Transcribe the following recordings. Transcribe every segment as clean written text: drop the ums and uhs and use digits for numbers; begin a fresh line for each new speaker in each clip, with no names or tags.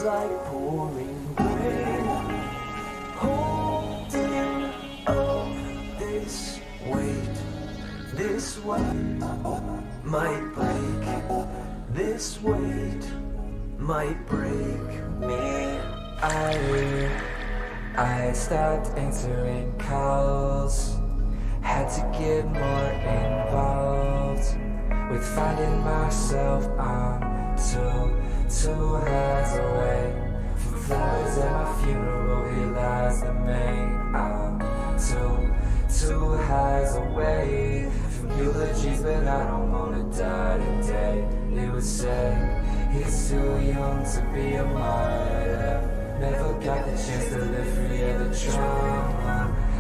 Feels like pouring rain, holding up this weight. This weight might break. This weight might break me. I stopped answering calls. Had to get more involved with finding myself. I'm two hands away from flowers at my funeral. Here lies the main. I'm two hands away from eulogies, but I don't wanna die today. It was said he's too young to be a martyr. Never got the chance to live free of the trauma.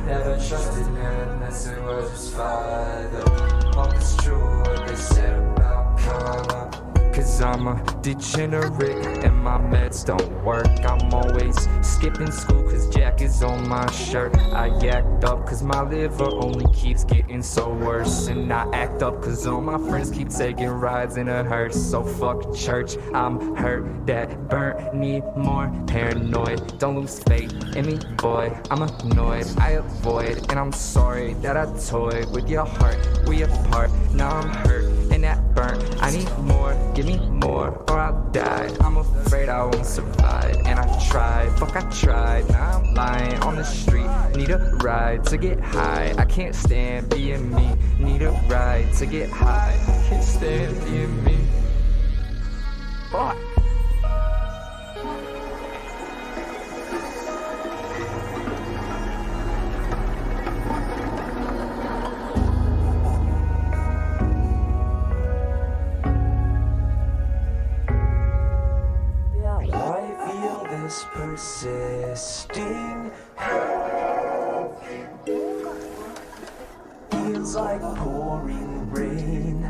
Never trusted him unless it was his father. Hope it's true what they said about karma. Cause I'm a degenerate and my meds don't work. I'm always skipping school cause Jack is on my shirt. I act up cause my liver only keeps getting so worse. And I act up cause all my friends keep taking rides in a hearse. So fuck church, I'm hurt, that burnt, need more paranoid. Don't lose faith in me, boy, I'm annoyed. I avoid and I'm sorry that I toyed with your heart. We apart, now I'm hurt and that burnt. I need more, give me more or I'll die. I'm afraid I won't survive and I tried, fuck I tried. Now I'm lying on the street, need a ride to get high. I can't stand being me, need a ride to get high. I can't stand being me. Fuck. Persisting feels like pouring rain.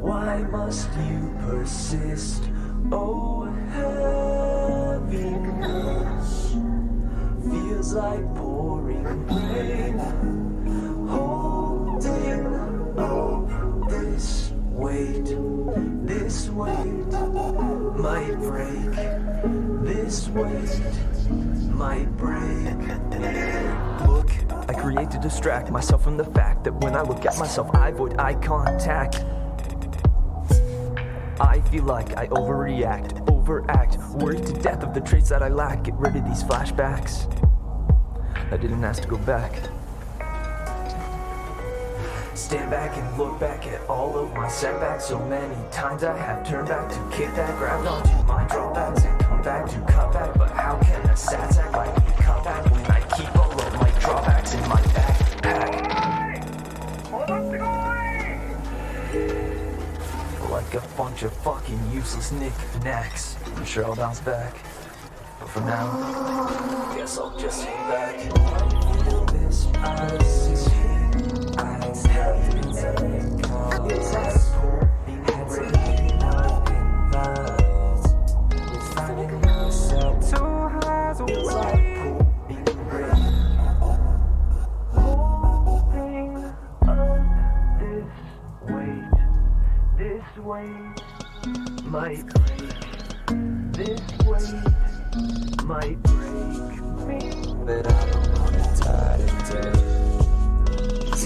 Why must you persist? Oh, heaviness feels like pouring rain. Holding up this weight, this weight might break. This weight might break.
Look, I create to distract myself from the fact that when I look at myself, I avoid eye contact. I feel like I overact, worried to death of the traits that I lack. Get rid of these flashbacks. I didn't ask to go back. Stand back and look back at all of my setbacks. So many times I have turned back to kick that, grabbed onto my drawbacks and come back to cut back. But how can a sats act like me cut back when I keep all of my drawbacks in my backpack? Like a bunch of fucking useless knick-knacks. I'm sure I'll bounce back. But for now, guess I'll just hang back. I feel this might break. This weight might break me. But I don't wanna die today.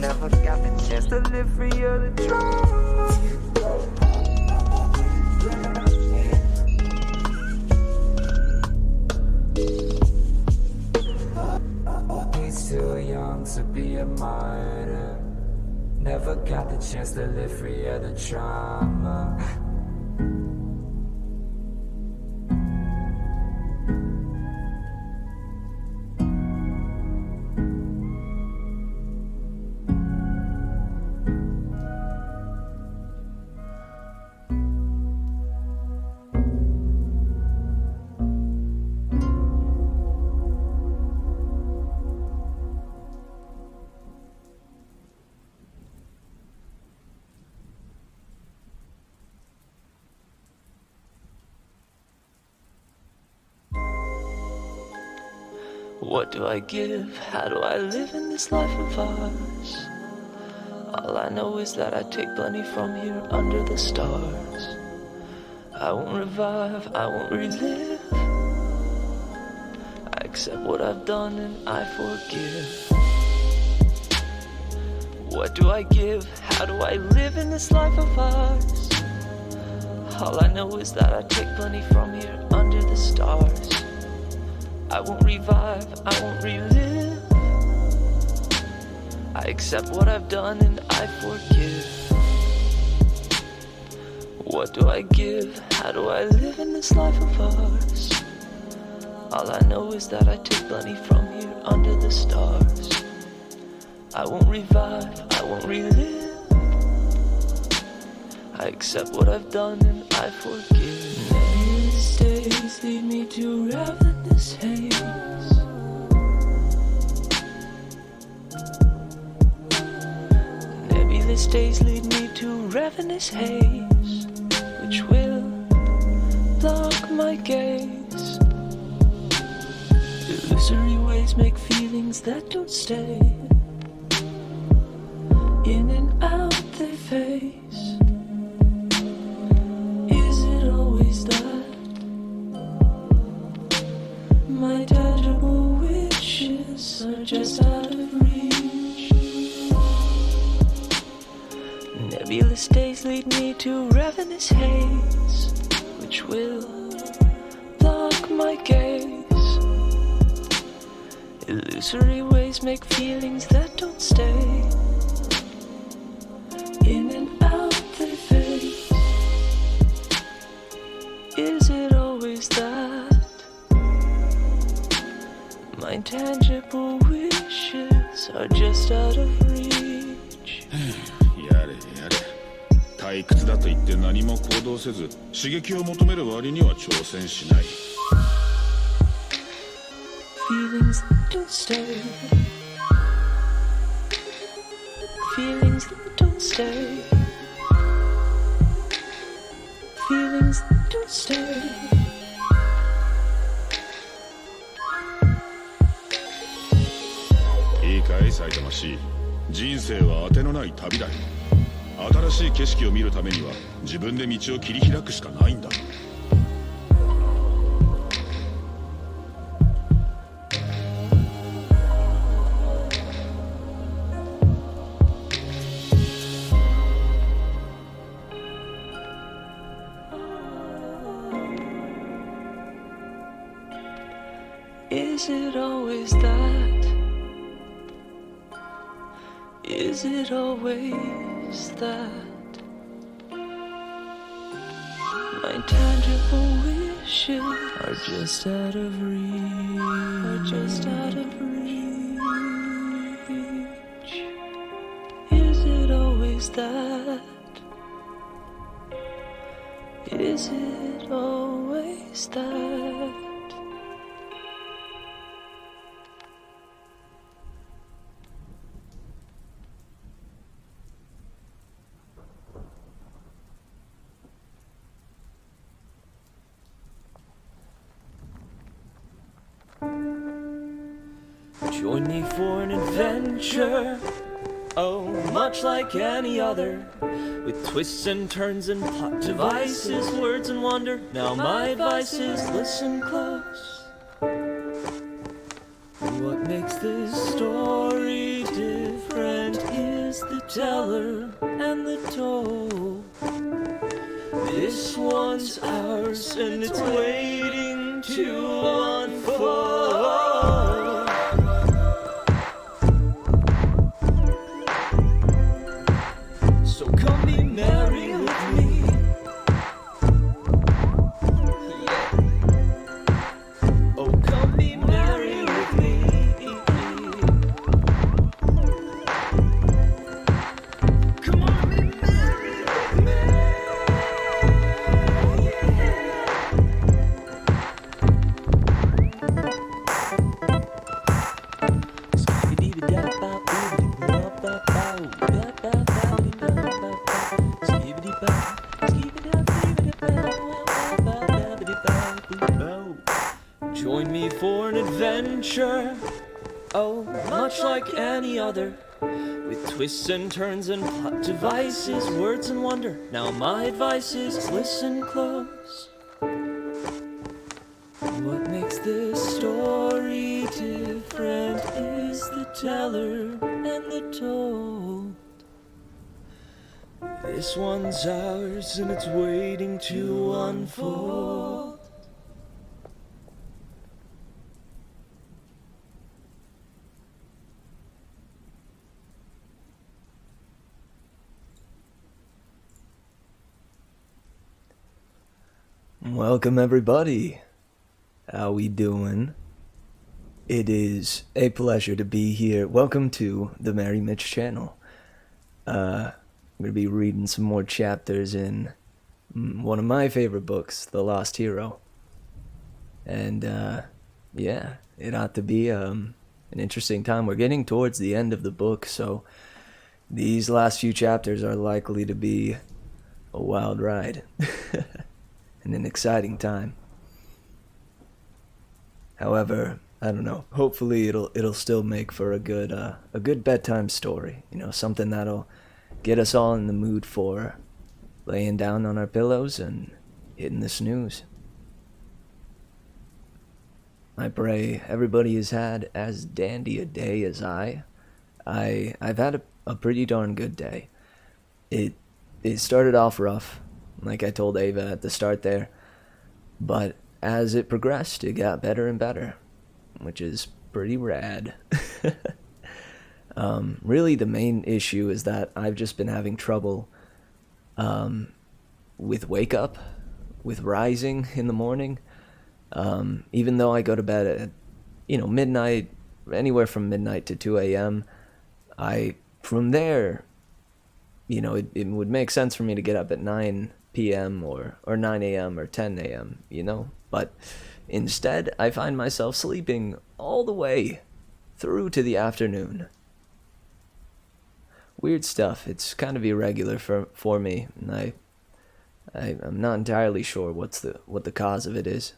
Never got the chance to live free of the trauma. He's too young to be a martyr. Never got the chance to live free of the trauma.
What do I give? How do I live in this life of ours? All I know is that I take plenty from here under the stars. I won't revive, I won't relive. I accept what I've done and I forgive. What do I give? How do I live in this life of ours? All I know is that I take plenty from here under the stars. I won't revive, I won't relive. I accept what I've done and I forgive. What do I give? How do I live in this life of ours? All I know is that I take plenty from here under the stars. I won't revive, I won't relive. I accept what I've done and I forgive. Nebulous days lead me to ravenous haze. Nebulous days lead me to ravenous haze, which will block my gaze. Illusory ways make feelings that don't stay. In and out they face. Is it always that? My tangible wishes are just out of reach. Nebulous days lead me to ravenous haze, which will block my gaze. Illusory ways make feelings that don't stay. In and out they face. Is it always that? My intangible wishes are just out of reach.
やれやれ退屈だと言って何も行動せず刺激を求める割には挑戦しない
Feelings that don't stay. Feelings that don't stay. Feelings that don't stay.
いいかい埼玉市人生は当てのない旅だよ新しい景色を見るためには自分で道を切り開くしかないんだ
Is it always that? Is it always that? My intangible wishes are just out of reach. Are just out of reach. Is it always that? Is it always that? Join me for an adventure, oh, much like any other, with twists and turns and plot devices, words and wonder. Now my advice is listen close. What makes this story different is the teller and the told. This one's ours and it's waiting to unfold. So come be merry with me. Yeah. Oh, come be merry with me. Come on, be merry with me. Join me for an adventure, oh, much like any other, with twists and turns and plot devices, words and wonder. Now my advice is listen close. What makes this story different is the teller and the told. This one's ours and it's waiting to unfold. Welcome everybody. How we doing? It is a pleasure to be here. Welcome to the Mary Mitch channel. I'm going to be reading some more chapters in one of my favorite books, The Lost Hero. And yeah, it ought to be an interesting time. We're getting towards the end of the book, so these last few chapters are likely to be a wild ride and an exciting time. However, I don't know. Hopefully, it'll still make for a good bedtime story. You know, something that'll get us all in the mood for laying down on our pillows and hitting the snooze. I pray everybody has had as dandy a day as I've had a pretty darn good day. It started off rough, like I told Ava at the start there, but as it progressed, it got better and better, which is pretty rad. Really, the main issue is that I've just been having trouble with wake up, with rising in the morning. Even though I go to bed at, midnight, anywhere from midnight to 2 a.m., from there, it would make sense for me to get up at 9 p.m. or 9 a.m. or 10 a.m., But instead, I find myself sleeping all the way through to the afternoon. Weird stuff. It's kind of irregular for me, and I'm not entirely sure what the cause of it is.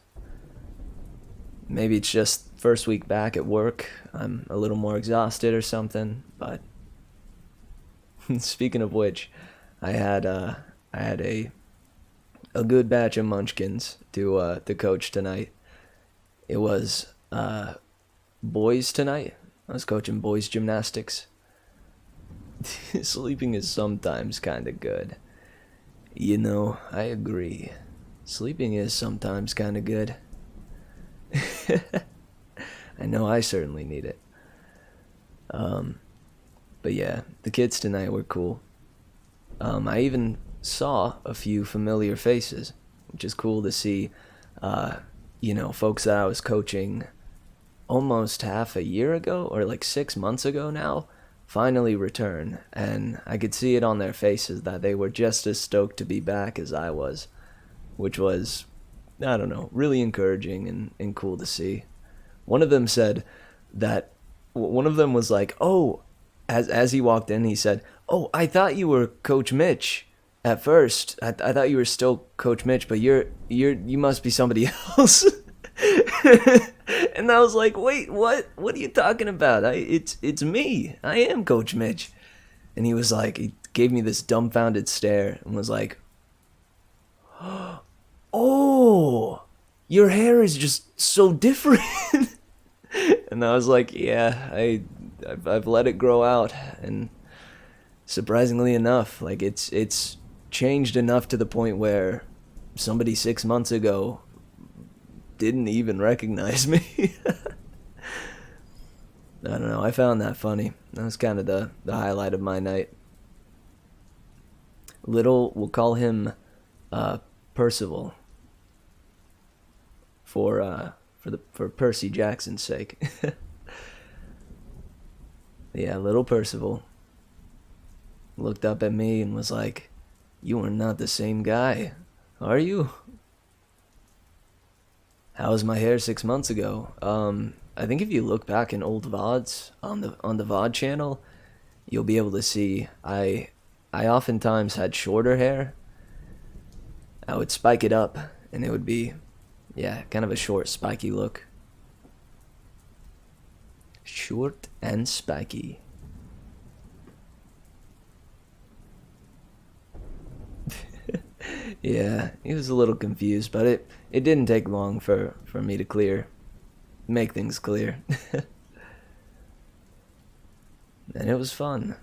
Maybe it's just first week back at work. I'm a little more exhausted or something. But speaking of which, I had a good batch of munchkins to coach tonight. It was boys tonight. I was coaching boys gymnastics. Sleeping is sometimes kind of good. I agree. Sleeping is sometimes kind of good. I know I certainly need it. But yeah, the kids tonight were cool. I even saw a few familiar faces, which is cool to see. Folks that I was coaching almost half a year ago, or like 6 months ago now, finally return, and I could see it on their faces that they were just as stoked to be back as I was, which was, I don't know, really encouraging and cool to see. One of them said that, one of them was like, oh, as he walked in, he said, oh, I thought you were Coach Mitch at first. I thought you were still Coach Mitch, but you must be somebody else. And I was like, wait, what are you talking about? It's me. I am Coach Mitch. And he was like, he gave me this dumbfounded stare and was like, oh, your hair is just so different. And I was like, yeah, I've let it grow out, and surprisingly enough, like it's changed enough to the point where somebody 6 months ago didn't even recognize me. I don't know, I found that funny. That was kind of the highlight of my night. Little, we'll call him Percival for Percy Jackson's sake. Yeah, little Percival looked up at me and was like, you are not the same guy, are you? How was my hair 6 months ago? I think if you look back in old VODs on the VOD channel, you'll be able to see I oftentimes had shorter hair. I would spike it up, and it would be, yeah, kind of a short, spiky look. Short and spiky.
Yeah, he was a little confused, but it didn't take long for me to make things clear. And it was fun.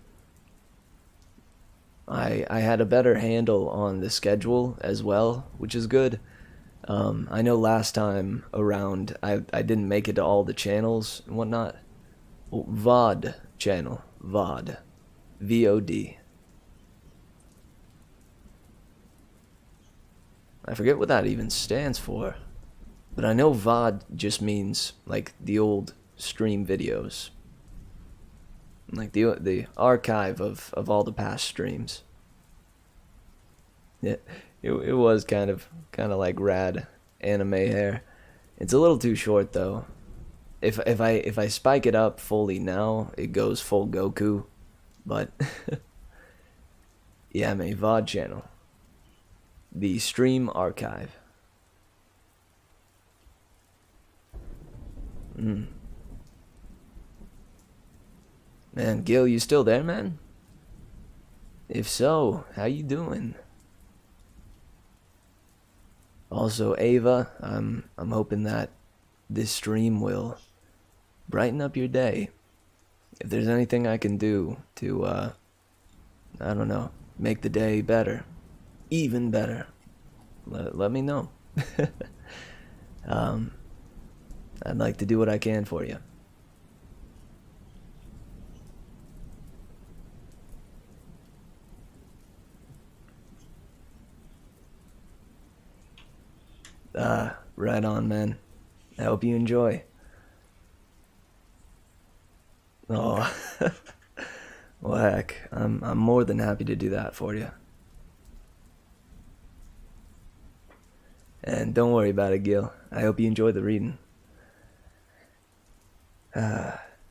I had a better handle on the schedule as well, which is good. I know last time around I didn't make it to all the channels and whatnot. Oh, VOD channel. VOD. VOD. I forget what that even stands for. But I know VOD just means like the old stream videos. Like the archive of all the past streams. Yeah, it was kind of like rad anime hair. It's a little too short though. If I spike it up fully now, it goes full Goku. But yeah, my VOD channel. The stream archive. Man, Gil, you still there, man? If so, how you doing? Also, Ava, I'm hoping that this stream will brighten up your day. If there's anything I can do to, I don't know, make the day better, even better, let me know. I'd like to do what I can for you. Right on, man. I hope you enjoy. Oh, well, heck, I'm more than happy to do that for you. And don't worry about it, Gil. I hope you enjoy the reading.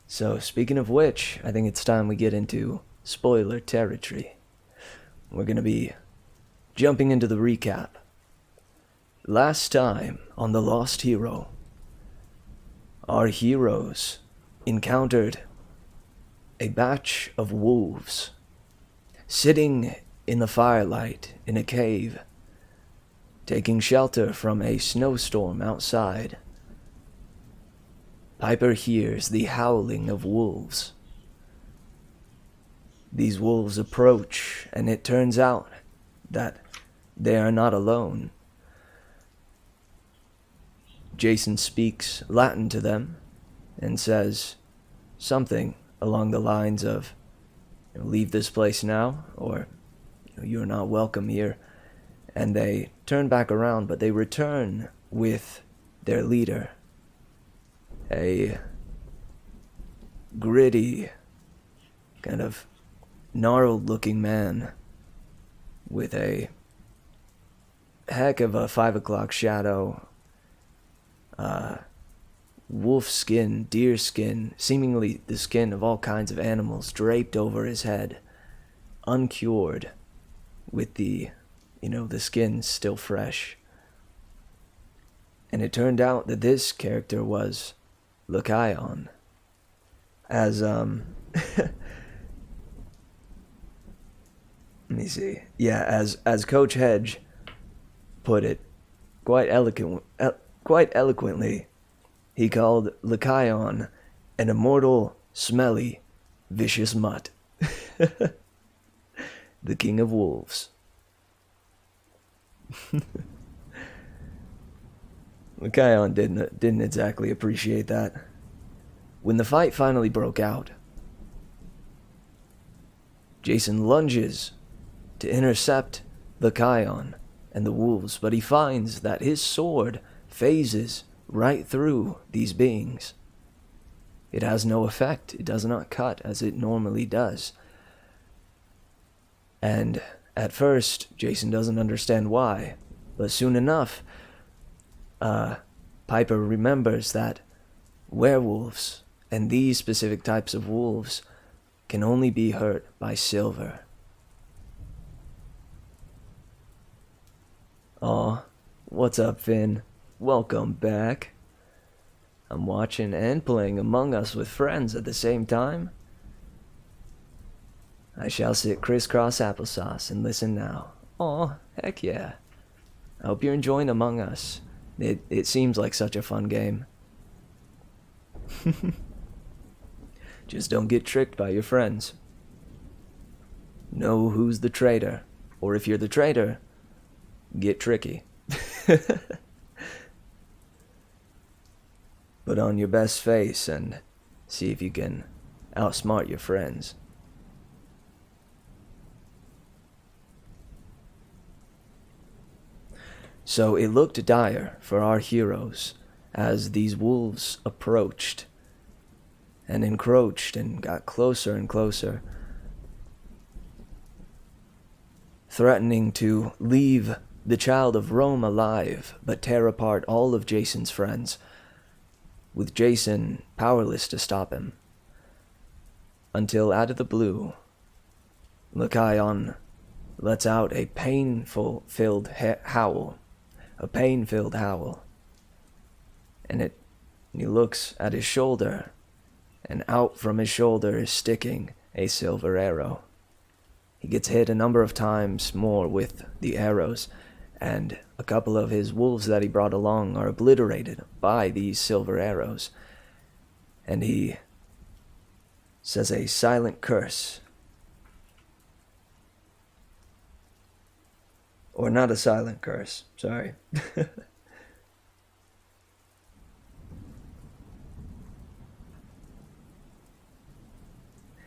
So speaking of which, I think it's time we get into spoiler territory. We're gonna be jumping into the recap. Last time on The Lost Hero, our heroes encountered a batch of wolves sitting in the firelight in a cave, taking shelter from a snowstorm outside. Piper hears the howling of wolves. These wolves approach, and it turns out that they are not alone. Jason speaks Latin to them and says something along the lines of, leave this place now, or you're not welcome here. And they turn back around, but they return with their leader, a gritty, kind of gnarled looking man with a heck of a 5 o'clock shadow, wolf skin, deer skin, seemingly the skin of all kinds of animals draped over his head, uncured, with the skin still fresh. And it turned out that this character was Lycaon. As, let me see. Yeah, as Coach Hedge put it quite eloquently, he called Lycaon an immortal, smelly, vicious mutt. The king of wolves. Lycaon didn't exactly appreciate that. When the fight finally broke out, Jason lunges to intercept Lycaon and the wolves, but he finds that his sword phases right through these beings. It has no effect. It does not cut as it normally does. And at first, Jason doesn't understand why, but soon enough, Piper remembers that werewolves and these specific types of wolves can only be hurt by silver. Aw, what's up, Finn? Welcome back. I'm watching and playing Among Us with friends at the same time. I shall sit crisscross applesauce and listen now. Aw, heck yeah. I hope you're enjoying Among Us. It seems like such a fun game. Just don't get tricked by your friends. Know who's the traitor. Or if you're the traitor, get tricky. Put on your best face and see if you can outsmart your friends. So it looked dire for our heroes as these wolves approached and encroached and got closer and closer, threatening to leave the child of Rome alive but tear apart all of Jason's friends, with Jason powerless to stop him. Until out of the blue, Lycaon lets out a pain-filled howl. A pain-filled howl. And he looks at his shoulder, and out from his shoulder is sticking a silver arrow. He gets hit a number of times more with the arrows, and a couple of his wolves that he brought along are obliterated by these silver arrows. And he says a silent curse. Or not a silent curse, sorry.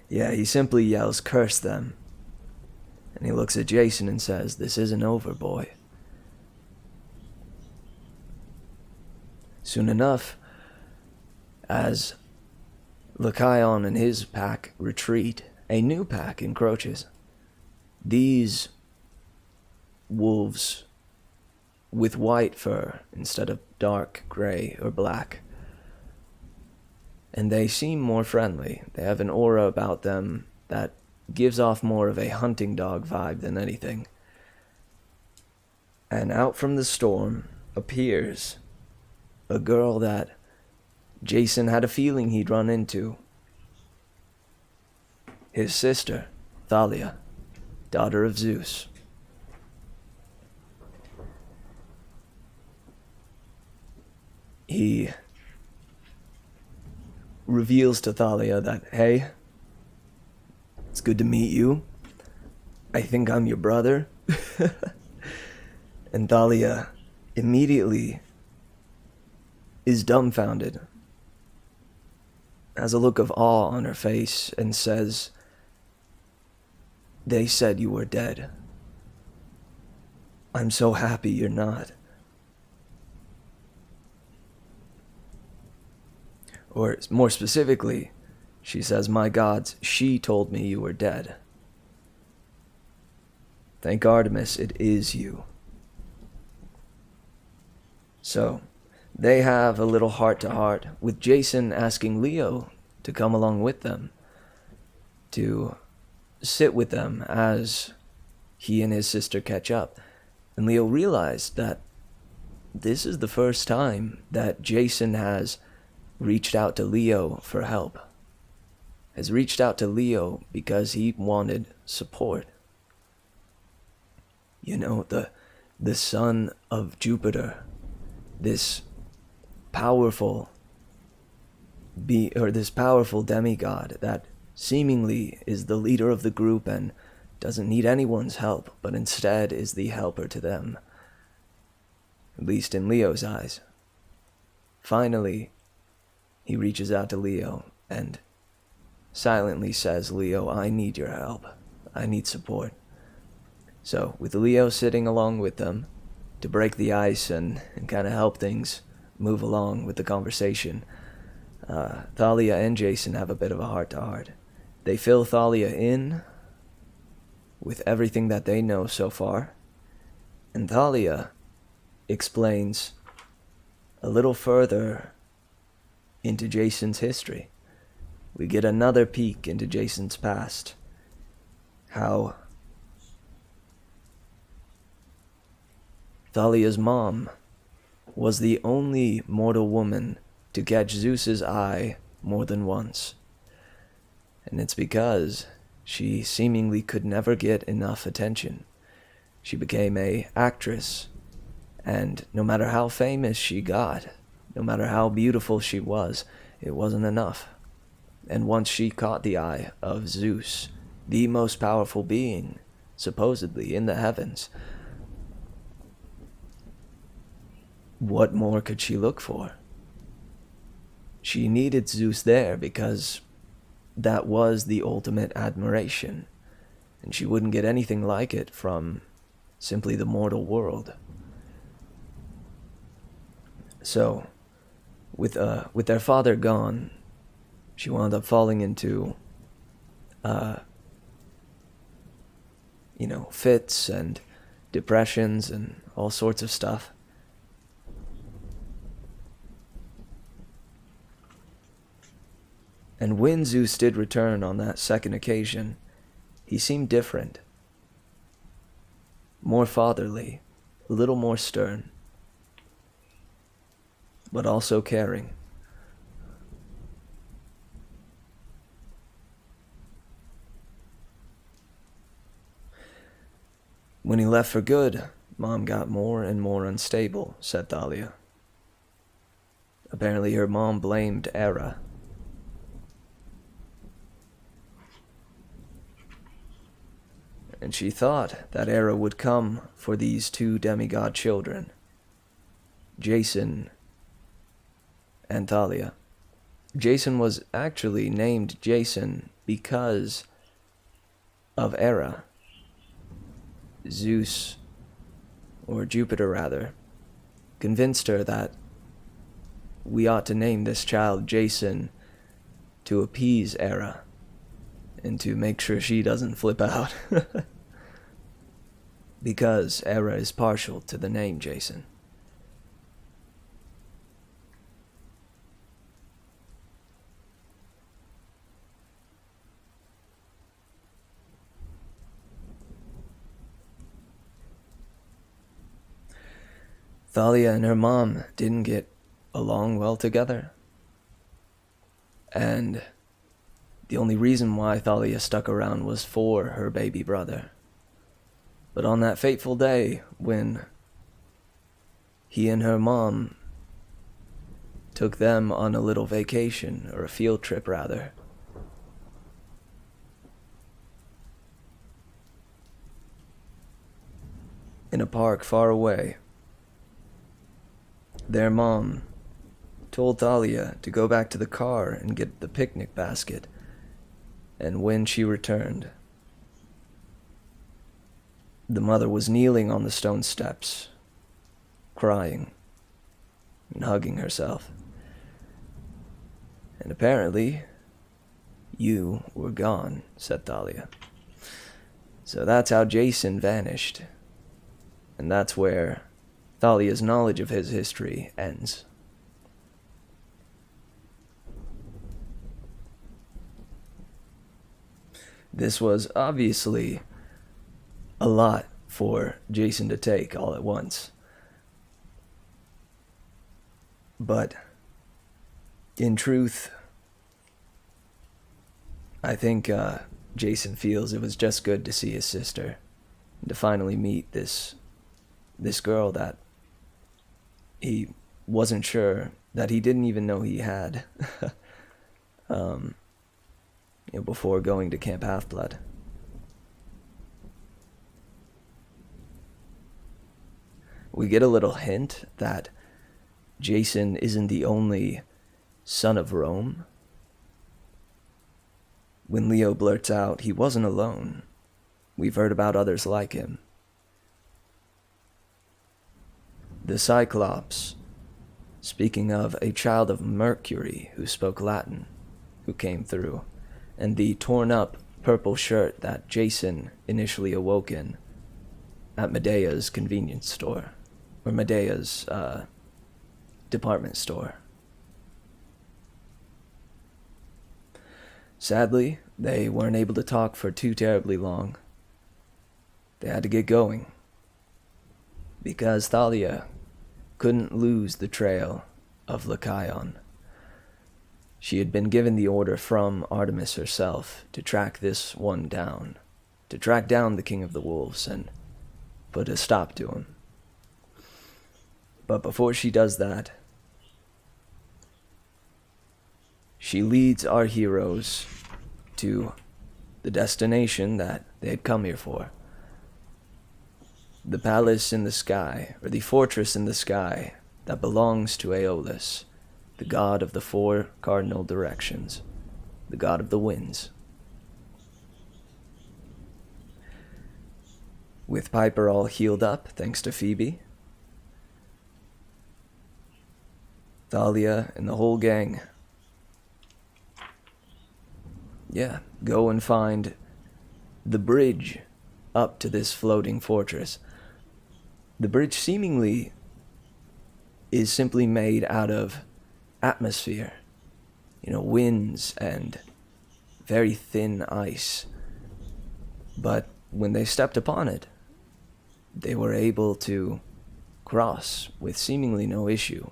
Yeah, he simply yells, "Curse them." And he looks at Jason and says, "This isn't over, boy." Soon enough, as Lycaon and his pack retreat, a new pack encroaches. These wolves with white fur instead of dark gray or black. And they seem more friendly. They have an aura about them that gives off more of a hunting dog vibe than anything. And out from the storm appears a girl that Jason had a feeling he'd run into. His sister, Thalia, daughter of Zeus. He reveals to Thalia that, "Hey, it's good to meet you. I think I'm your brother." And Thalia immediately is dumbfounded, has a look of awe on her face, and says, "They said you were dead. I'm so happy you're not." Or more specifically, she says, "My gods, she told me you were dead. Thank Artemis, it is you." So, they have a little heart-to-heart, with Jason asking Leo to come along with them, to sit with them as he and his sister catch up. And Leo realized that this is the first time that Jason has reached out to Leo for help. Has reached out to Leo because he wanted support. You know, the son of Jupiter, this powerful this powerful demigod that seemingly is the leader of the group and doesn't need anyone's help, but instead is the helper to them. At least in Leo's eyes. Finally, he reaches out to Leo and silently says, "Leo, I need your help. I need support." So, with Leo sitting along with them to break the ice and kind of help things move along with the conversation, Thalia and Jason have a bit of a heart-to-heart. They fill Thalia in with everything that they know so far, and Thalia explains a little further into Jason's history. We get another peek into Jason's past. How Thalia's mom was the only mortal woman to catch Zeus's eye more than once. And it's because she seemingly could never get enough attention. She became an actress And no matter how famous she got, no matter how beautiful she was, it wasn't enough. And once she caught the eye of Zeus, the most powerful being, supposedly, in the heavens, what more could she look for? She needed Zeus there because that was the ultimate admiration, and she wouldn't get anything like it from simply the mortal world. So, with their father gone, she wound up falling into, fits and depressions and all sorts of stuff. And when Zeus did return on that second occasion, he seemed different. More fatherly, a little more stern, but also caring. When he left for good, Mom got more and more unstable, said Thalia. Apparently her mom blamed Hera. And she thought that Hera would come for these two demigod children, Jason and Thalia. Jason was actually named Jason because of Hera. Zeus, or Jupiter rather, convinced her that we ought to name this child Jason to appease Hera and to make sure she doesn't flip out. Because Hera is partial to the name Jason. Thalia and her mom didn't get along well together. And the only reason why Thalia stuck around was for her baby brother. But on that fateful day when he and her mom took them on a little vacation, or a field trip rather, in a park far away, their mom told Thalia to go back to the car and get the picnic basket. And when she returned, the mother was kneeling on the stone steps, crying and hugging herself. And apparently, you were gone, said Thalia. So that's how Jason vanished. And that's where Thalia's knowledge of his history ends. This was obviously a lot for Jason to take all at once. But in truth, I think Jason feels it was just good to see his sister and to finally meet this girl that he wasn't sure, that he didn't even know he had before going to Camp Half-Blood. We get a little hint that Jason isn't the only son of Rome. When Leo blurts out he wasn't alone, we've heard about others like him. The Cyclops, speaking of a child of Mercury who spoke Latin, who came through, and the torn-up purple shirt that Jason initially awoke in at Medea's convenience store, or Medea's department store. Sadly, they weren't able to talk for too terribly long. They had to get going, because Thalia couldn't lose the trail of Lycaon. She had been given the order from Artemis herself to track this one down, to track down the King of the Wolves and put a stop to him. But before she does that, she leads our heroes to the destination that they had come here for. The palace in the sky, or the fortress in the sky, that belongs to Aeolus, the god of the four cardinal directions, the god of the winds. With Piper all healed up, thanks to Phoebe, Thalia and the whole gang, go and find the bridge up to this floating fortress. The bridge seemingly is simply made out of atmosphere, winds and very thin ice. But when they stepped upon it, they were able to cross with seemingly no issue.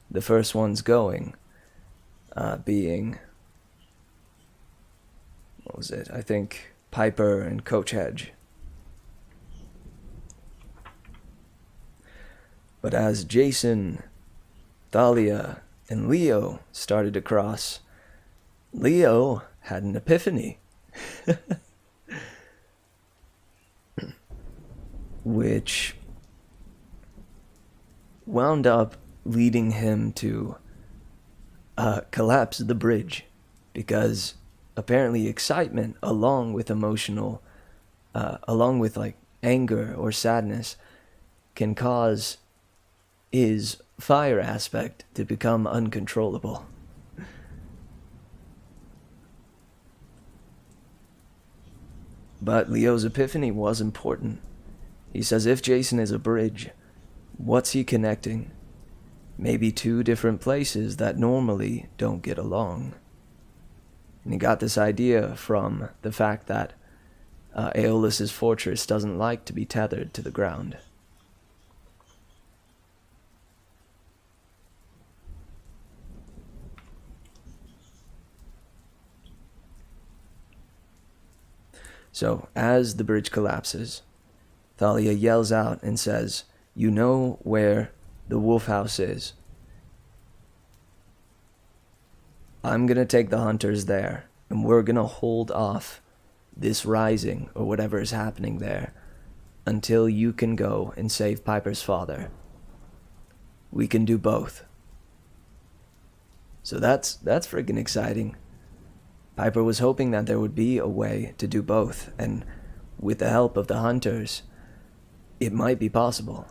The first ones going being, what was it? I think Piper and Coach Hedge. But as Jason, Thalia, and Leo started to cross, Leo had an epiphany. Which wound up leading him to collapse the bridge, because apparently excitement along with anger or sadness can cause his fire aspect to become uncontrollable. But Leo's epiphany was important. He says if Jason is a bridge, what's he connecting? Maybe two different places that normally don't get along. And he got this idea from the fact that Aeolus's fortress doesn't like to be tethered to the ground. So, as the bridge collapses, Thalia yells out and says, "You know where the wolf house is. I'm gonna take the hunters there, and we're gonna hold off this rising, or whatever is happening there, until you can go and save Piper's father. We can do both." So that's freaking exciting. Piper was hoping that there would be a way to do both, and with the help of the hunters, it might be possible.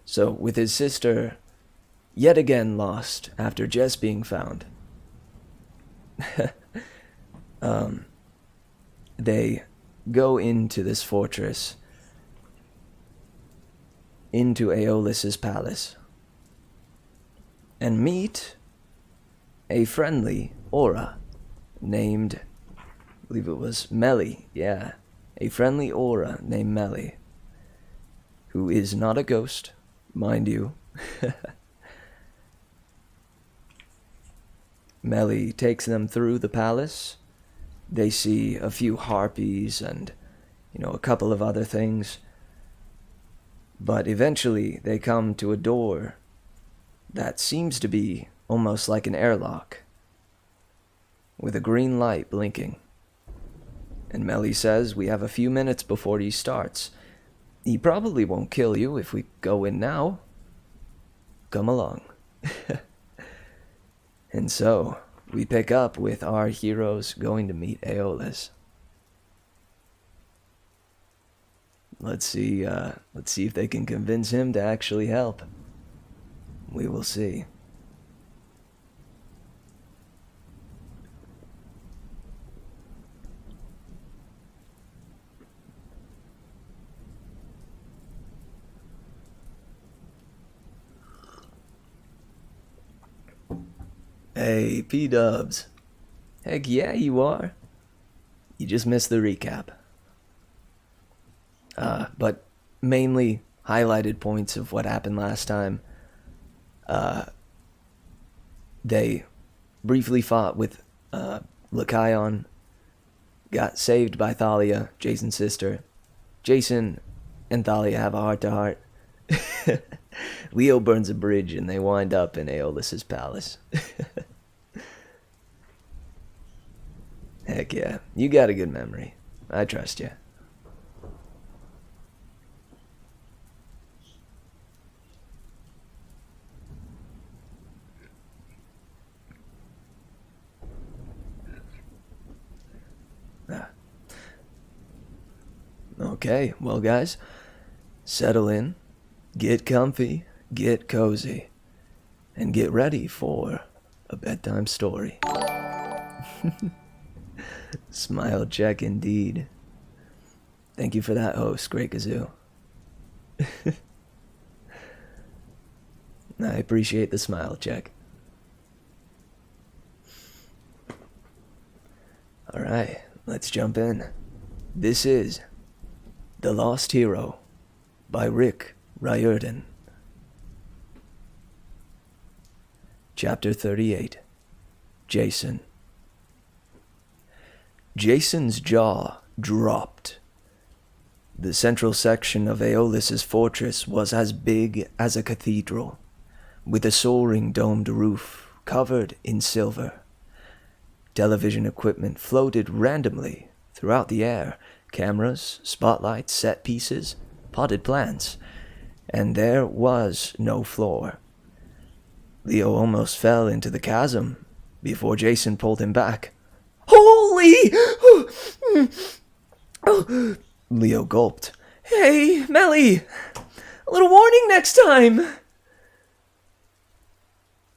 So, with his sister yet again lost after Jess being found, they go into this fortress, into Aeolus's palace, and meet a friendly aura named, I believe it was Melly, a friendly aura named Melly, who is not a ghost, mind you. Melly takes them through the palace. They see a few harpies and, a couple of other things. But eventually they come to a door that seems to be almost like an airlock, with a green light blinking. And Melly says, "We have a few minutes before he starts. He probably won't kill you if we go in now. Come along." And so, we pick up with our heroes going to meet Aeolus. Let's see if they can convince him to actually help. We will see. Hey, P-dubs. Heck yeah, you are. You just missed the recap. But mainly highlighted points of what happened last time. They briefly fought with Lycaon, got saved by Thalia, Jason's sister. Jason and Thalia have a heart-to-heart. Leo burns a bridge and they wind up in Aeolus's palace. Heck yeah, you got a good memory. I trust you. Okay, well guys, settle in, get comfy, get cozy, and get ready for a bedtime story. Smile check indeed. Thank you for that, host, Great Kazoo. I appreciate the smile check. Alright, let's jump in. This is The Lost Hero by Rick Riordan. Chapter 38. Jason. Jason's jaw dropped. The central section of Aeolus's fortress was as big as a cathedral, with a soaring domed roof covered in silver. Television equipment floated randomly throughout the air, cameras, spotlights, set pieces, potted plants, and there was no floor. Leo almost fell into the chasm before Jason pulled him back. Holy! Leo gulped. Hey, Melly! A little warning next time! A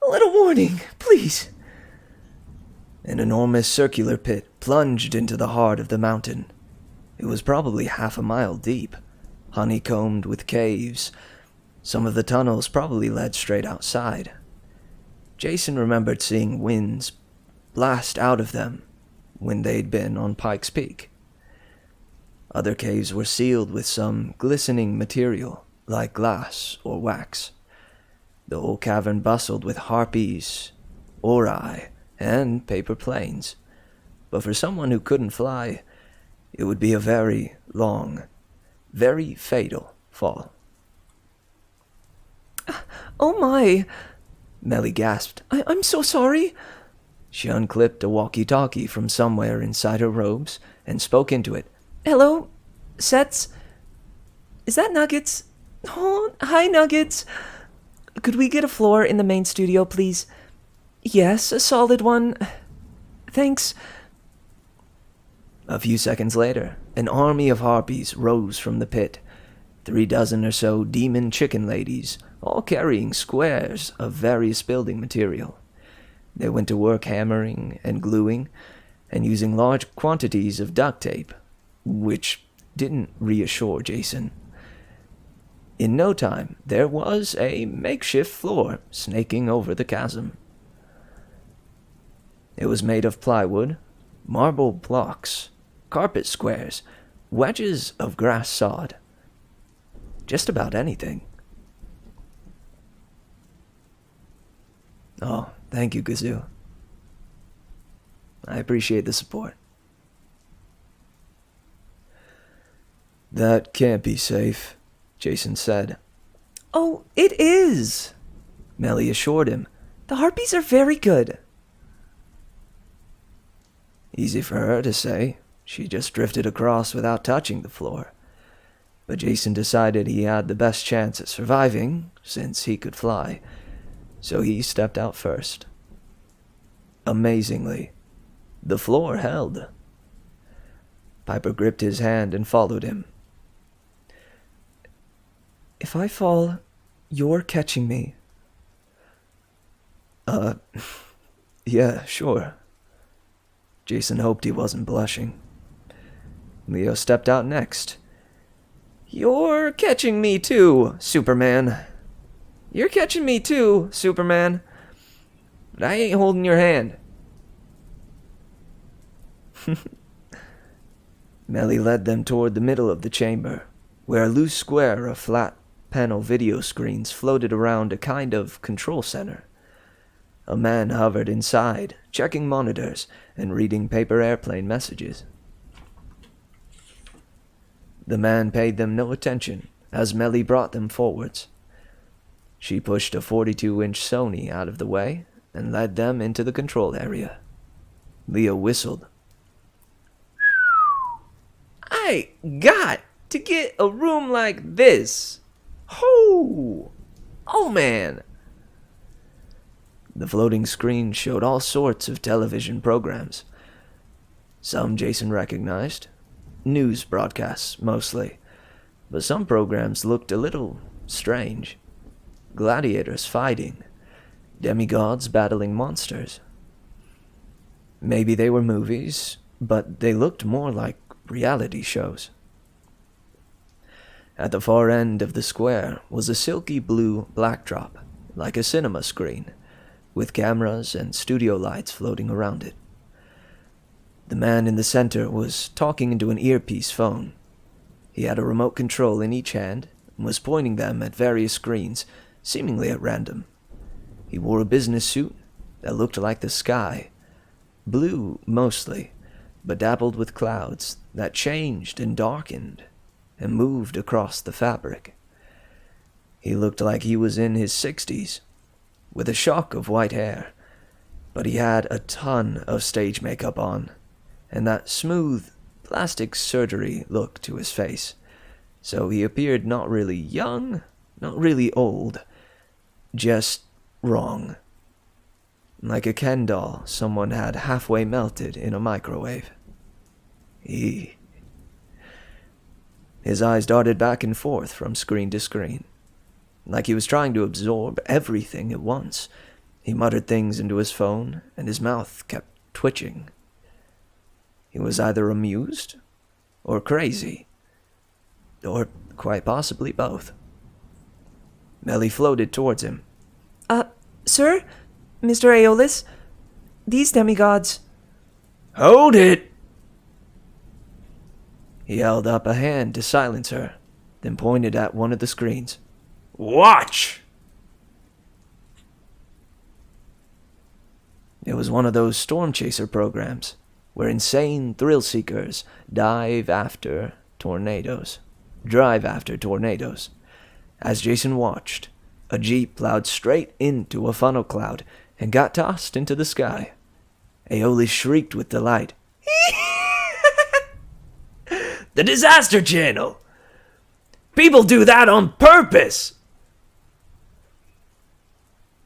little warning, please. An enormous circular pit plunged into the heart of the mountain. It was probably half a mile deep, honeycombed with caves. Some of the tunnels probably led straight outside. Jason remembered seeing winds blast out of them when they'd been on Pikes Peak. Other caves were sealed with some glistening material, like glass or wax. The whole cavern bustled with harpies, ori, and paper planes. But for someone who couldn't fly, it would be a very long, very fatal fall. Oh my, Melly gasped. I'm so sorry. She unclipped a walkie-talkie from somewhere inside her robes and spoke into it. Hello, Sets? Is that Nuggets? Oh, hi, Nuggets. Could we get a floor in the main studio, please? Yes, a solid one. Thanks. A few seconds later, an army of harpies rose from the pit. 36 or so demon chicken ladies, all carrying squares of various building material. They went to work hammering and gluing, and using large quantities of duct tape, which didn't reassure Jason. In no time, there was a makeshift floor snaking over the chasm. It was made of plywood, marble blocks, carpet squares, wedges of grass sod. Just about anything. Oh, thank you, Kazoo. I appreciate the support. That can't be safe, Jason said. Oh, it is, Melly assured him. The harpies are very good. Easy for her to say. She just drifted across without touching the floor. But Jason decided he had the best chance at surviving, since he could fly. So he stepped out first. Amazingly, the floor held. Piper gripped his hand and followed him. If I fall, you're catching me. Yeah, sure. Jason hoped he wasn't blushing. Leo stepped out next. You're catching me too, Superman. You're catching me too, Superman. But I ain't holding your hand. Melly led them toward the middle of the chamber, where a loose square of flat panel video screens floated around a kind of control center. A man hovered inside, checking monitors and reading paper airplane messages. The man paid them no attention as Melly brought them forwards. She pushed a 42-inch Sony out of the way and led them into the control area. Leo whistled. I got to get a room like this. Oh man. The floating screen showed all sorts of television programs. Some Jason recognized. News broadcasts, mostly. But some programs looked a little strange. Gladiators fighting. Demigods battling monsters. Maybe they were movies, but they looked more like reality shows. At the far end of the square was a silky blue backdrop, like a cinema screen, with cameras and studio lights floating around it. The man in the center was talking into an earpiece phone. He had a remote control in each hand and was pointing them at various screens, seemingly at random. He wore a business suit that looked like the sky, blue mostly, but dappled with clouds that changed and darkened and moved across the fabric. He looked like he was in his 60s, with a shock of white hair, but he had a ton of stage makeup on, and that smooth, plastic surgery look to his face, so he appeared not really young, not really old, just wrong. Like a Ken doll someone had halfway melted in a microwave. His eyes darted back and forth from screen to screen, like he was trying to absorb everything at once. He muttered things into his phone, and his mouth kept twitching. He was either amused, or crazy, or quite possibly both. Melly floated towards him.
Sir? Mr. Aeolus? These demigods...
Hold it! He held up a hand to silence her, then pointed at one of the screens. Watch! It was one of those storm chaser programs where insane thrill seekers drive after tornadoes. As Jason watched, a jeep plowed straight into a funnel cloud and got tossed into the sky. Aeolus shrieked with delight. The Disaster Channel! People do that on purpose!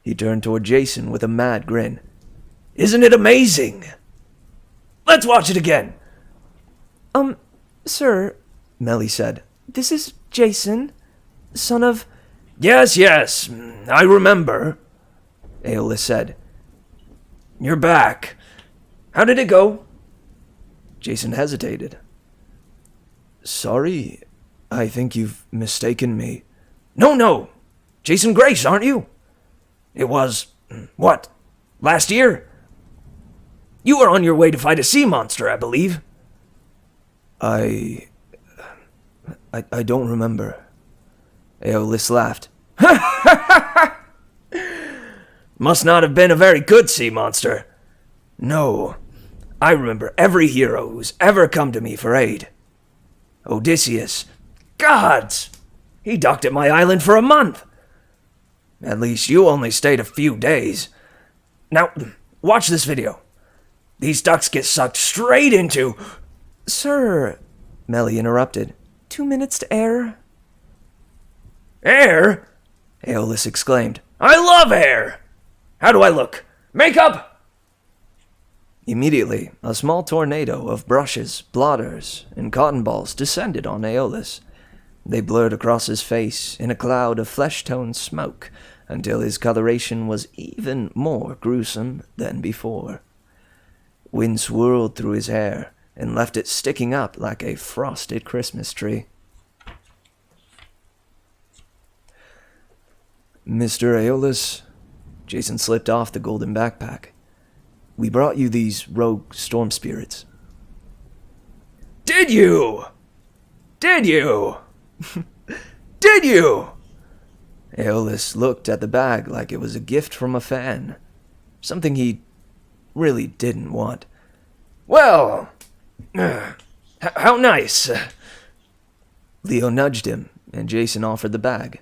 He turned toward Jason with a mad grin. Isn't it amazing? Let's watch it again.
Sir,
Melly said.
this is Jason, son of...
Yes, I remember, Aeolus said. You're back. How did it go? Jason hesitated. Sorry, I think you've mistaken me. No, Jason Grace, aren't you? It was, what, last year? You were on your way to fight a sea monster, I believe. I don't remember. Aeolus laughed. Must not have been a very good sea monster. No, I remember every hero who's ever come to me for aid. Odysseus. Gods! He docked at my island for a month. At least you only stayed a few days. Now, watch this video. These ducks get sucked straight into...
Sir,
Melly interrupted.
2 minutes to air.
Air? Aeolus exclaimed. I love air! How do I look? Makeup! Immediately, a small tornado of brushes, blotters, and cotton balls descended on Aeolus. They blurred across his face in a cloud of flesh-toned smoke until his coloration was even more gruesome than before. Wind swirled through his hair and left it sticking up like a frosted Christmas tree. Mr. Aeolus, Jason slipped off the golden backpack. We brought you these rogue storm spirits. Did you? Did you? Did you? Aeolus looked at the bag like it was a gift from a fan. Something he really didn't want. Well, how nice. Leo nudged him, and Jason offered the bag.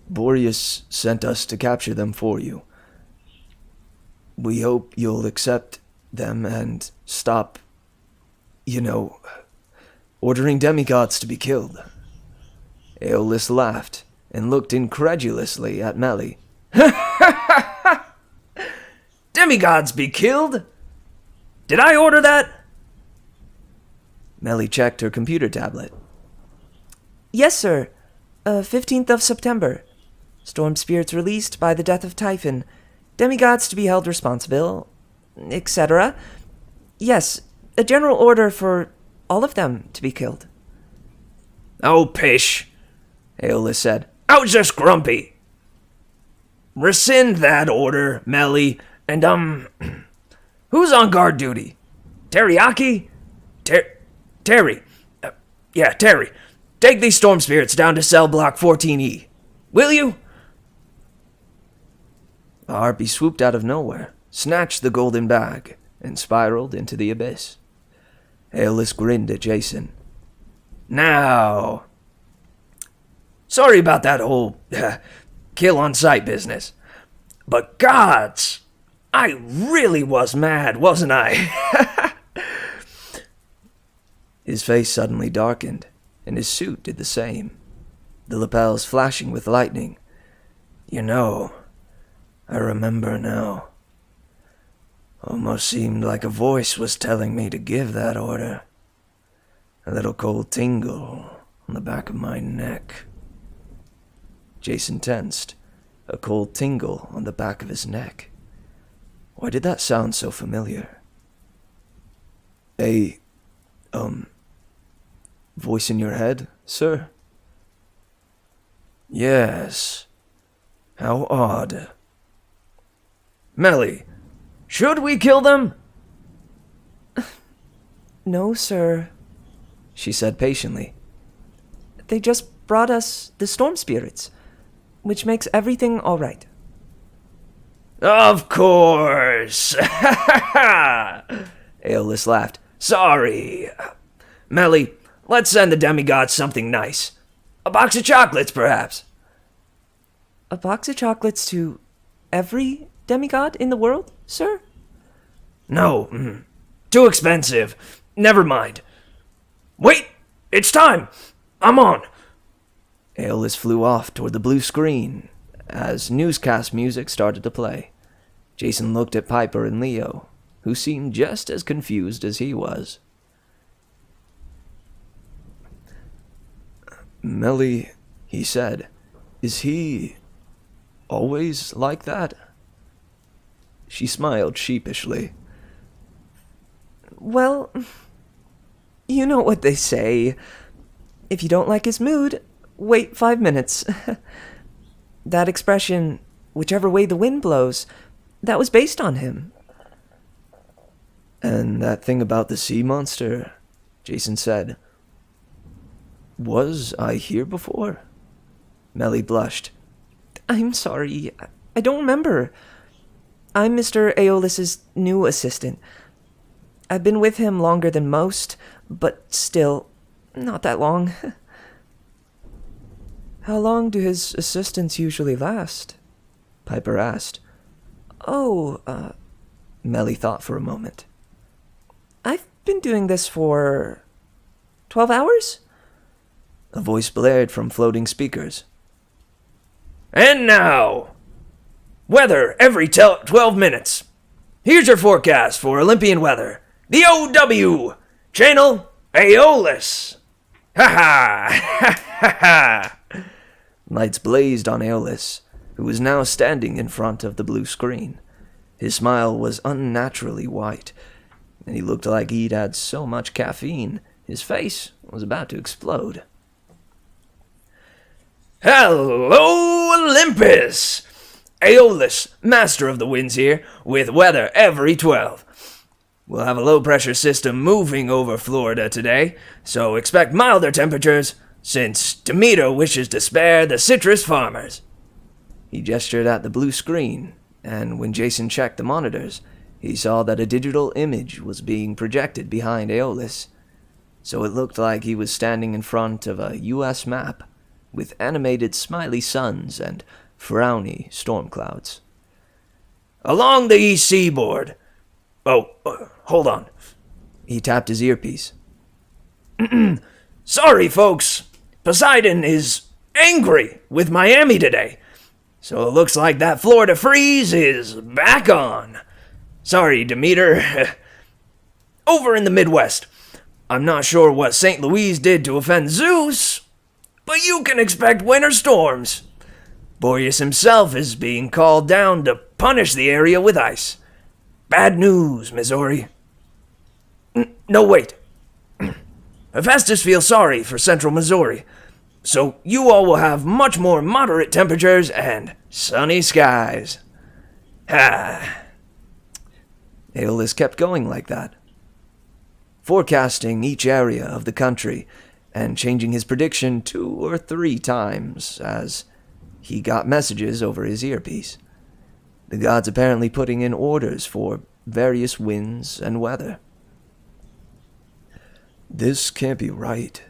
Boreas sent us to capture them for you. We hope you'll accept them and stop, ordering demigods to be killed. Aeolus laughed and looked incredulously at Melly.
Demigods be killed? Did I order that?
Melly checked her computer tablet.
Yes, sir. 15th of September. Storm spirits released by the death of Typhon. Demigods to be held responsible, etc. Yes, a general order for all of them to be killed.
Oh, pish,
Aeolus said.
I was just grumpy. Rescind that order, Melly, and, who's on guard duty? Teriyaki? Terry. Terry. Take these storm spirits down to cell block 14E. Will you?
A harpy swooped out of nowhere, snatched the golden bag, and spiraled into the abyss. Aeolus grinned at Jason.
Now, sorry about that whole kill-on-sight business. But gods, I really was mad, wasn't I?
His face suddenly darkened, and his suit did the same, the lapels flashing with lightning. I remember now. Almost seemed like a voice was telling me to give that order. A little cold tingle on the back of my neck. Jason tensed, a cold tingle on the back of his neck. Why did that sound so familiar? A, voice in your head, sir? Yes. How odd.
Melly, should we kill them?
No, sir.
She said patiently.
They just brought us the storm spirits, which makes everything all right.
Of course.
Aeolus laughed.
Sorry. Melly, let's send the demigods something nice. A box of chocolates, perhaps.
A box of chocolates to every demigod in the world, sir?
No, too expensive. Never mind. Wait, it's time. I'm on.
Aeolus flew off toward the blue screen as newscast music started to play. Jason looked at Piper and Leo, who seemed just as confused as he was. Melly, he said, is he always like that? She smiled sheepishly.
Well, you know what they say. If you don't like his mood, wait 5 minutes. That expression, whichever way the wind blows, that was based on him.
And that thing about the sea monster, Jason said. Was I here before? Melly blushed.
I'm sorry, I don't remember. I'm Mr. Aeolus's new assistant. I've been with him longer than most, but still, not that long.
How long do his assistants usually last? Piper asked. Melly thought for a moment.
I've been doing this for 12 hours?
A voice blared from floating speakers.
And now, weather every 12 minutes. Here's your forecast for Olympian weather. The OW, channel Aeolus. Ha ha, ha ha.
Lights blazed on Aeolus, who was now standing in front of the blue screen. His smile was unnaturally white, and he looked like he'd had so much caffeine, his face was about to explode.
Hello, Olympus! Aeolus, master of the winds here, with weather every 12. We'll have a low-pressure system moving over Florida today, so expect milder temperatures, since Demeter wishes to spare the citrus farmers.
He gestured at the blue screen, and when Jason checked the monitors, he saw that a digital image was being projected behind Aeolus. so it looked like he was standing in front of a U.S. map with animated smiley suns and frowny storm clouds.
Along the east seaboard. Oh, hold on.
He tapped his earpiece.
Sorry, folks. Poseidon is angry with Miami today. So it looks like that Florida freeze is back on. Sorry, Demeter. Over in the Midwest, I'm not sure what St. Louis did to offend Zeus, but you can expect winter storms. Boreas himself is being called down to punish the area with ice. Bad news, Missouri. No, wait. Hephaestus feels sorry for central Missouri, so you all will have much more moderate temperatures and sunny skies.
Aeolus kept going like that, forecasting each area of the country and changing his prediction 2 or 3 times as he got messages over his earpiece. The gods apparently putting in orders for various winds and weather. "This can't be right,"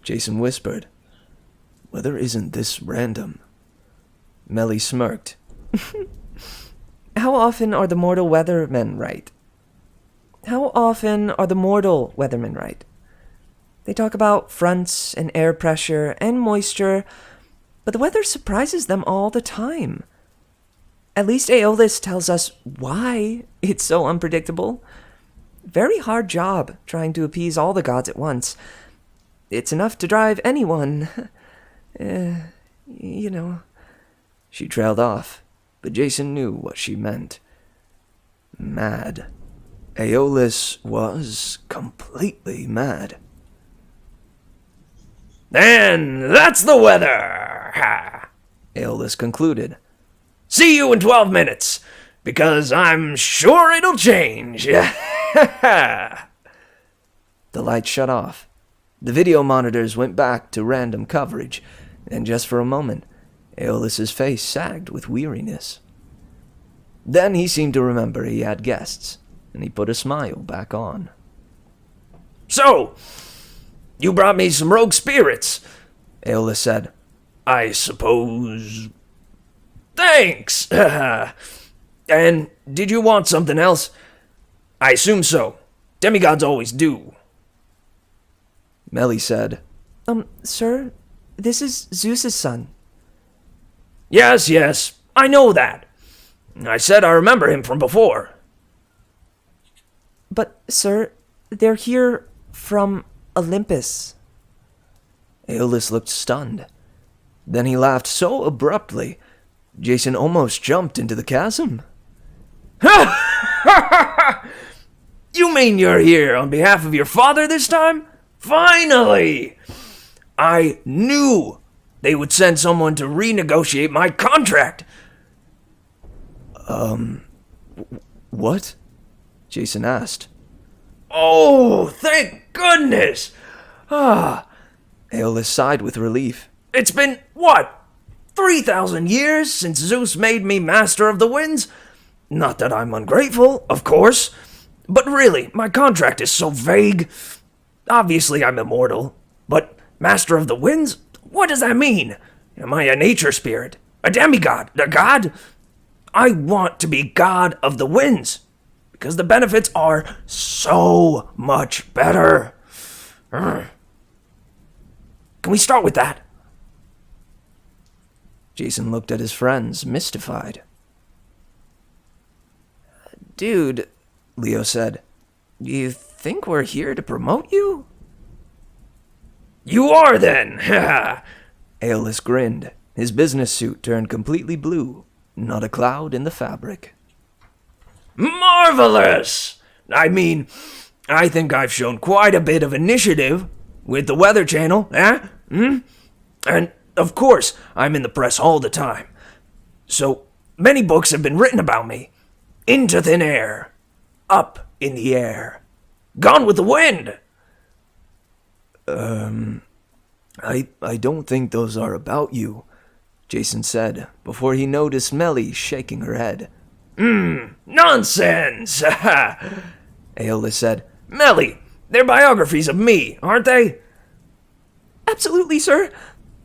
Jason whispered. "Weather isn't this random." Melly smirked.
How often are the mortal weathermen right? How often are the mortal weathermen right? They talk about fronts and air pressure and moisture, but the weather surprises them all the time. At least Aeolus tells us why it's so unpredictable. Very hard job trying to appease all the gods at once. It's enough to drive anyone. You know.
She trailed off, but Jason knew what she meant. Mad. Aeolus was completely mad.
And that's the weather, ha!
Aeolus concluded.
See you in 12 minutes, because I'm sure it'll change.
The light shut off. The video monitors went back to random coverage, and just for a moment, Aeolus's face sagged with weariness. Then he seemed to remember he had guests, and he put a smile back on.
So, you brought me some rogue spirits,
Aeolus said.
I suppose. Thanks! And did you want something else? I assume so. Demigods always do.
Melly said,
Sir, this is Zeus's son.
Yes, I know that. I said I remember him from before.
But, sir, they're here from Olympus.
Aeolus looked stunned. Then he laughed so abruptly, Jason almost jumped into the chasm.
You mean you're here on behalf of your father this time? Finally! I knew they would send someone to renegotiate my contract.
What? Jason asked.
Oh, thank goodness!
Aeolus sighed with relief.
It's been, 3,000 years since Zeus made me master of the winds? Not that I'm ungrateful, of course. But really, my contract is so vague. Obviously, I'm immortal. But master of the winds? What does that mean? Am I a nature spirit? A demigod? A god? I want to be god of the winds. Because the benefits are so much better. Can we start with that?
Jason looked at his friends, mystified.
Dude, Leo said, do you think we're here to promote you?
You are then!
Aeolus grinned. His business suit turned completely blue, not a cloud in the fabric.
Marvelous! I mean, I think I've shown quite a bit of initiative with the Weather Channel, And, of course, I'm in the press all the time. So, many books have been written about me. Into thin air. Up in the air. Gone with the wind.
I don't think those are about you, Jason said, before he noticed Melly shaking her head.
Nonsense! Aeolus said, Melly, They're biographies of me, aren't they?
Absolutely, sir.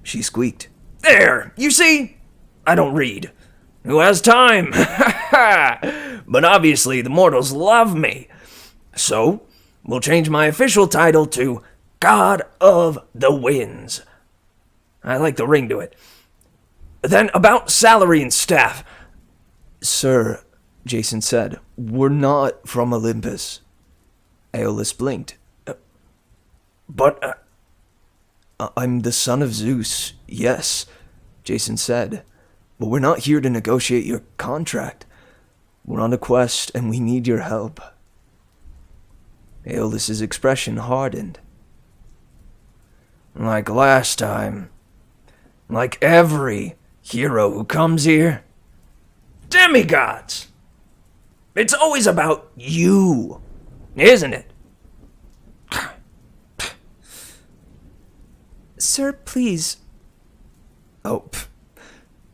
She squeaked.
There, you see? I don't read. Who has time? But obviously the mortals love me. So, we'll change my official title to God of the Winds. I like the ring to it. Then about salary and staff.
Sir, Jason said, we're not from Olympus. Aeolus blinked.
But,
I'm the son of Zeus, yes, Jason said. But we're not here to negotiate your contract. We're on a quest and we need your help. Aeolus's expression hardened.
Like last time. Like every hero who comes here. Demigods! It's always about you, isn't it?
Sir, please.
Oh,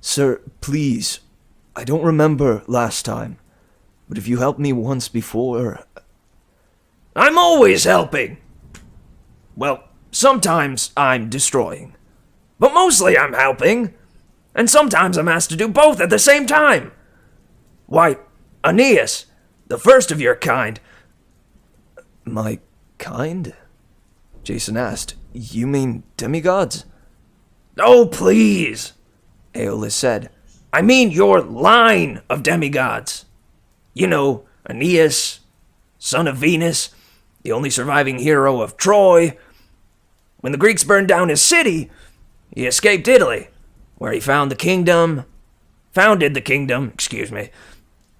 sir, please. I don't remember last time. But if you helped me once before...
I'm always helping. Well, sometimes I'm destroying. But mostly I'm helping. And sometimes I'm asked to do both at the same time. Why, Aeneas, the first of your kind.
My kind? Jason asked. You mean demigods?
Oh, please,
Aeolus said.
I mean your line of demigods. You know, Aeneas, son of Venus, the only surviving hero of Troy. When the Greeks burned down his city, he escaped Italy, where he founded the kingdom,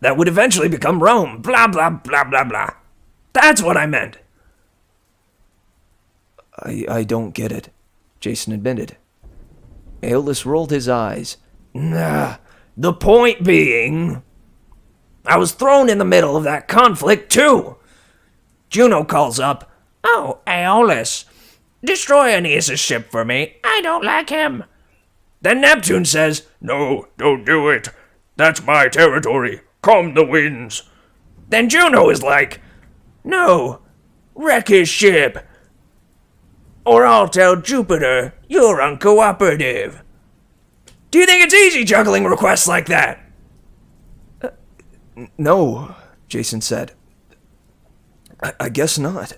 that would eventually become Rome. Blah, blah, blah, blah, blah. That's what I meant.
I don't get it, Jason admitted. Aeolus rolled his eyes.
Nah, the point being, I was thrown in the middle of that conflict too. Juno calls up, "Oh, Aeolus, destroy Aeneas' ship for me. I don't like him." Then Neptune says, "No, don't do it. That's my territory. Calm the winds." Then Juno is like, "No, wreck his ship. Or I'll tell Jupiter you're uncooperative." Do you think it's easy juggling requests like that?
No, Jason said. I guess not.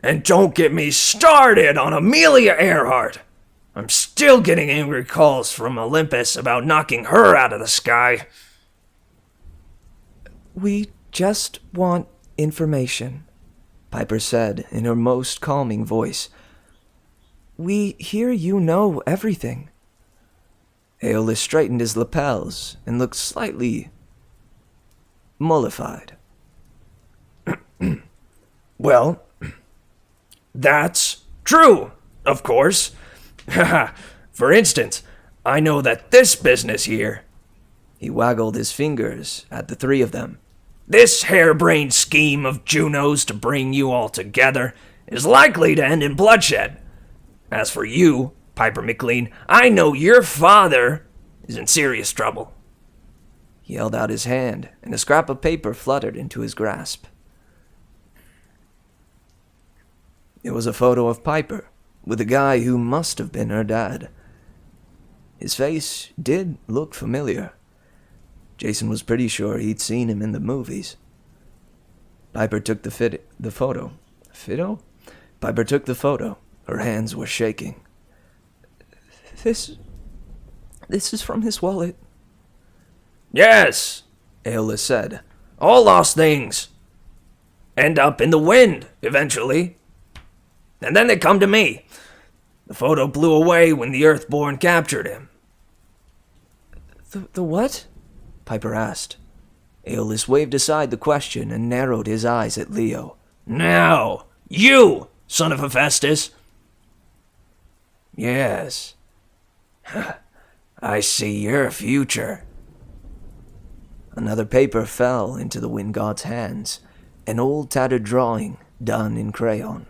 And don't get me started on Amelia Earhart. I'm still getting angry calls from Olympus about knocking her out of the sky.
We just want information,
Piper said in her most calming voice.
We hear you know everything.
Aeolus straightened his lapels and looked slightly mollified.
Well, that's true, of course. For instance, I know that this business here,
He waggled his fingers at the three of them.
this harebrained scheme of Juno's to bring you all together, is likely to end in bloodshed. As for you, Piper McLean, I know your father is in serious trouble.
He held out his hand, and a scrap of paper fluttered into his grasp. It was a photo of Piper, with a guy who must have been her dad. His face did look familiar. Jason was pretty sure he'd seen him in the movies. Piper took the photo. Fido? Piper took the photo. Her hands were shaking.
This is from his wallet.
Yes,
Aeolus said.
all lost things end up in the wind eventually. And then they come to me. The photo blew away when the Earthborn captured him.
The what?
Piper asked. Aeolus waved aside the question and narrowed his eyes at Leo.
Now, you, son of Hephaestus. Yes. I see your future.
Another paper fell into the wind god's hands, an old tattered drawing done in crayon.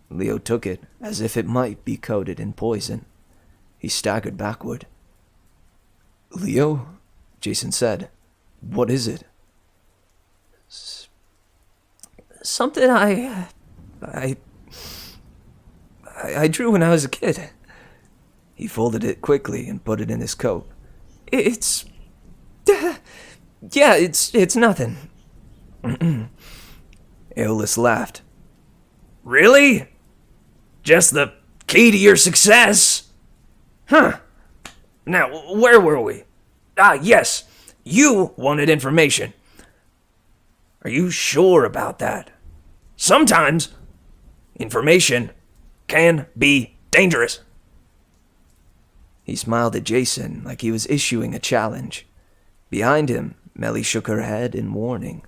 Leo took it as if it might be coated in poison. He staggered backward. Leo? Jason said. What is it?
something I drew when I was a kid.
He folded it quickly and put it in his coat.
It's... yeah, it's nothing.
Aeolus laughed.
Really? Just the key to your success? Huh. Now, where were we? Ah, yes. You wanted information. Are you sure about that? Sometimes information can be dangerous.
He smiled at Jason like he was issuing a challenge. Behind him, Melly shook her head in warning.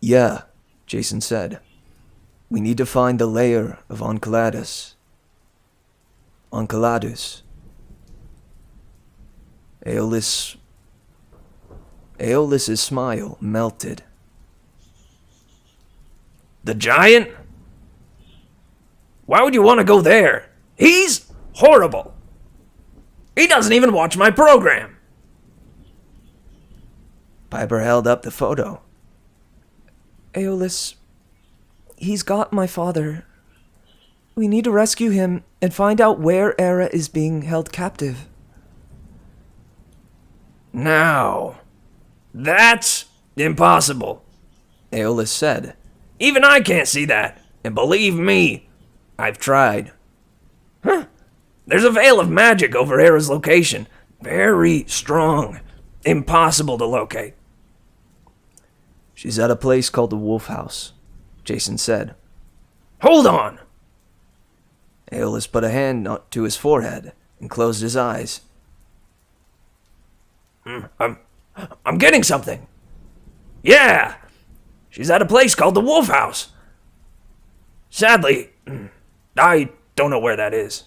Yeah, Jason said. We need to find the lair of Enceladus. Enceladus. Aeolus's smile melted.
The giant? Why would you want to go there? He's horrible. He doesn't even watch my program.
Piper held up the photo.
Aeolus, he's got my father. We need to rescue him and find out where Era is being held captive.
Now, that's impossible,
Aeolus said.
Even I can't see that. And believe me, I've tried. Huh. There's a veil of magic over Era's location. Very strong. Impossible to locate.
She's at a place called the Wolf House, Jason said.
Hold on!
Aeolus put a hand to his forehead and closed his eyes.
I'm getting something. Yeah! She's at a place called the Wolf House. Sadly, I don't know where that is.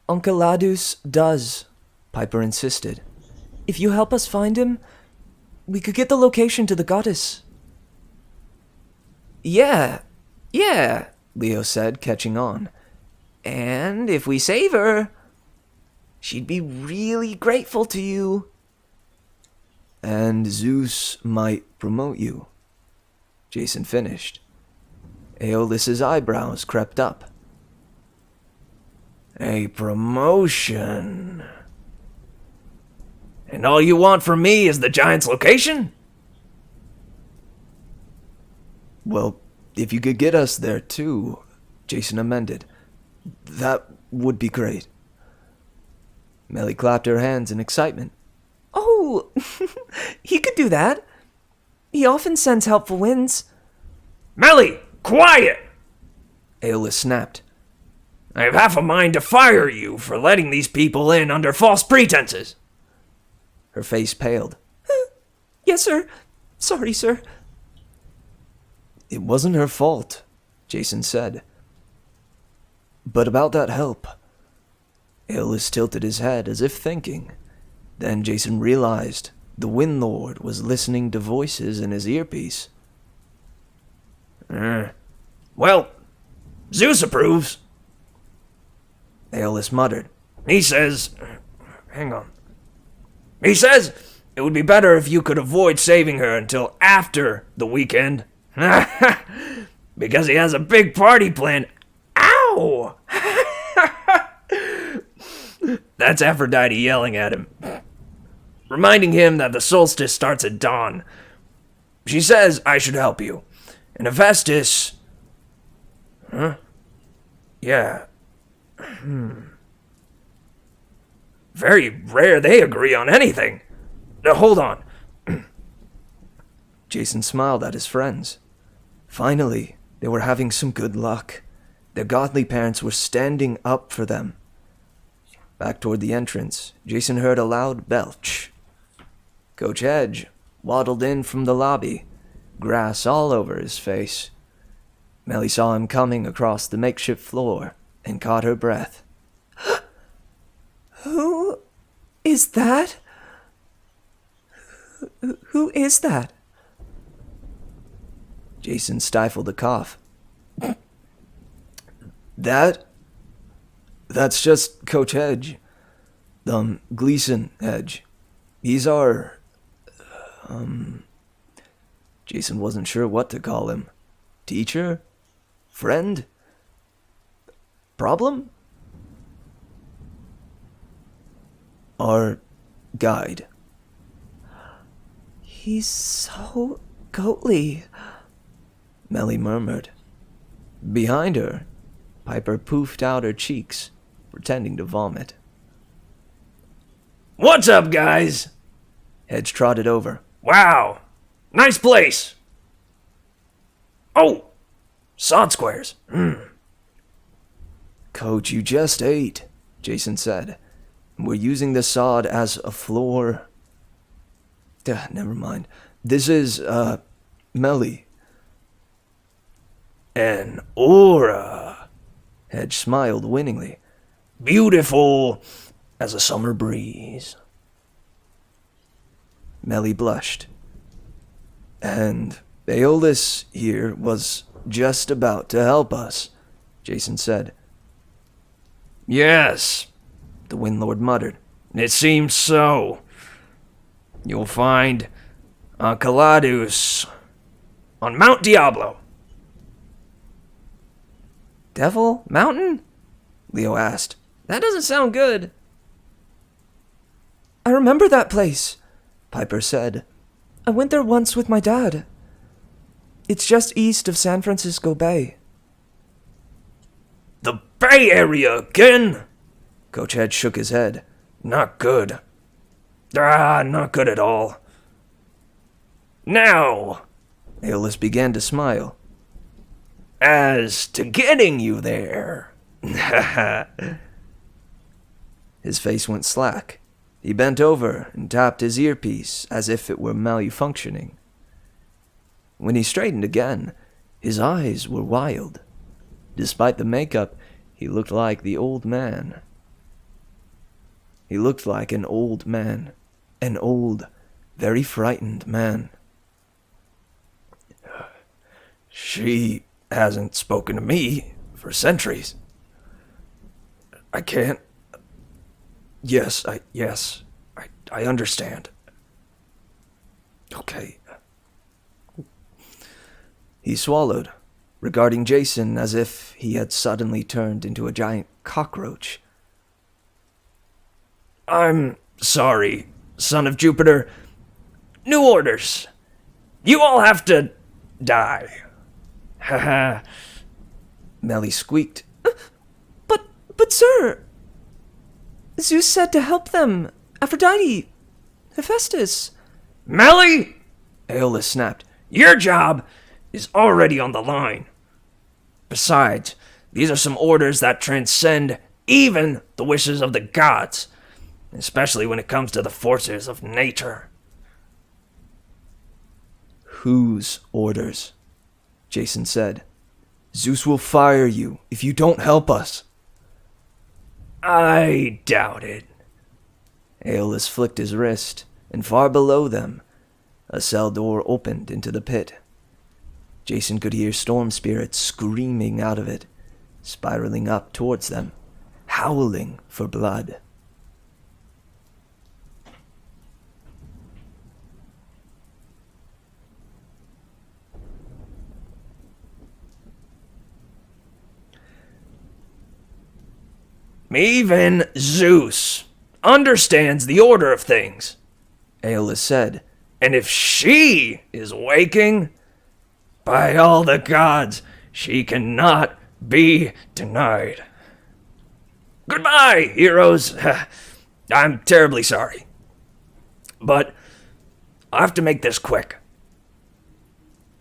Enceladus does.
Piper insisted.
If you help us find him, we could get the location to the goddess.
Yeah, Leo said, catching on. And if we save her, she'd be really grateful to you. And Zeus might promote you, Jason finished. Aeolus's eyebrows crept up.
A promotion. And all you want from me is the giant's location?
Well, if you could get us there too, Jason amended, that would be great. Melly clapped her hands in excitement.
Oh, he could do that. He often sends helpful winds.
Melly, quiet!
Aeolus snapped.
I have half a mind to fire you for letting these people in under false pretenses.
Her face paled.
Yes, sir. Sorry, sir.
It wasn't her fault, Jason said. But about that help. Aeolus tilted his head as if thinking. Then Jason realized the Wind Lord was listening to voices in his earpiece.
Well, Zeus approves.
Aeolus muttered.
He says... Hang on. He says it would be better if you could avoid saving her until after the weekend. Because he has a big party planned. Ow! That's Aphrodite yelling at him, reminding him that the solstice starts at dawn. She says I should help you. And Hephaestus... Huh? Yeah. Very rare they agree on anything. Now, hold on.
Jason smiled at his friends. Finally, they were having some good luck. Their godly parents were standing up for them. Back toward the entrance, Jason heard a loud belch. Coach Hedge waddled in from the lobby, grass all over his face. Melly saw him coming across the makeshift floor and caught her breath.
Who is that? Who is that?
Jason stifled a cough. That's just Coach Hedge. Gleason Hedge. He's our Jason wasn't sure what to call him. Teacher? Friend? Problem? Our guide.
He's so goatly,
Melly murmured. Behind her, Piper poofed out her cheeks, pretending to vomit.
What's up, guys?
Hedge trotted over.
Wow, nice place. Oh, sod squares.
Coach, you just ate, Jason said. We're using the sod as a floor. Never mind. This is, Melly.
An aura.
Hedge smiled winningly.
Beautiful as a summer breeze.
Melly blushed. And Aeolus here was just about to help us, Jason said.
Yes,
The Windlord muttered.
it seems so. You'll find Enceladus on Mount Diablo.
Devil Mountain?
Leo asked.
That doesn't sound good. I remember that place,
Piper said.
I went there once with my dad. It's just east of San Francisco Bay.
The Bay Area again?
Coach Hedge shook his head.
Not good. Not good at all. Now,
Aeolus began to smile.
as to getting you there.
His face went slack. He bent over and tapped his earpiece as if it were malfunctioning. When he straightened again, his eyes were wild. Despite the makeup, he looked like the old man. He looked like an old man. An old, very frightened man.
She hasn't spoken to me for centuries. I can't. Yes, I understand. Okay.
He swallowed, regarding Jason as if he had suddenly turned into a giant cockroach.
I'm sorry, son of Jupiter. New orders. You all have to die. Haha.
Melly squeaked.
But sir, Zeus said to help them. Aphrodite, Hephaestus.
Melly,
Aeolus snapped.
your job is already on the line. Besides, these are some orders that transcend even the wishes of the gods, especially when it comes to the forces of nature.
Whose orders? Jason said. Zeus will fire you if you don't help us.
I doubt it.
Aeolus flicked his wrist, and far below them, a cell door opened into the pit. Jason could hear storm spirits screaming out of it, spiraling up towards them, howling for blood.
Even Zeus understands the order of things.
Aeolus said.
And if she is waking, by all the gods, she cannot be denied. Goodbye, heroes. I'm terribly sorry. But I'll have to make this quick.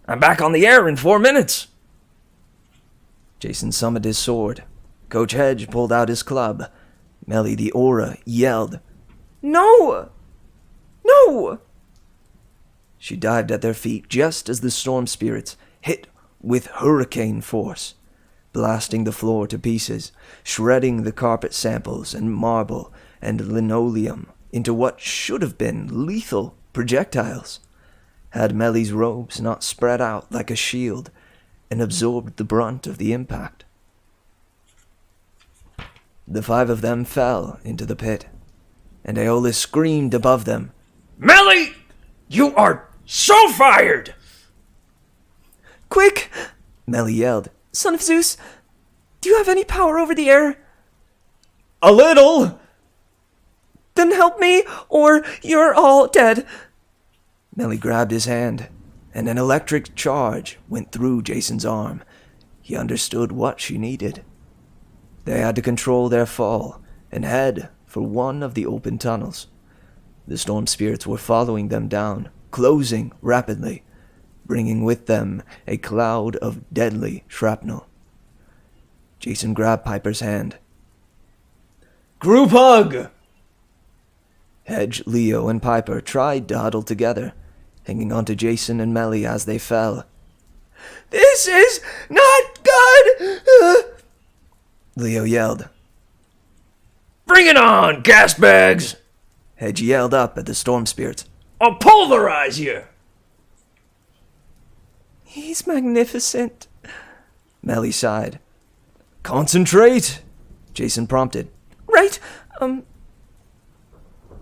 I'm back on the air in 4 minutes.
Jason summoned his sword. Coach Hedge pulled out his club. Melly the Aura yelled.
No! No!
She dived at their feet just as the storm spirits hit with hurricane force, blasting the floor to pieces, shredding the carpet samples and marble and linoleum into what should have been lethal projectiles, had Melly's robes not spread out like a shield and absorbed the brunt of the impact. The 5 of them fell into the pit, and Aeolus screamed above them.
Melly, You are so fired!
Quick!
Melly yelled.
Son of Zeus, do you have any power over the air?
A little!
Then help me, or you're all dead.
Melly grabbed his hand, and an electric charge went through Jason's arm. He understood what she needed. They had to control their fall and head for one of the open tunnels. The storm spirits were following them down, closing rapidly, bringing with them a cloud of deadly shrapnel. Jason grabbed Piper's hand.
Group hug!
Hedge, Leo, and Piper tried to huddle together, hanging onto Jason and Melly as they fell.
This is not good!
Leo yelled.
Bring it on, gas bags!
Hedge yelled up at the storm spirits.
I'll pulverize you!
He's magnificent.
Melly sighed. Concentrate, Jason prompted.
Right,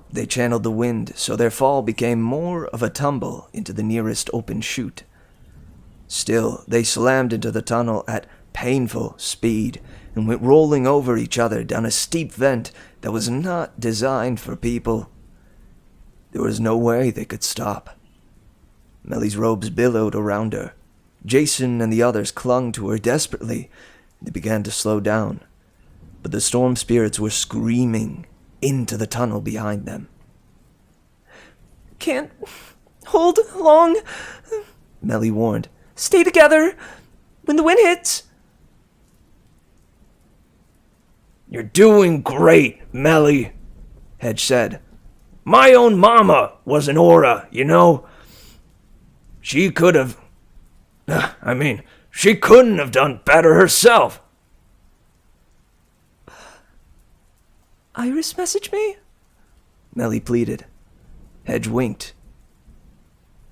They channeled the wind, so their fall became more of a tumble into the nearest open chute. Still, they slammed into the tunnel at painful speed and went rolling over each other down a steep vent that was not designed for people. There was no way they could stop. Melly's robes billowed around her. Jason and the others clung to her desperately. They began to slow down, but the storm spirits were screaming into the tunnel behind them.
Can't hold long.
Melly warned.
Stay together. When the wind hits.
You're doing great, Melly,
Hedge said.
My own mama was an aura, you know. She could have... she couldn't have done better herself.
Iris message me?
Melly pleaded. Hedge winked.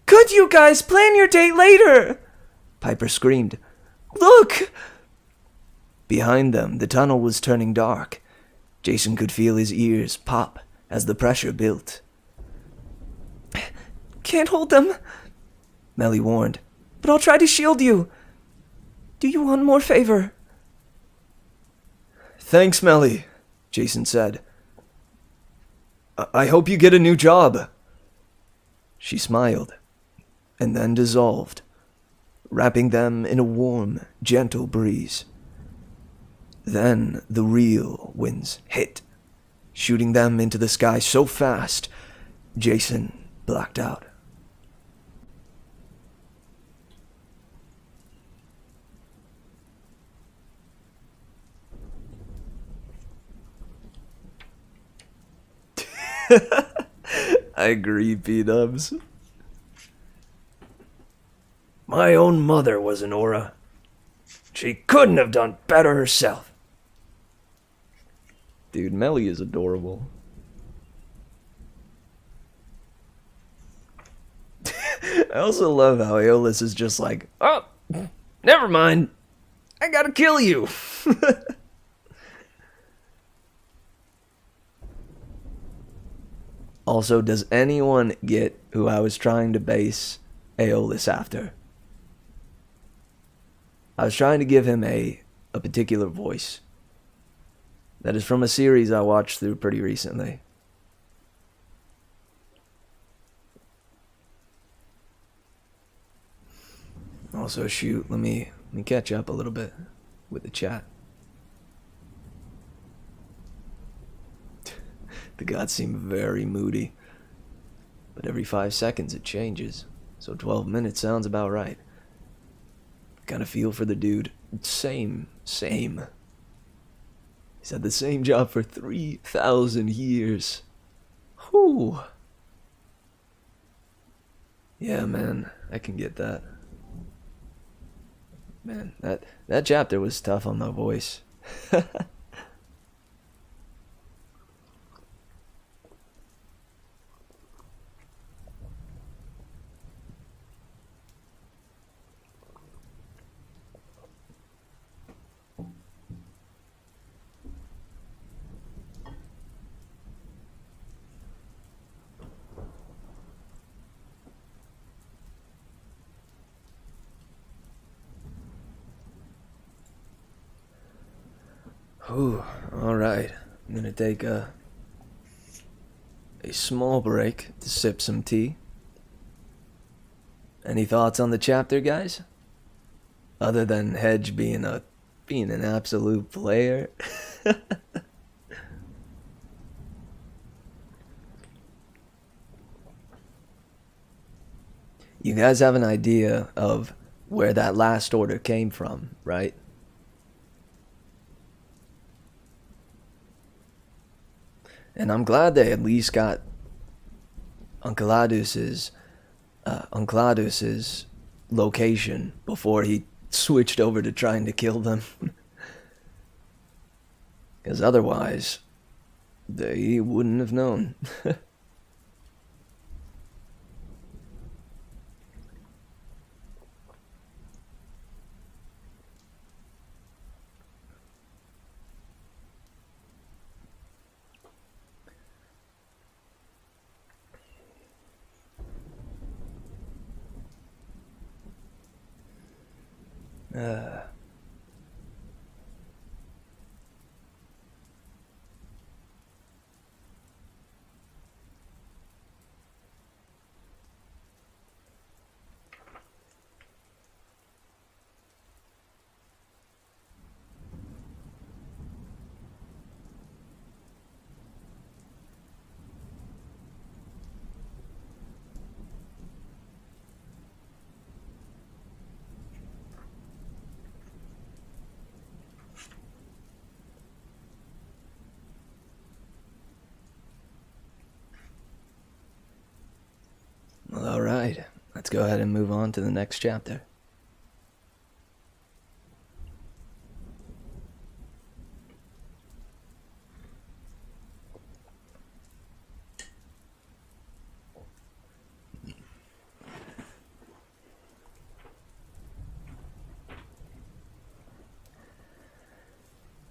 Could you guys plan your date later?
Piper screamed.
Look!
Behind them, the tunnel was turning dark. Jason could feel his ears pop as the pressure built.
Can't hold them,
Melly warned.
but I'll try to shield you. Do you want more favor?
Thanks, Melly, Jason said. I hope you get a new job. She smiled, and then dissolved, wrapping them in a warm, gentle breeze. Then the real winds hit, shooting them into the sky so fast, Jason blacked out. I agree, P-dubs.
My own mother was an aura. She couldn't have done better herself.
Dude, Melly is adorable. I also love how Aeolus is just like, oh, never mind. I gotta kill you. Also, does anyone get who I was trying to base Aeolus after? I was trying to give him a particular voice. That is from a series I watched through pretty recently. Also, shoot, let me catch up a little bit with the chat. The gods seem very moody, but every 5 seconds it changes, so 12 minutes sounds about right. Kinda feel for the dude. Same. He's had the same job for 3,000 years. Whew. Yeah, man, I can get that. Man, that chapter was tough on the voice. Whew, alright. I'm gonna take a small break to sip some tea. Any thoughts on the chapter, guys? Other than Hedge being an absolute player. You guys have an idea of where that last order came from, right? And I'm glad they at least got Uncladus's location before he switched over to trying to kill them. Because otherwise, they wouldn't have known. Well, alright. Let's go ahead and move on to the next chapter.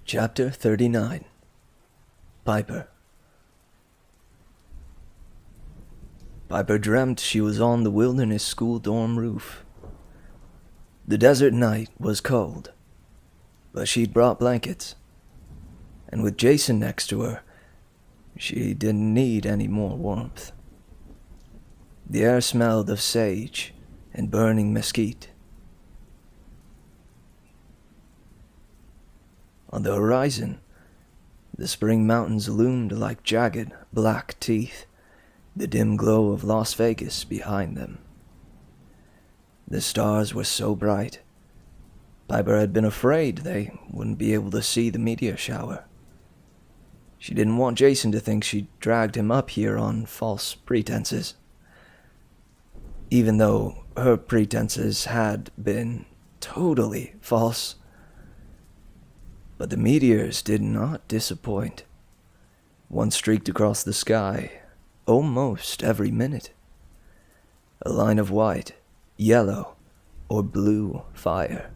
Chapter 39. Piper. Piper dreamt she was on the wilderness school dorm roof. The desert night was cold, but she'd brought blankets. And with Jason next to her, she didn't need any more warmth. The air smelled of sage and burning mesquite. On the horizon, the spring mountains loomed like jagged black teeth, the dim glow of Las Vegas behind them. The stars were so bright, Piper had been afraid they wouldn't be able to see the meteor shower. She didn't want Jason to think she'd dragged him up here on false pretenses, even though her pretenses had been totally false. But the meteors did not disappoint. One streaked across the sky almost every minute. A line of white, yellow, or blue fire.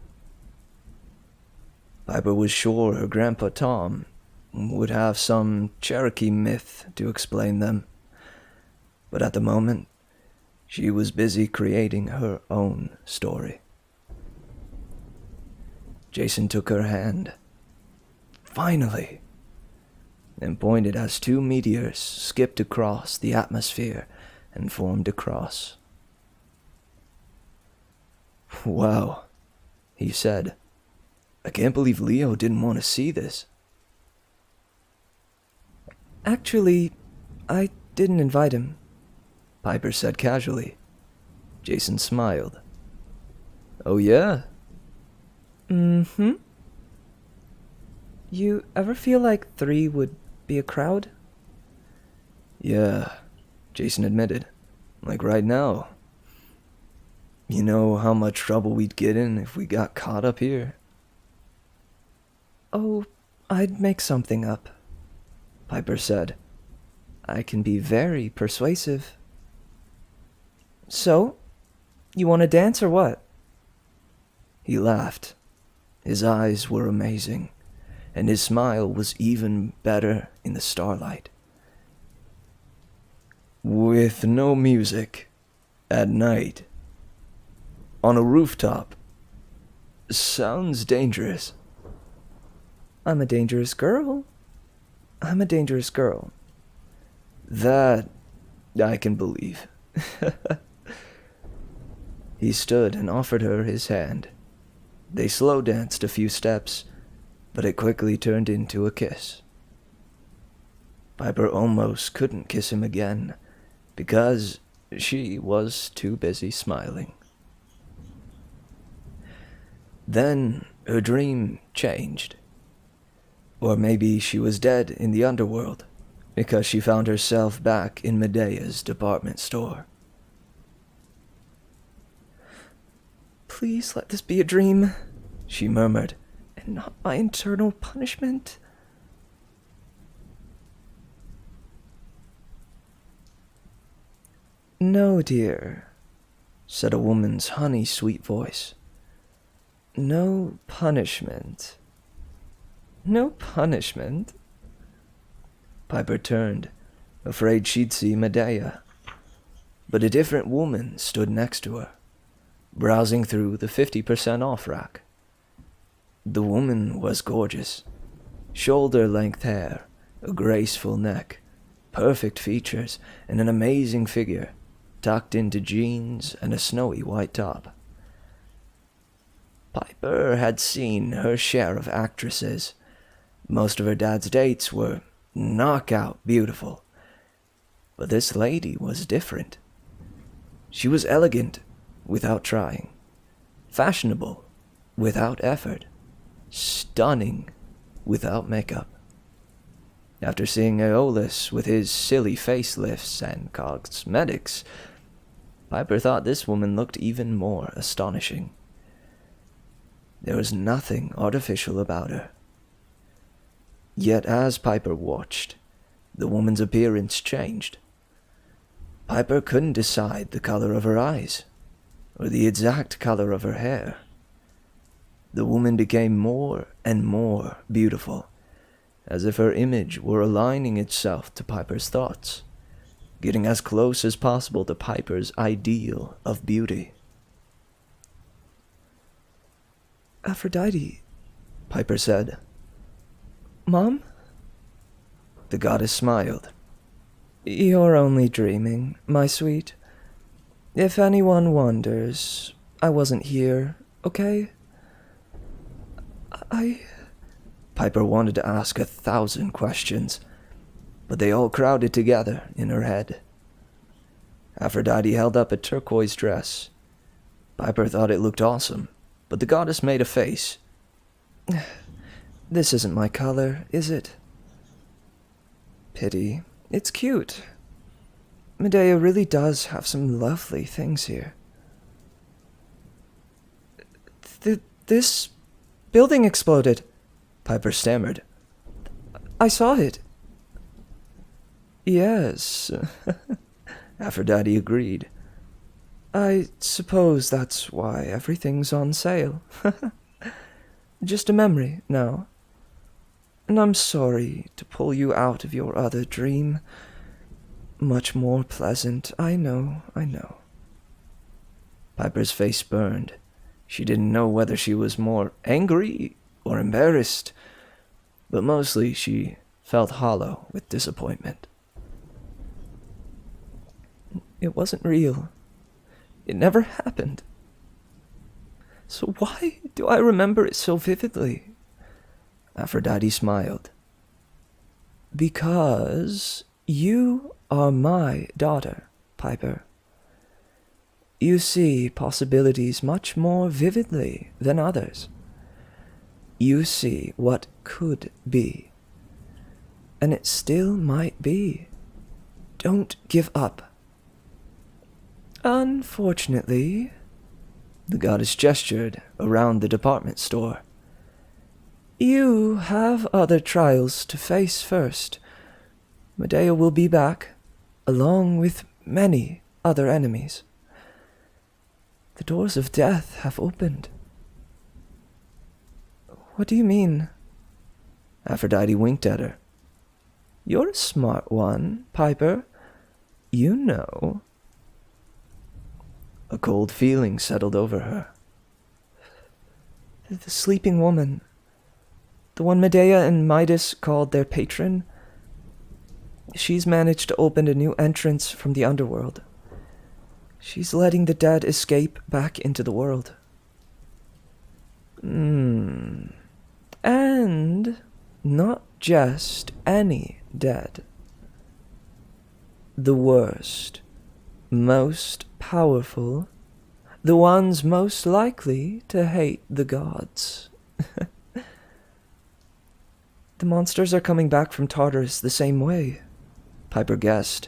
Piper was sure her grandpa Tom would have some Cherokee myth to explain them, but at the moment, she was busy creating her own story. Jason took her hand, finally, and pointed as two meteors skipped across the atmosphere and formed a cross. "Wow," he said. "I can't believe Leo didn't want to see this."
Actually, I didn't invite him.
Piper said casually. Jason smiled. "Oh yeah?"
Mm-hmm. You ever feel like 3 would be a crowd?
"Yeah," Jason admitted. "Like right now. You know how much trouble we'd get in if we got caught up here?"
Oh, I'd make something up,
Piper said.
"I can be very persuasive." "So, you want to dance or what?"
He laughed. His eyes were amazing, and his smile was even better in the starlight. "With no music, at night, on a rooftop, sounds dangerous."
I'm a dangerous girl. I'm a dangerous girl.
That I can believe. He stood and offered her his hand. They slow danced a few steps, but it quickly turned into a kiss. Piper almost couldn't kiss him again, because she was too busy smiling. Then her dream changed. Or maybe she was dead in the underworld, because she found herself back in Medea's department store.
Please let this be a dream, she murmured, and not my eternal punishment. No, dear, said a woman's honey-sweet voice. No punishment. No punishment? Piper turned, afraid she'd see Medea. But a different woman stood next to her, browsing through the 50% off rack. The woman was gorgeous. Shoulder-length hair, a graceful neck, perfect features, and an amazing figure, tucked into jeans and a snowy white top. Piper had seen her share of actresses. Most of her dad's dates were knockout beautiful. But this lady was different. She was elegant without trying, fashionable without effort, stunning without makeup. After seeing Aeolus with his silly facelifts and cosmetics, Piper thought this woman looked even more astonishing. There was nothing artificial about her. Yet as Piper watched, the woman's appearance changed. Piper couldn't decide the color of her eyes, or the exact color of her hair. The woman became more and more beautiful, as if her image were aligning itself to Piper's thoughts, getting as close as possible to Piper's ideal of beauty. Aphrodite, Piper said. Mom?
The goddess smiled.
You're only dreaming, my sweet. If anyone wonders, I wasn't here, okay?
Piper wanted to ask 1,000 questions, but they all crowded together in her head. Aphrodite held up a turquoise dress. Piper thought it looked awesome, but the goddess made a face.
This isn't my color, is it? Pity. It's cute. Medea really does have some lovely things here. This building exploded,
Piper stammered.
I saw it.
Yes, Aphrodite agreed.
I suppose that's why everything's on sale. Just a memory, no. And I'm sorry to pull you out of your other dream. Much more pleasant, I know.
Piper's face burned. She didn't know whether she was more angry or embarrassed, but mostly she felt hollow with disappointment.
It wasn't real. It never happened. So why do I remember it so vividly?
Aphrodite smiled.
Because you are my daughter, Piper. You see possibilities much more vividly than others. You see what could be. And it still might be. Don't give up. Unfortunately,
the goddess gestured around the department store.
You have other trials to face first. Medea will be back, along with many other enemies. The doors of death have opened. What do you mean?
Aphrodite winked at her.
You're a smart one, Piper. You know.
A cold feeling settled over her.
The sleeping woman. The one Medea and Midas called their patron. She's managed to open a new entrance from the underworld. She's letting the dead escape back into the world. And not just any dead. The worst, most powerful, the ones most likely to hate the gods. The monsters are coming back from Tartarus the same way, Piper guessed.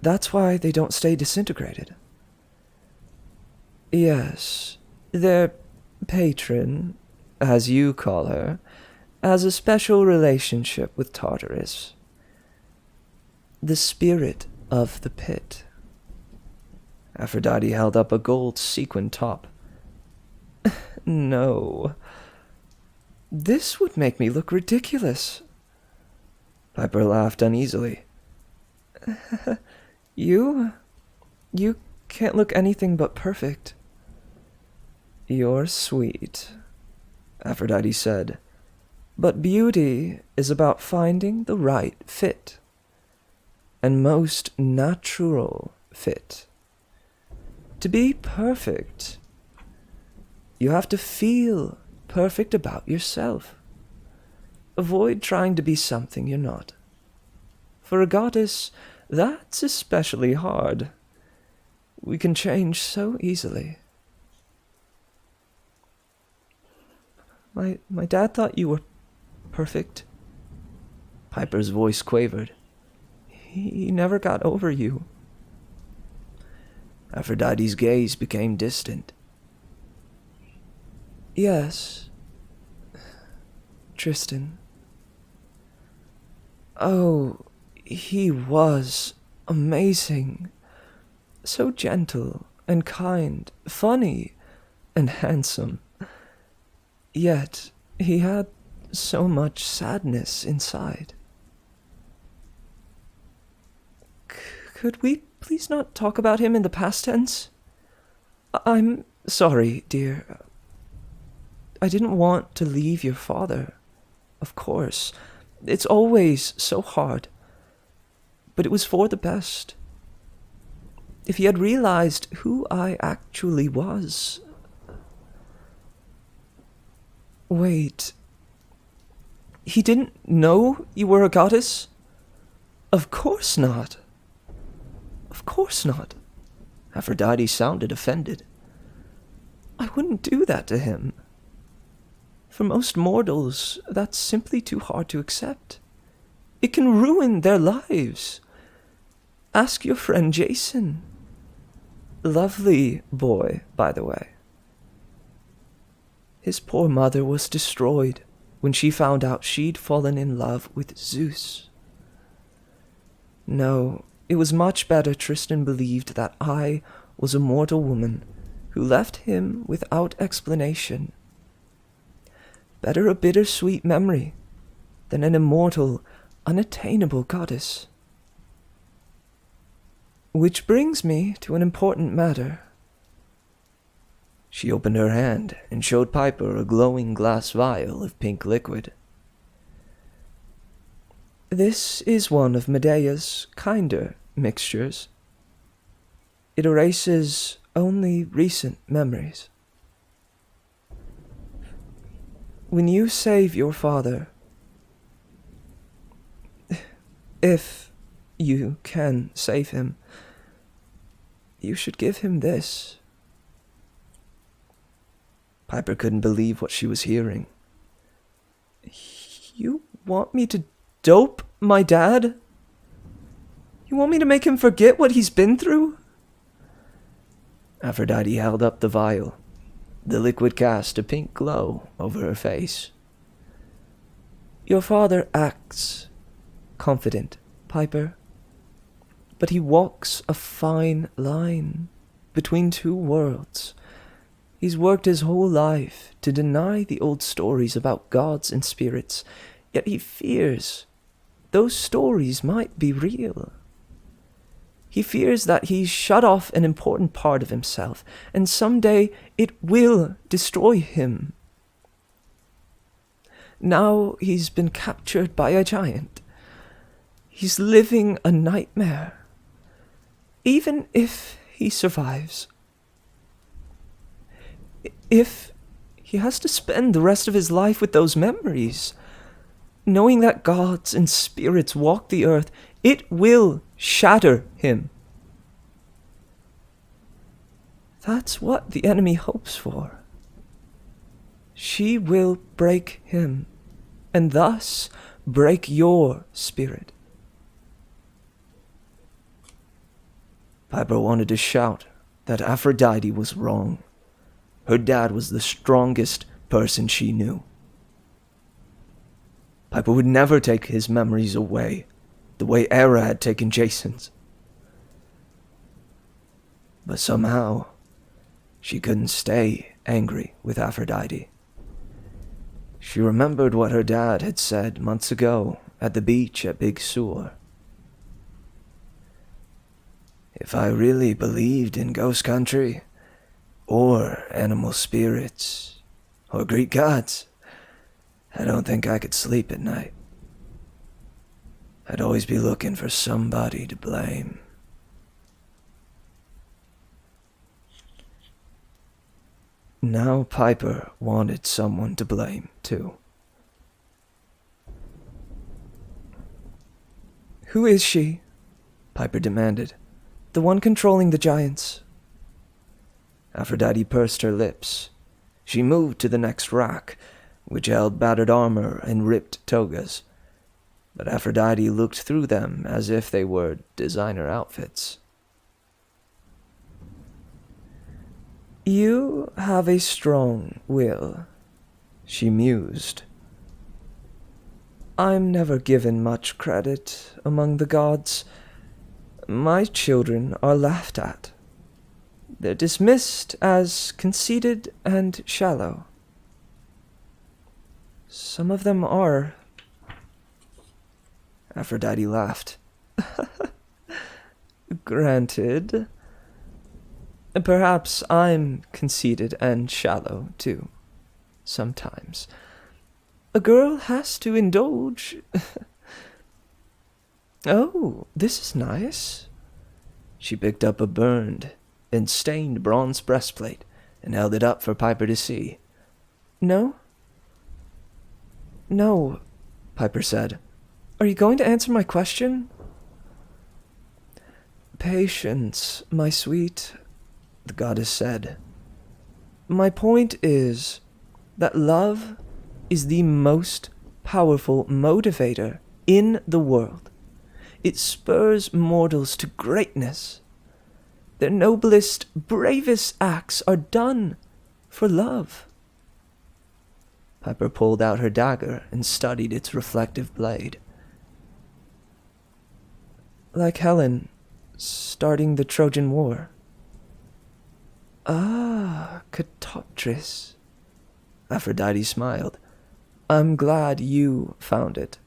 That's why they don't stay disintegrated. Yes, their patron, as you call her, has a special relationship with Tartarus. The spirit of the pit. Aphrodite held up a gold sequin top. No. This would make me look ridiculous. Piper laughed uneasily. You can't look anything but perfect. You're sweet, Aphrodite said, but beauty is about finding the right fit, and most natural fit. To be perfect, you have to feel perfect about yourself. Avoid trying to be something you're not. For a goddess, that's especially hard. We can change so easily. My dad thought you were perfect. Piper's voice quavered. He never got over you. Aphrodite's gaze became distant. Yes, Tristan. Oh, he was amazing. So gentle and kind, funny and handsome. Yet he had so much sadness inside. Could we please not talk about him in the past tense? I'm sorry, dear. I didn't want to leave your father. Of course. It's always so hard. But it was for the best. If he had realized who I actually was... Wait. He didn't know you were a goddess? Of course not. Of course not. Aphrodite sounded offended. I wouldn't do that to him. For most mortals, that's simply too hard to accept. It can ruin their lives. Ask your friend Jason. Lovely boy, by the way. His poor mother was destroyed when she found out she'd fallen in love with Zeus. No, it was much better Tristan believed that I was a mortal woman who left him without explanation. Better a bittersweet memory than an immortal, unattainable goddess. Which brings me to an important matter. She opened her hand and showed Piper a glowing glass vial of pink liquid. This is one of Medea's kinder mixtures. It erases only recent memories. When you save your father, if you can save him, you should give him this. Piper couldn't believe what she was hearing. You want me to dope my dad? You want me to make him forget what he's been through? Aphrodite held up the vial. The liquid cast a pink glow over her face. Your father acts confident, Piper, but he walks a fine line between two worlds. He's worked his whole life to deny the old stories about gods and spirits, yet he fears those stories might be real. He fears that he's shut off an important part of himself, and someday it will destroy him. Now he's been captured by a giant. He's living a nightmare. Even if he survives, if he has to spend the rest of his life with those memories, knowing that gods and spirits walk the earth, it will shatter him. That's what the enemy hopes for. She will break him, and thus break your spirit.
Piper wanted to shout that Aphrodite was wrong. Her dad was the strongest person she knew. Piper would never take his memories away, the way Era had taken Jason's. But somehow, she couldn't stay angry with Aphrodite. She remembered what her dad had said months ago at the beach at Big Sur. If I really believed in ghost country, or animal spirits, or Greek gods, I don't think I could sleep at night. I'd always be looking for somebody to blame. Now Piper wanted someone to blame, too.
Who is she?
Piper demanded.
The one controlling the giants.
Aphrodite pursed her lips. She moved to the next rack, which held battered armor and ripped togas. But Aphrodite looked through them as if they were designer outfits.
You have a strong will, she mused. I'm never given much credit among the gods. My children are laughed at. They're dismissed as conceited and shallow. Some of them are.
Aphrodite laughed.
Granted. Perhaps I'm conceited and shallow, too. Sometimes. A girl has to indulge. Oh, this is nice.
She picked up a burned and stained bronze breastplate and held it up for Piper to see.
No? No,
Piper said.
Are you going to answer my question?
Patience, my sweet, the goddess said.
My point is that love is the most powerful motivator in the world. It spurs mortals to greatness. Their noblest, bravest acts are done for love.
Piper pulled out her dagger and studied its reflective blade.
Like Helen, starting the Trojan War. Ah, Catoptris.
Aphrodite smiled.
I'm glad you found it.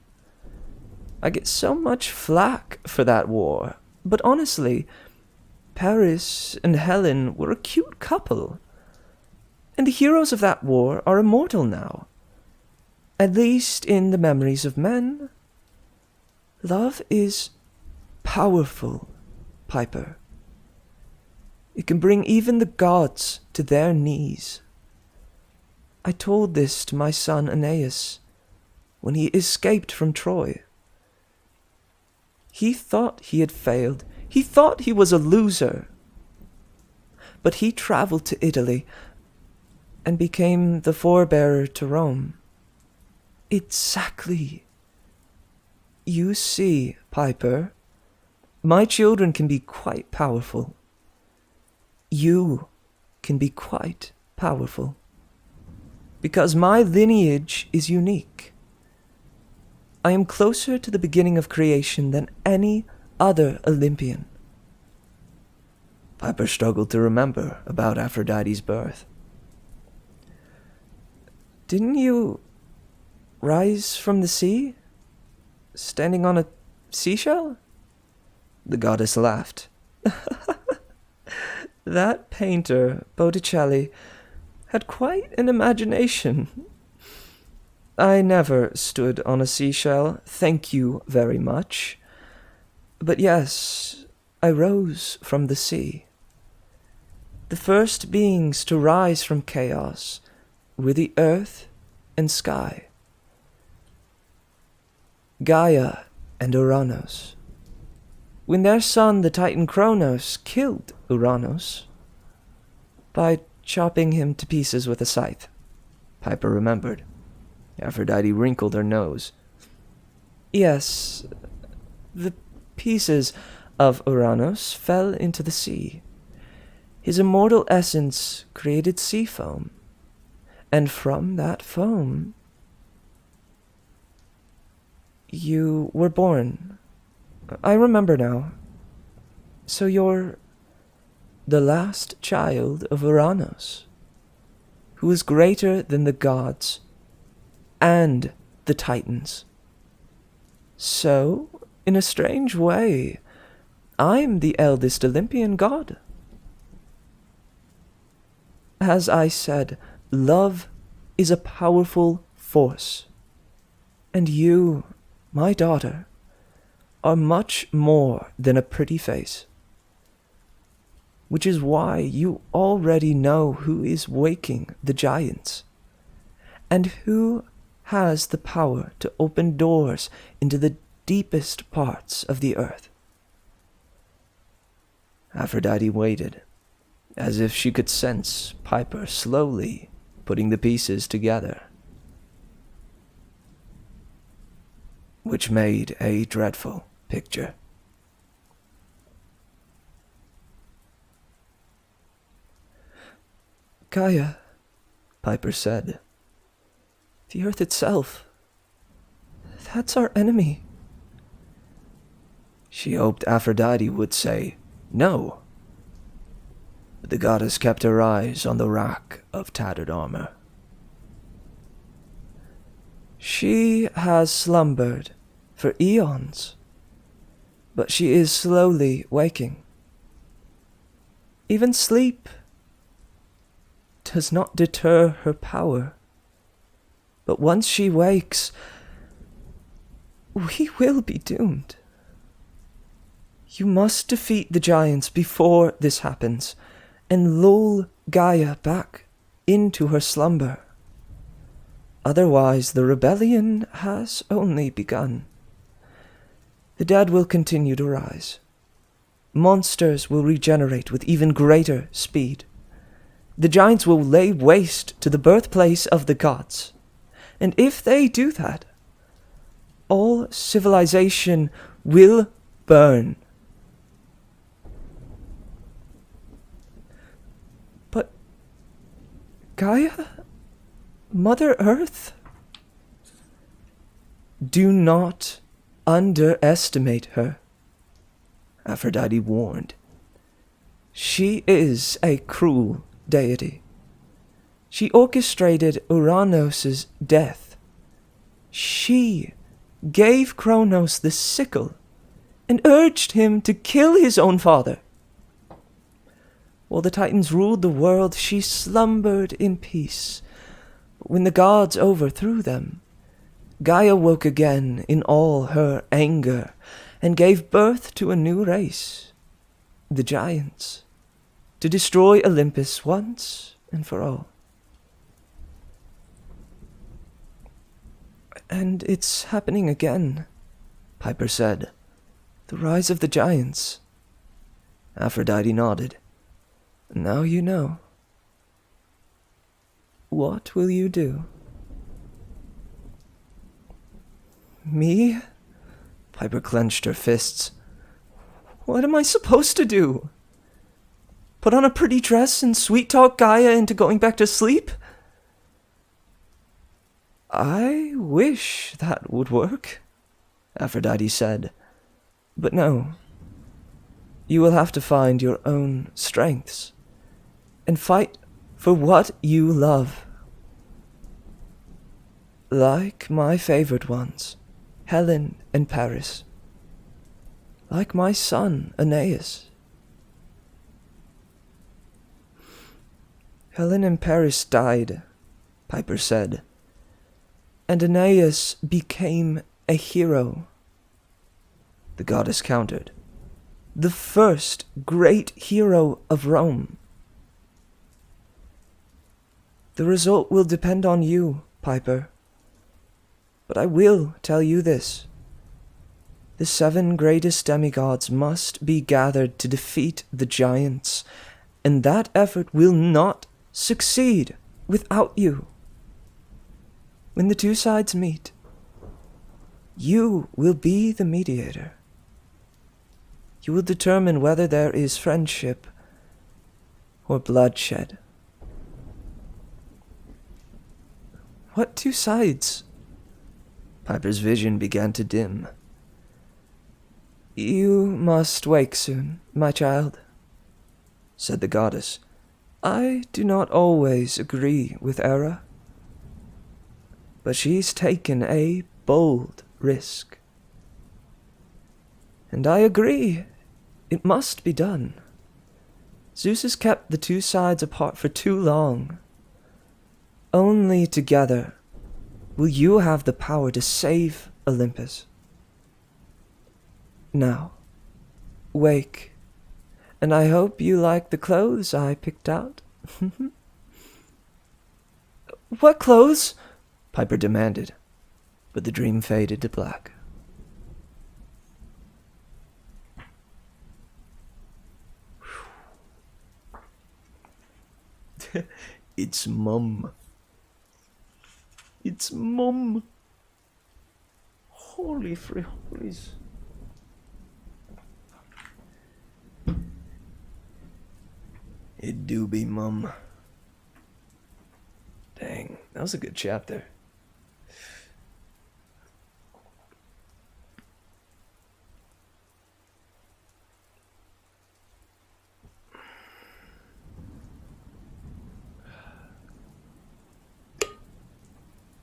I get so much flack for that war, but honestly, Paris and Helen were a cute couple. And the heroes of that war are immortal now. At least in the memories of men. Love is powerful, Piper. It can bring even the gods to their knees. I told this to my son Aeneas when he escaped from Troy. He thought he had failed. He thought he was a loser. But he traveled to Italy and became the forebearer to Rome. Exactly. You see, Piper, my children can be quite powerful. You can be quite powerful. Because my lineage is unique. I am closer to the beginning of creation than any other Olympian.
Piper struggled to remember about Aphrodite's birth.
Didn't you rise from the sea, standing on a seashell?
The goddess laughed.
That painter, Botticelli, had quite an imagination. I never stood on a seashell, thank you very much. But yes, I rose from the sea. The first beings to rise from chaos were the earth and sky. Gaia and Uranos. When their son, the Titan Kronos, killed Uranos by chopping him to pieces with a scythe.
Piper remembered. Aphrodite wrinkled her nose.
Yes, the pieces of Uranos fell into the sea. His immortal essence created sea foam, and from that foam you were born. I remember now. So you're the last child of Uranos, who is greater than the gods and the Titans. So, in a strange way, I'm the eldest Olympian god. As I said, love is a powerful force, and you, my daughter, are much more than a pretty face. Which is why you already know who is waking the giants, and who has the power to open doors into the deepest parts of the earth.
Aphrodite waited, as if she could sense Piper slowly putting the pieces together, which made a dreadful picture.
Gaia, Piper said. The earth itself. That's our enemy.
She hoped Aphrodite would say no, but the goddess kept her eyes on the rack of tattered armor.
She has slumbered for eons, but she is slowly waking. Even sleep does not deter her power. But once she wakes, we will be doomed. You must defeat the giants before this happens, and lull Gaia back into her slumber. Otherwise, the rebellion has only begun. The dead will continue to rise. Monsters will regenerate with even greater speed. The giants will lay waste to the birthplace of the gods. And if they do that, all civilization will burn. But Gaia, Mother Earth, do not underestimate her,
Aphrodite warned.
She is a cruel deity. She orchestrated Uranos' death. She gave Kronos the sickle and urged him to kill his own father. While the Titans ruled the world, she slumbered in peace. But when the gods overthrew them, Gaia woke again in all her anger and gave birth to a new race, the Giants, to destroy Olympus once and for all. And it's happening again,
Piper said.
the rise of the Giants.
Aphrodite nodded.
Now you know. What will you do? Me?
Piper clenched her fists.
What am I supposed to do? Put on a pretty dress and sweet-talk Gaia into going back to sleep? I wish that would work,
Aphrodite said.
but no. You will have to find your own strengths and fight for what you love. Like my favorite ones, Helen and Paris. Like my son, Aeneas. Helen and Paris died, Piper said. and Aeneas became a hero. The goddess countered. The first great hero of Rome. The result will depend on you, Piper. But I will tell you this. The 7 greatest demigods must be gathered to defeat the giants, and that effort will not succeed without you. When the 2 sides meet, you will be the mediator. You will determine whether there is friendship or bloodshed. What 2 sides? Piper's vision began to dim. You must wake soon, my child, said the goddess. I do not always agree with Hera, but she's taken a bold risk. And I agree, it must be done. Zeus has kept the 2 sides apart for too long. Only together will you have the power to save Olympus. Now, wake, and I hope you like the clothes I picked out. What clothes? Piper demanded, but the dream faded to black. It's Mum. It's Mum. Holy frijoles. It do be Mum. Dang, that was a good chapter.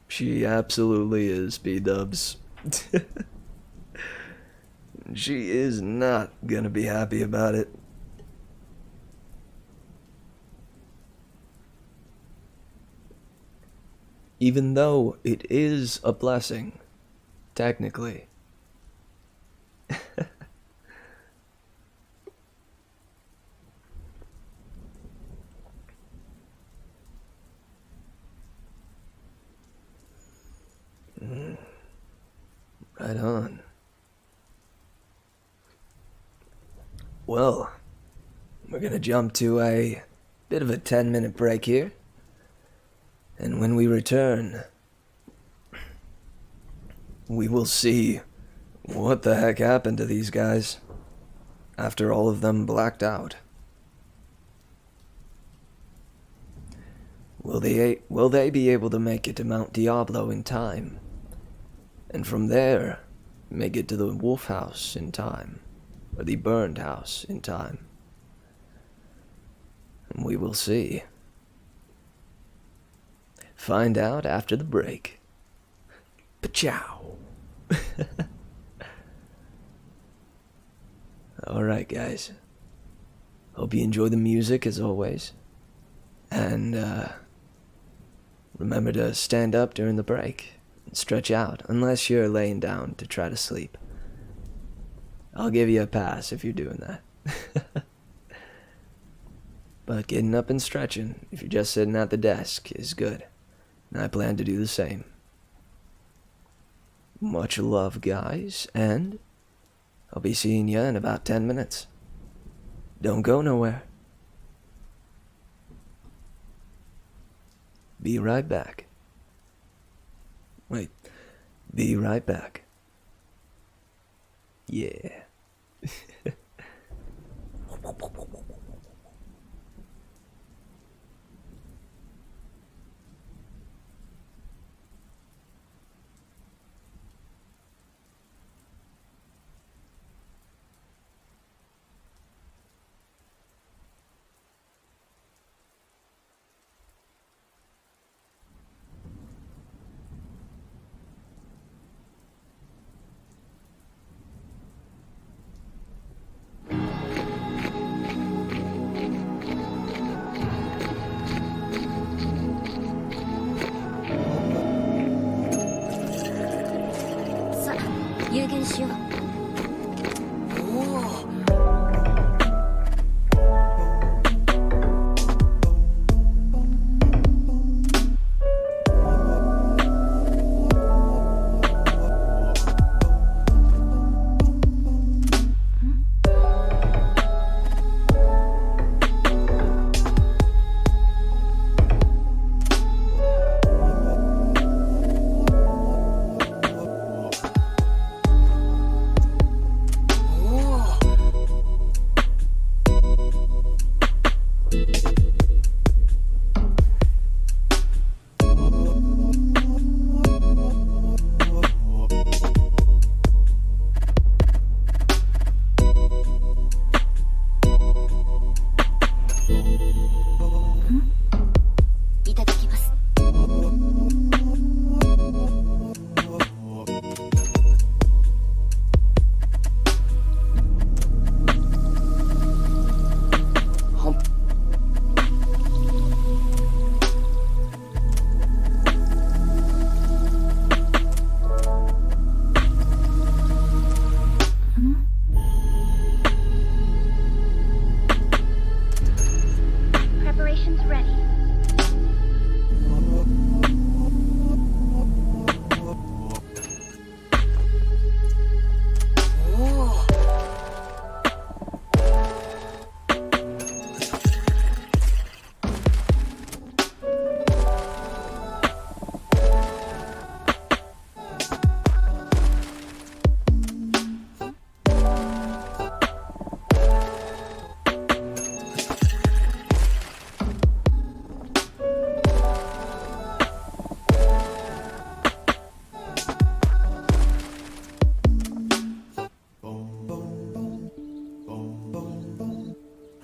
She absolutely is, B-dubs. She is not gonna be happy about it. Even though it is a blessing, technically. Right on. Well, we're gonna jump to a bit of a 10-minute break here. And when we return, we will see what the heck happened to these guys after all of them blacked out. Will they be able to make it to Mount Diablo in time? And from there, make it to the Wolf House in time, or the Burned House in time? And we will see. Find out after the break. Pachow. Alright, guys. Hope you enjoy the music as always. And, remember to stand up during the break and stretch out, unless you're laying down to try to sleep. I'll give you a pass if you're doing that. But getting up and stretching, if you're just sitting at the desk, is good. And I plan to do the same. Much love, guys, and I'll be seeing you in about 10 minutes. Don't go nowhere. Be right back. Wait, be right back. Yeah.
言しよう。いただきます。Preparations ready.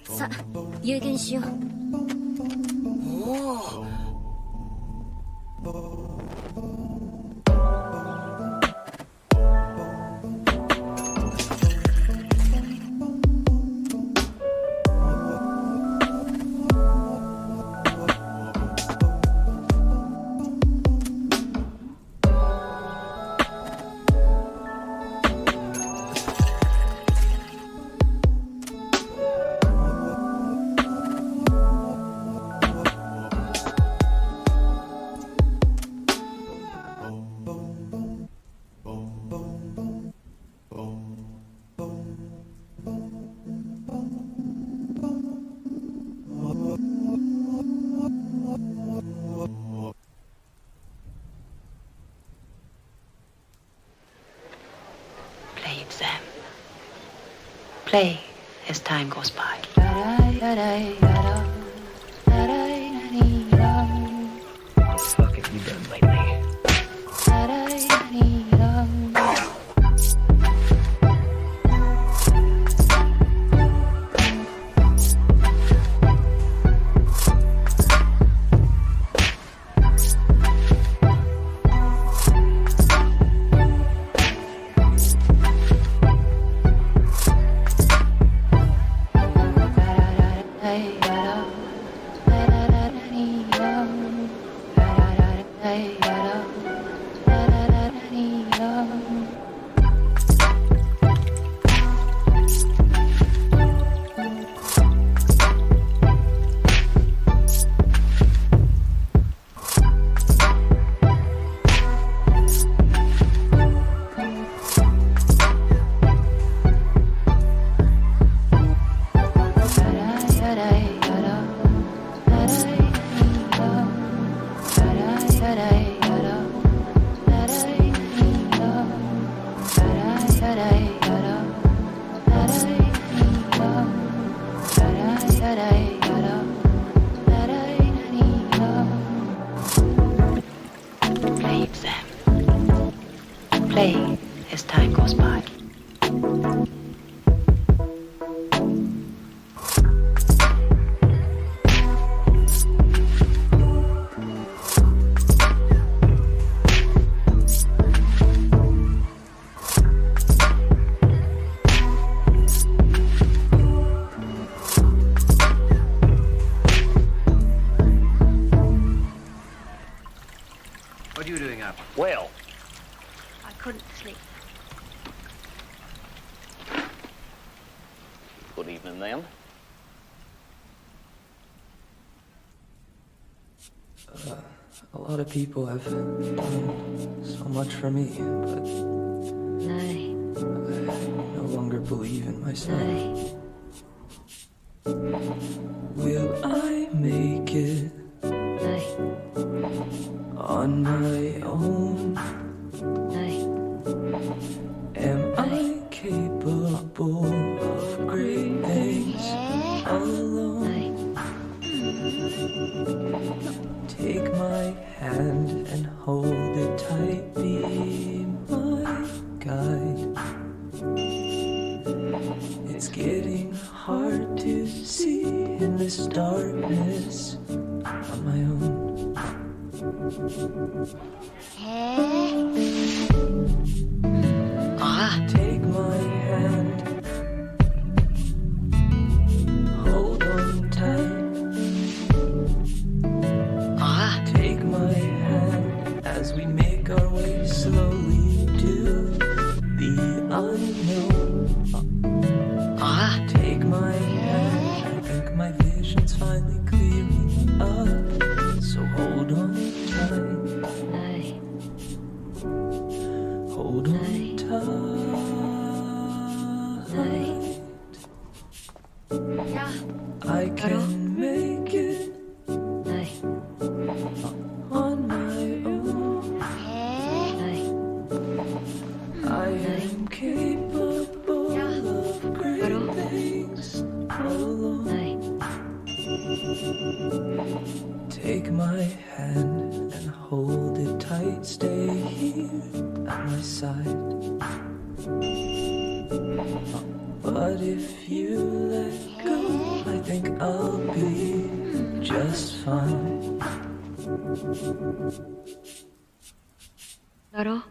さあ、有言しよう。
Play exam. Play as time goes by.
What the fuck have you done lately?
Play exam. Play as time goes by.
What are you doing up?
Well,
I couldn't sleep.
Good evening, then.
A lot of people have done so much for me, but
Nej,
I no longer believe in myself.
nej.
Will I make it
Nej,
on my own?
nej.
Am I capable of great things alone?
Nej.
Take my hand and hold it tight, be my guide. It's getting hard to see in this darkness on my own. Take my hand, hold on tight. Take my hand as we make our way slowly to the unknown. Take my hand, I think my vision's finally clearing up. So hold on tight,
Nej.
hold on tight. I can make it
Nej.
on my own.
Nej.
I am capable of great things alone.
Nej.
Take my hand and hold it tight. Stay here at my side. But if you let go, I think I'll be just fine.
Vadå?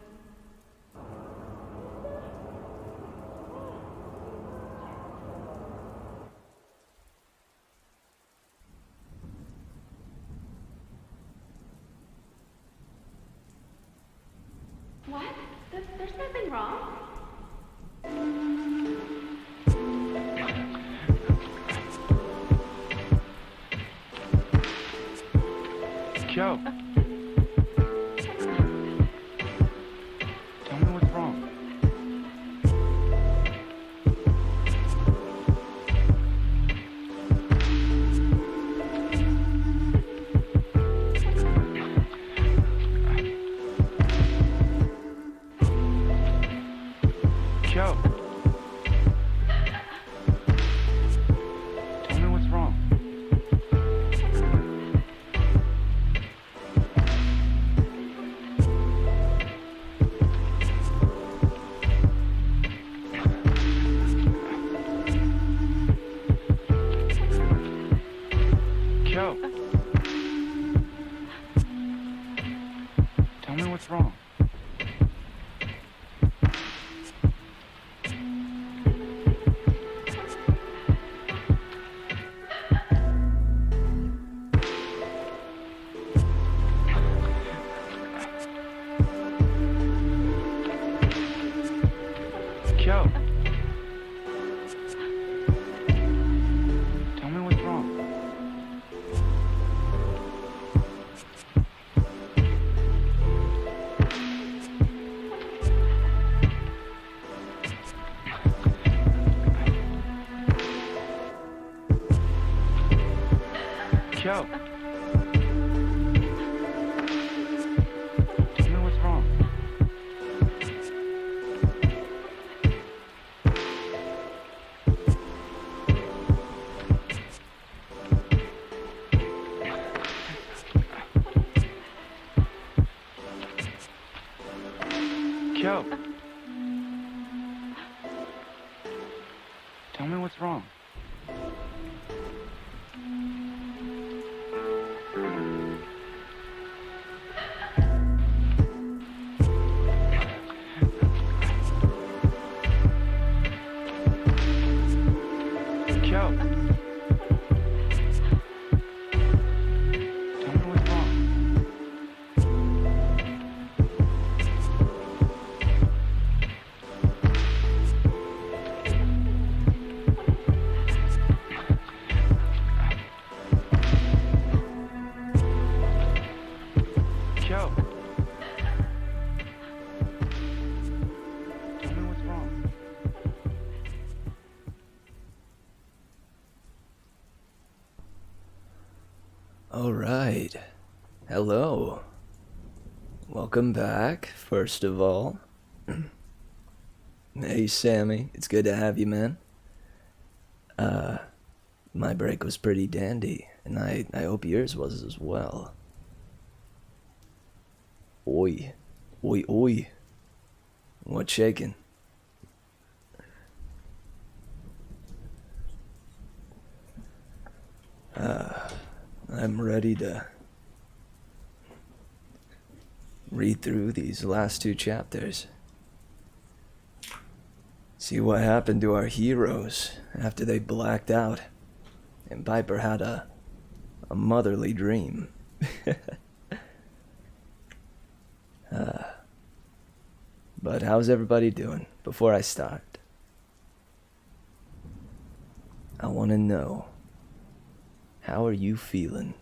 What? There's nothing wrong.
Joe. Tell me what's wrong. Joe. Tell me what's wrong. Joe. Tell me what's wrong. Joe. Tell me what's wrong. Joe. Tell me what's wrong. Joe. Tell me what's wrong. Joe. Tell me what's wrong.
hello. Welcome back, first of all. Hey, Sammy. It's good to have you, man. My break was pretty dandy, and I hope yours was as well. Oi. Oi, oi. What's shaking? I'm ready to read through these last 2 chapters. See what happened to our heroes after they blacked out, and Piper had a motherly dream. But how's everybody doing before I start? I want to know, how are you feeling?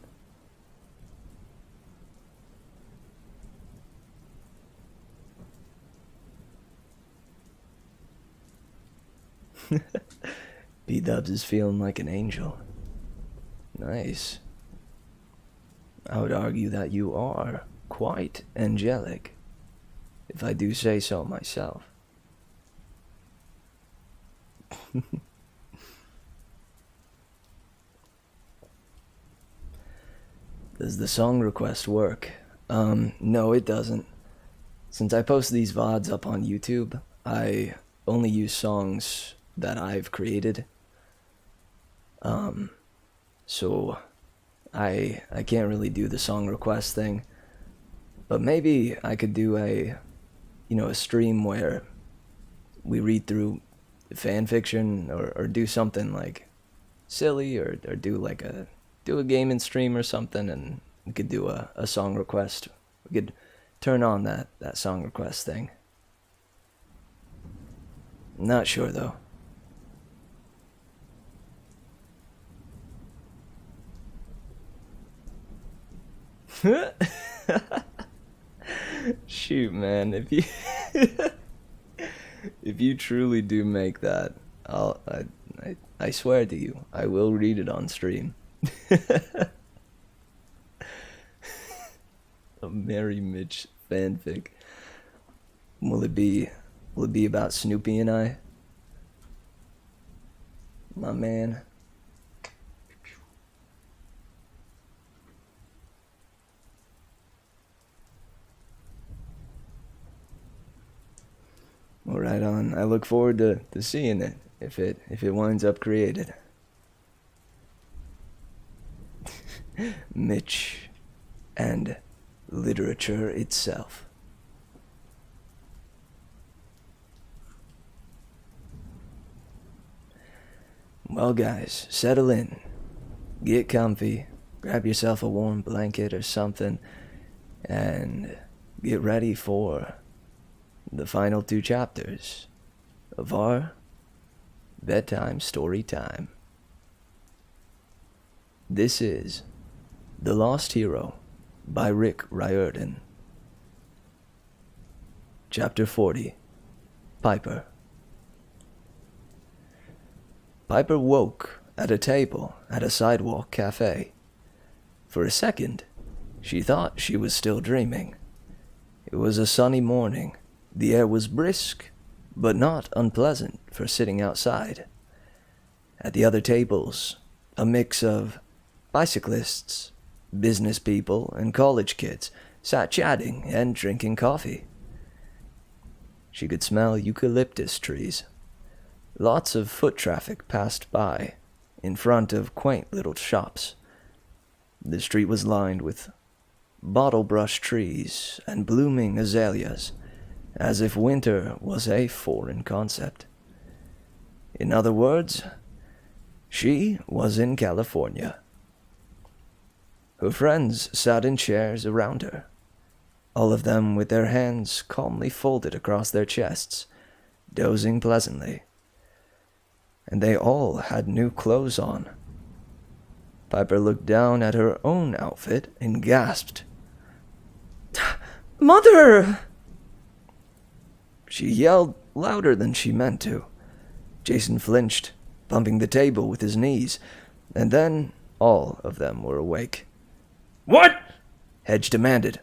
B-Dubs is feeling like an angel. Nice. I would argue that you are quite angelic, if I do say so myself. Does the song request work? No, it doesn't. Since I post these VODs up on YouTube, I only use songs that I've created. So I can't really do the song request thing. But maybe I could do a stream where we read through fan fiction or do something like silly or do a gaming stream or something, and we could do a song request. We could turn on that song request thing. Not sure though. Shoot, man, if you truly do make that, I swear to you, I will read it on stream. A Mary Mitch fanfic. Will it be about Snoopy and I? My man. Well, right on. I look forward to seeing it if it winds up created. Mitch and literature itself. Well, guys, settle in, get comfy, grab yourself a warm blanket or something, and get ready for the final 2 chapters of our bedtime story time. This is The Lost Hero by Rick Riordan. Chapter 40, Piper. Piper woke at a table at a sidewalk cafe. For a second, she thought she was still dreaming. It was a sunny morning. The air was brisk, but not unpleasant for sitting outside. At the other tables, a mix of bicyclists, business people, and college kids sat chatting and drinking coffee. She could smell eucalyptus trees. Lots of foot traffic passed by, in front of quaint little shops. The street was lined with bottle brush trees and blooming azaleas, as if winter was a foreign concept. In other words, she was in California. Her friends sat in chairs around her, all of them with their hands calmly folded across their chests, dozing pleasantly. And they all had new clothes on. Piper looked down at her own outfit and gasped.
Mother!
She yelled louder than she meant to. Jason flinched, bumping the table with his knees, and then all of them were awake.
What?
Hedge demanded.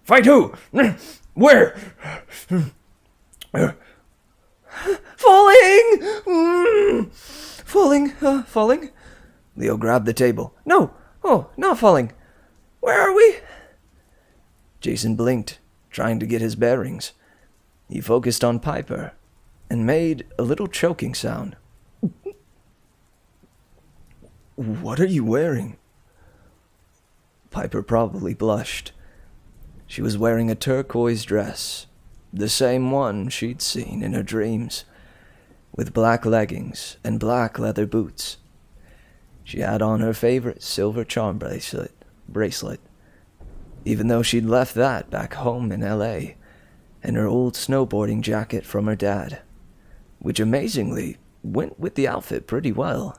Fight who? Where?
Falling! Falling?
Leo grabbed the table.
No! Oh, not falling. Where are we?
Jason blinked, trying to get his bearings. He focused on Piper and made a little choking sound. What are you wearing? Piper probably blushed. She was wearing a turquoise dress, the same one she'd seen in her dreams, with black leggings and black leather boots. She had on her favorite silver charm bracelet, even though she'd left that back home in L.A., and her old snowboarding jacket from her dad, which amazingly went with the outfit pretty well.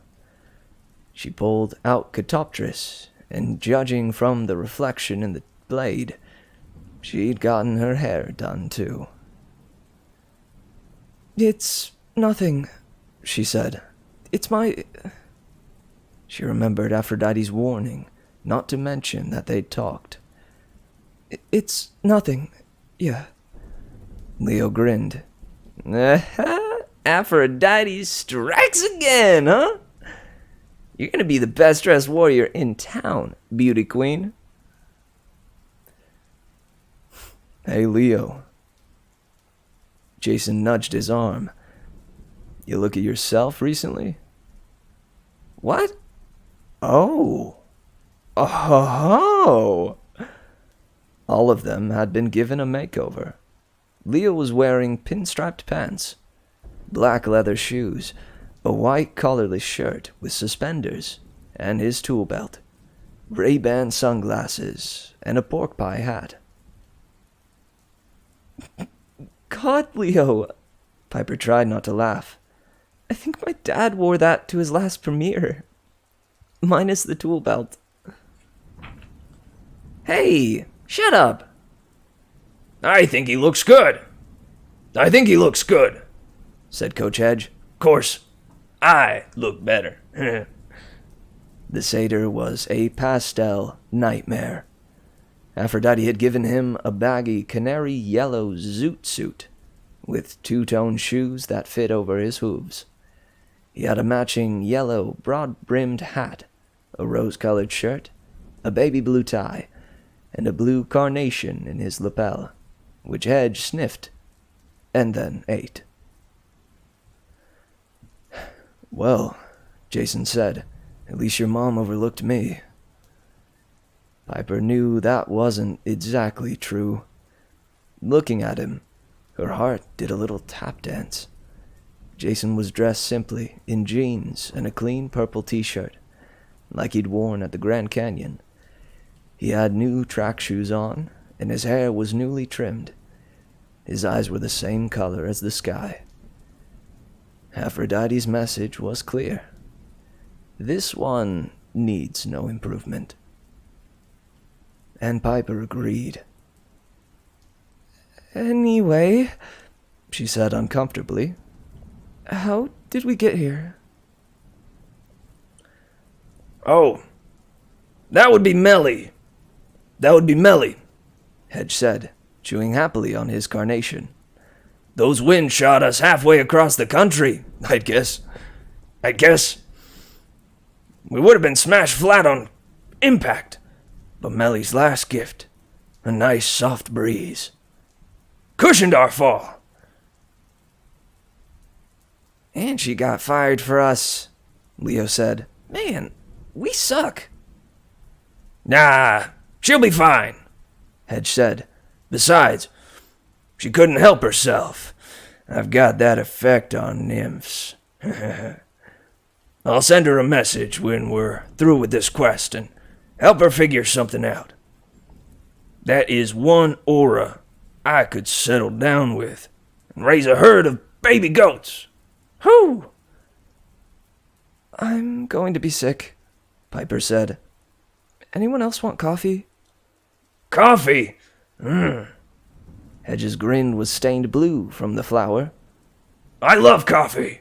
She pulled out Catoptris, and judging from the reflection in the blade, she'd gotten her hair done too.
It's nothing, she said. It's my...
She remembered Aphrodite's warning not to mention that they'd talked.
It's nothing, yeah.
Leo grinned. Aphrodite strikes again, huh? You're gonna be the best dressed warrior in town, beauty queen. Hey, Leo. Jason nudged his arm. You look at yourself recently?
What?
Oh. Oh. All of them had been given a makeover. Leo was wearing pinstriped pants, black leather shoes, a white collarless shirt with suspenders, and his tool belt, Ray-Ban sunglasses, and a pork pie hat.
God, Leo, Piper tried not to laugh. I think my dad wore that to his last premiere. Minus the tool belt.
Hey, shut up.
I think he looks good, said Coach Hedge. Of course, I look better.
The satyr was a pastel nightmare. Aphrodite had given him a baggy canary yellow zoot suit with two-tone shoes that fit over his hooves. He had a matching yellow broad-brimmed hat, a rose-colored shirt, a baby blue tie, and a blue carnation in his lapel, which Hedge sniffed and then ate. Well, Jason said, at least your mom overlooked me. Piper knew that wasn't exactly true. Looking at him, her heart did a little tap dance. Jason was dressed simply in jeans and a clean purple t-shirt, like he'd worn at the Grand Canyon. He had new track shoes on, and his hair was newly trimmed. His eyes were the same color as the sky. Aphrodite's message was clear. This one needs no improvement. And Piper agreed.
Anyway,
she said uncomfortably,
how did we get here?
Oh, that would be Melly,
Hedge said, chewing happily on his carnation.
Those winds shot us halfway across the country, I guess. We would have been smashed flat on impact. But Melly's last gift, a nice soft breeze, cushioned our fall.
And she got fired for us, Leo said. Man, we suck.
Nah, she'll be fine, Hedge said. Besides, she couldn't help herself. I've got that effect on nymphs. I'll send her a message when we're through with this quest and help her figure something out. That is one aura I could settle down with and raise a herd of baby goats. Whew!
I'm going to be sick, Piper said. Anyone else want coffee?
Coffee?
Hedge's grin was stained blue from the flour.
I love coffee.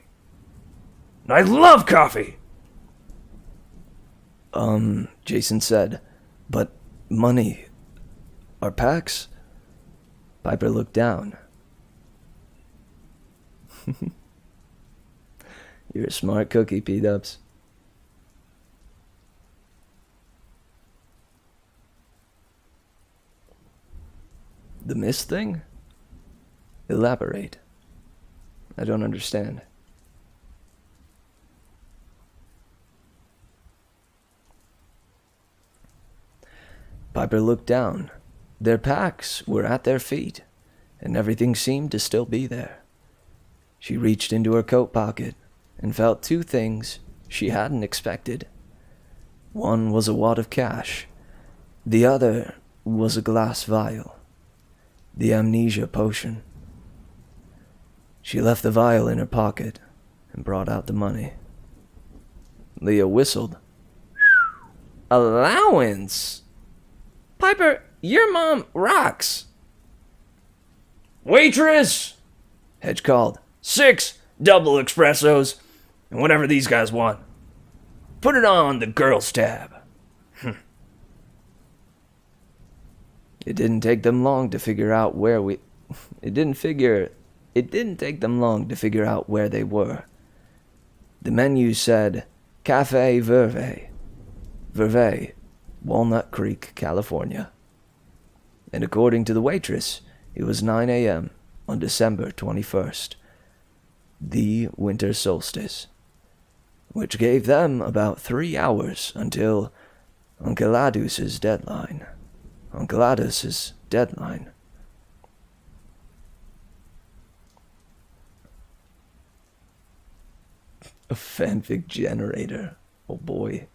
Jason said, but money, Our packs? Piper looked down. You're a smart cookie, P-Dubs. The mist thing? Elaborate. I don't understand. Piper looked down. Their packs were at their feet, and everything seemed to still be there. She reached into her coat pocket and felt two things she hadn't expected. One was a wad of cash. The other was a glass vial. The amnesia potion. She left the vial in her pocket and brought out the money. Leah whistled. Allowance? Piper, your mom rocks.
Waitress! Hedge called. 6 double espressos, and whatever these guys want. Put it on the girls tab.
It didn't take them long to figure out where It didn't take them long to figure out where they were. The menu said Cafe Verve. Verve, Walnut Creek, California. And according to the waitress, it was 9 a.m. on December 21st. The winter solstice. Which gave them about 3 hours until Uncle deadline. Uncle deadline. A fanfic generator. Oh boy.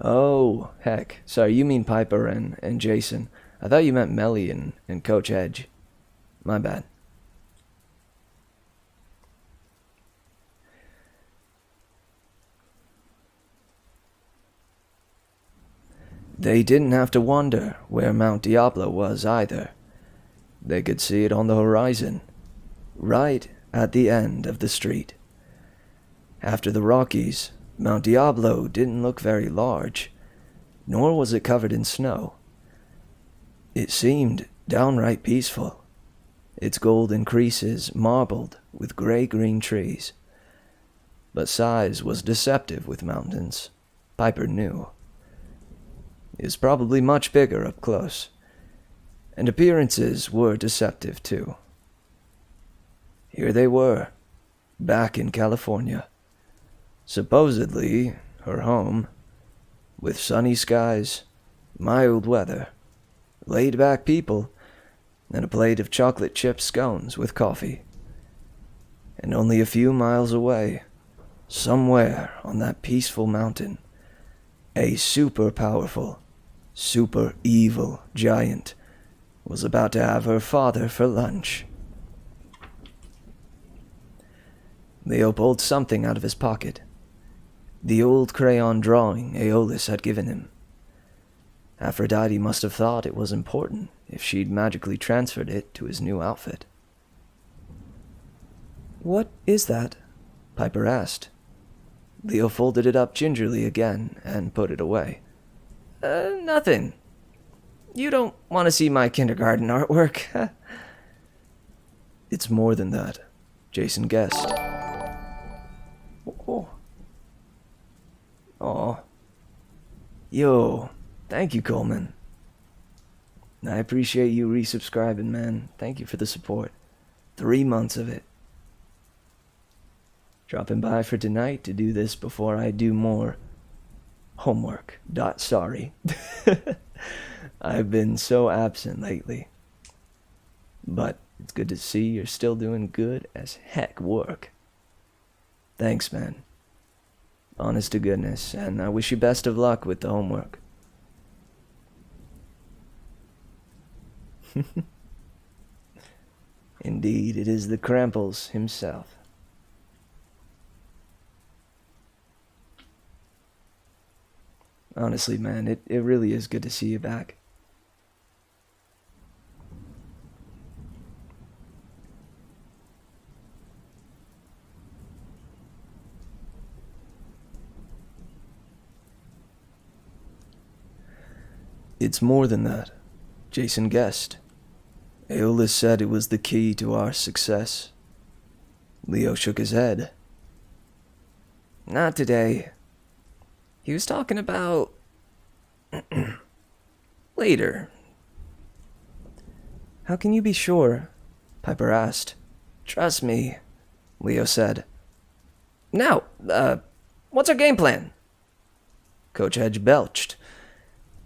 Oh, heck. Sorry, you mean Piper and Jason. I thought you meant Melly and Coach Edge. My bad. They didn't have to wonder where Mount Diablo was either. They could see it on the horizon, right at the end of the street. After the Rockies, Mount Diablo didn't look very large, nor was it covered in snow. It seemed downright peaceful, its golden creases marbled with gray-green trees. But size was deceptive with mountains, Piper knew. It was probably much bigger up close, and appearances were deceptive too. Here they were, back in California, supposedly her home, with sunny skies, mild weather, laid-back people, and a plate of chocolate chip scones with coffee. And only a few miles away, somewhere on that peaceful mountain, a super powerful, super evil giant was about to have her father for lunch. Leo pulled something out of his pocket. The old crayon drawing Aeolus had given him. Aphrodite must have thought it was important if she'd magically transferred it to his new outfit.
What is that?
Piper asked. Leo folded it up gingerly again and put it away. Nothing. You don't want to see my kindergarten artwork. It's more than that, Jason guessed. Oh. Aw. Yo, thank you, Coleman. I appreciate you resubscribing, man. Thank you for the support. 3 months of it. Dropping by for tonight to do this before I do more homework. Sorry. I've been so absent lately. But it's good to see you're still doing good as heck work. Thanks, man. Honest to goodness, and I wish you best of luck with the homework. Indeed, it is the Krampus himself. Honestly, man, it really is good to see you back. It's more than that, Jason guessed. Aeolus said it was the key to our success. Leo shook his head.
Not today. He was talking about... later. How can you be sure? Piper asked. Trust me, Leo said. Now, what's our game plan?
Coach Hedge belched.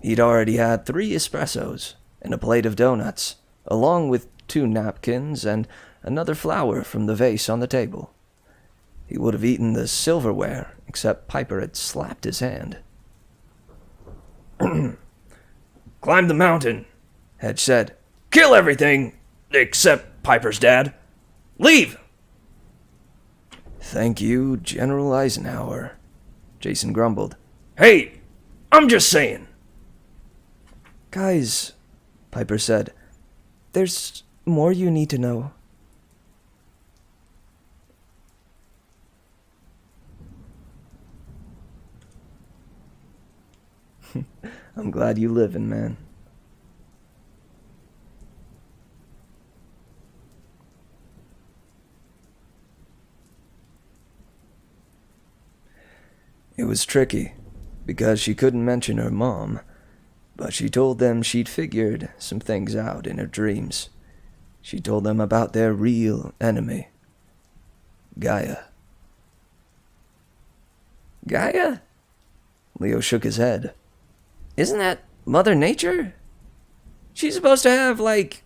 He'd already had 3 espressos and a plate of donuts, along with 2 napkins and another flower from the vase on the table. He would have eaten the silverware, except Piper had slapped his hand.
Climb the mountain, Hedge said. Kill everything, except Piper's dad. Leave!
Thank you, General Eisenhower, Jason grumbled.
Hey, I'm just saying.
Guys, Piper said, there's more you need to know.
I'm glad you livin', man. It was tricky, because she couldn't mention her mom, but she told them she'd figured some things out in her dreams. She told them about their real enemy, Gaia.
Gaia?
Leo shook his head.
Isn't that Mother Nature? She's supposed to have, like,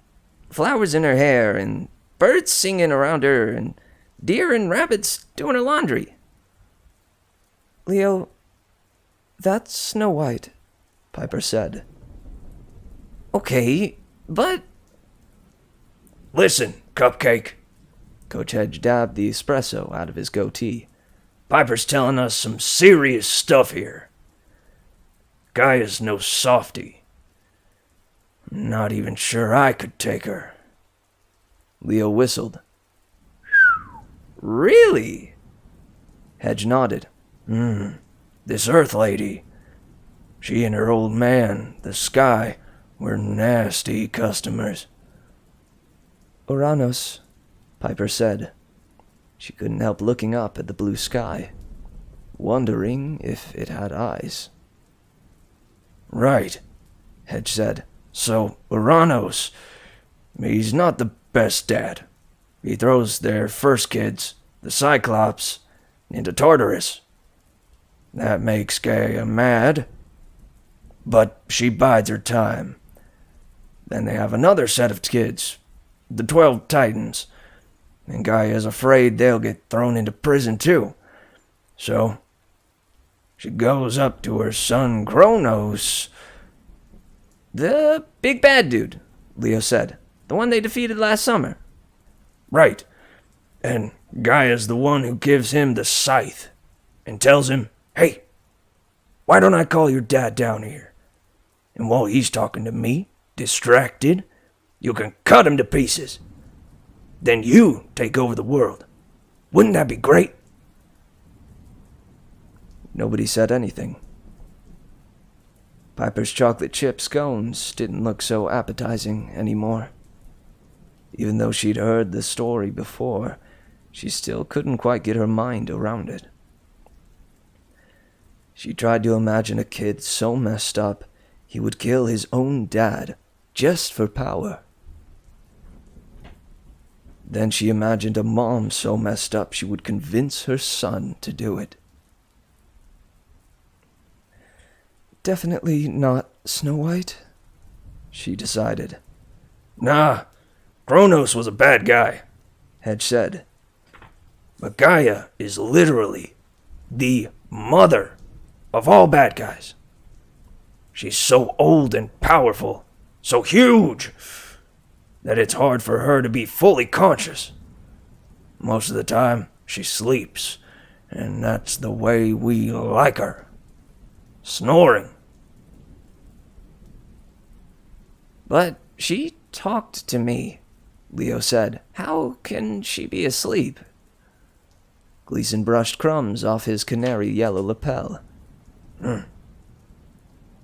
flowers in her hair, and birds singing around her, and deer and rabbits doing her laundry. Leo, that's Snow White, Piper said. Okay, but...
Listen, Cupcake.
Coach Hedge dabbed the espresso out of his goatee.
Piper's telling us some serious stuff here. Gaia's no softy. I'm not even sure I could take her.
Leo whistled.
Really?
Hedge nodded.
This Earth lady. She and her old man, the Sky, were nasty customers.
Uranus, Piper said. She couldn't help looking up at the blue sky, wondering if it had eyes.
Right, Hedge said. So, Uranus, he's not the best dad. He throws their first kids, the Cyclops, into Tartarus. That makes Gaia mad, but she bides her time. Then they have another set of kids, the 12 Titans, and Gaia's afraid they'll get thrown into prison too. So, she goes up to her son Kronos.
The big bad dude, Leo said. The one they defeated last summer.
Right. And Gaia's the one who gives him the scythe and tells him, hey, why don't I call your dad down here? And while he's talking to me, distracted, you can cut him to pieces. Then you take over the world. Wouldn't that be great?
Nobody said anything. Piper's chocolate chip scones didn't look so appetizing anymore. Even though she'd heard the story before, she still couldn't quite get her mind around it. She tried to imagine a kid so messed up he would kill his own dad just for power. Then she imagined a mom so messed up she would convince her son to do it.
Definitely not Snow White, she decided.
Nah, Kronos was a bad guy,
Hedge said.
But Gaia is literally the mother of all bad guys. She's so old and powerful, so huge, that it's hard for her to be fully conscious. Most of the time, she sleeps, and that's the way we like her. Snoring.
But she talked to me, Leo said. How can she be asleep?
Gleason brushed crumbs off his canary yellow lapel.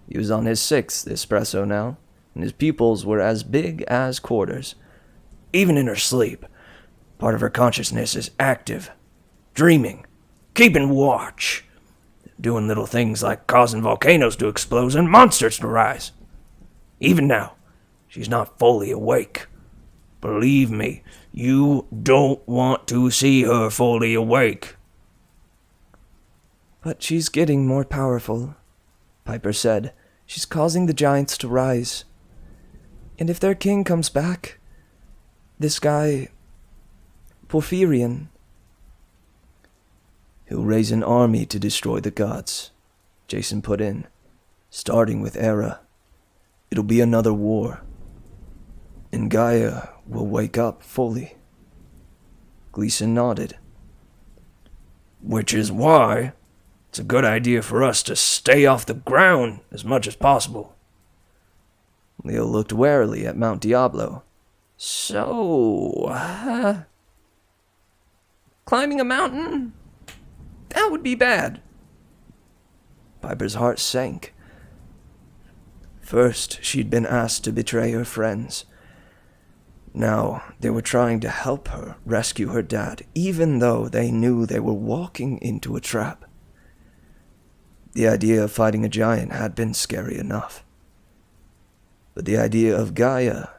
He was on his 6th espresso now, and his pupils were as big as quarters.
Even in her sleep, part of her consciousness is active, dreaming, keeping watch, doing little things like causing volcanoes to explode and monsters to rise. Even now, she's not fully awake. Believe me, you don't want to see her fully awake.
But she's getting more powerful, Piper said. She's causing the giants to rise. And if their king comes back, this guy, Porphyrion,
he'll raise an army to destroy the gods, Jason put in, starting with Era. It'll be another war. And Gaia will wake up fully. Gleason nodded.
Which is why it's a good idea for us to stay off the ground as much as possible.
Leo looked warily at Mount Diablo.
So, climbing a mountain? That would be bad.
Piper's heart sank. First, she'd been asked to betray her friends. Now, they were trying to help her rescue her dad, even though they knew they were walking into a trap. The idea of fighting a giant had been scary enough. But the idea of Gaia,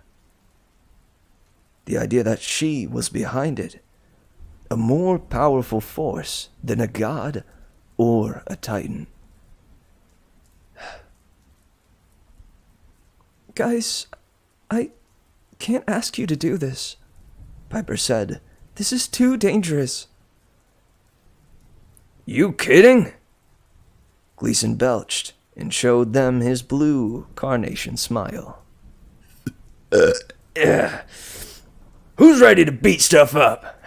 the idea that she was behind it, a more powerful force than a god or a titan.
Guys, I can't ask you to do this, Piper said. This is too dangerous.
You kidding?
Gleason belched and showed them his blue carnation smile.
Yeah. Who's ready to beat stuff up?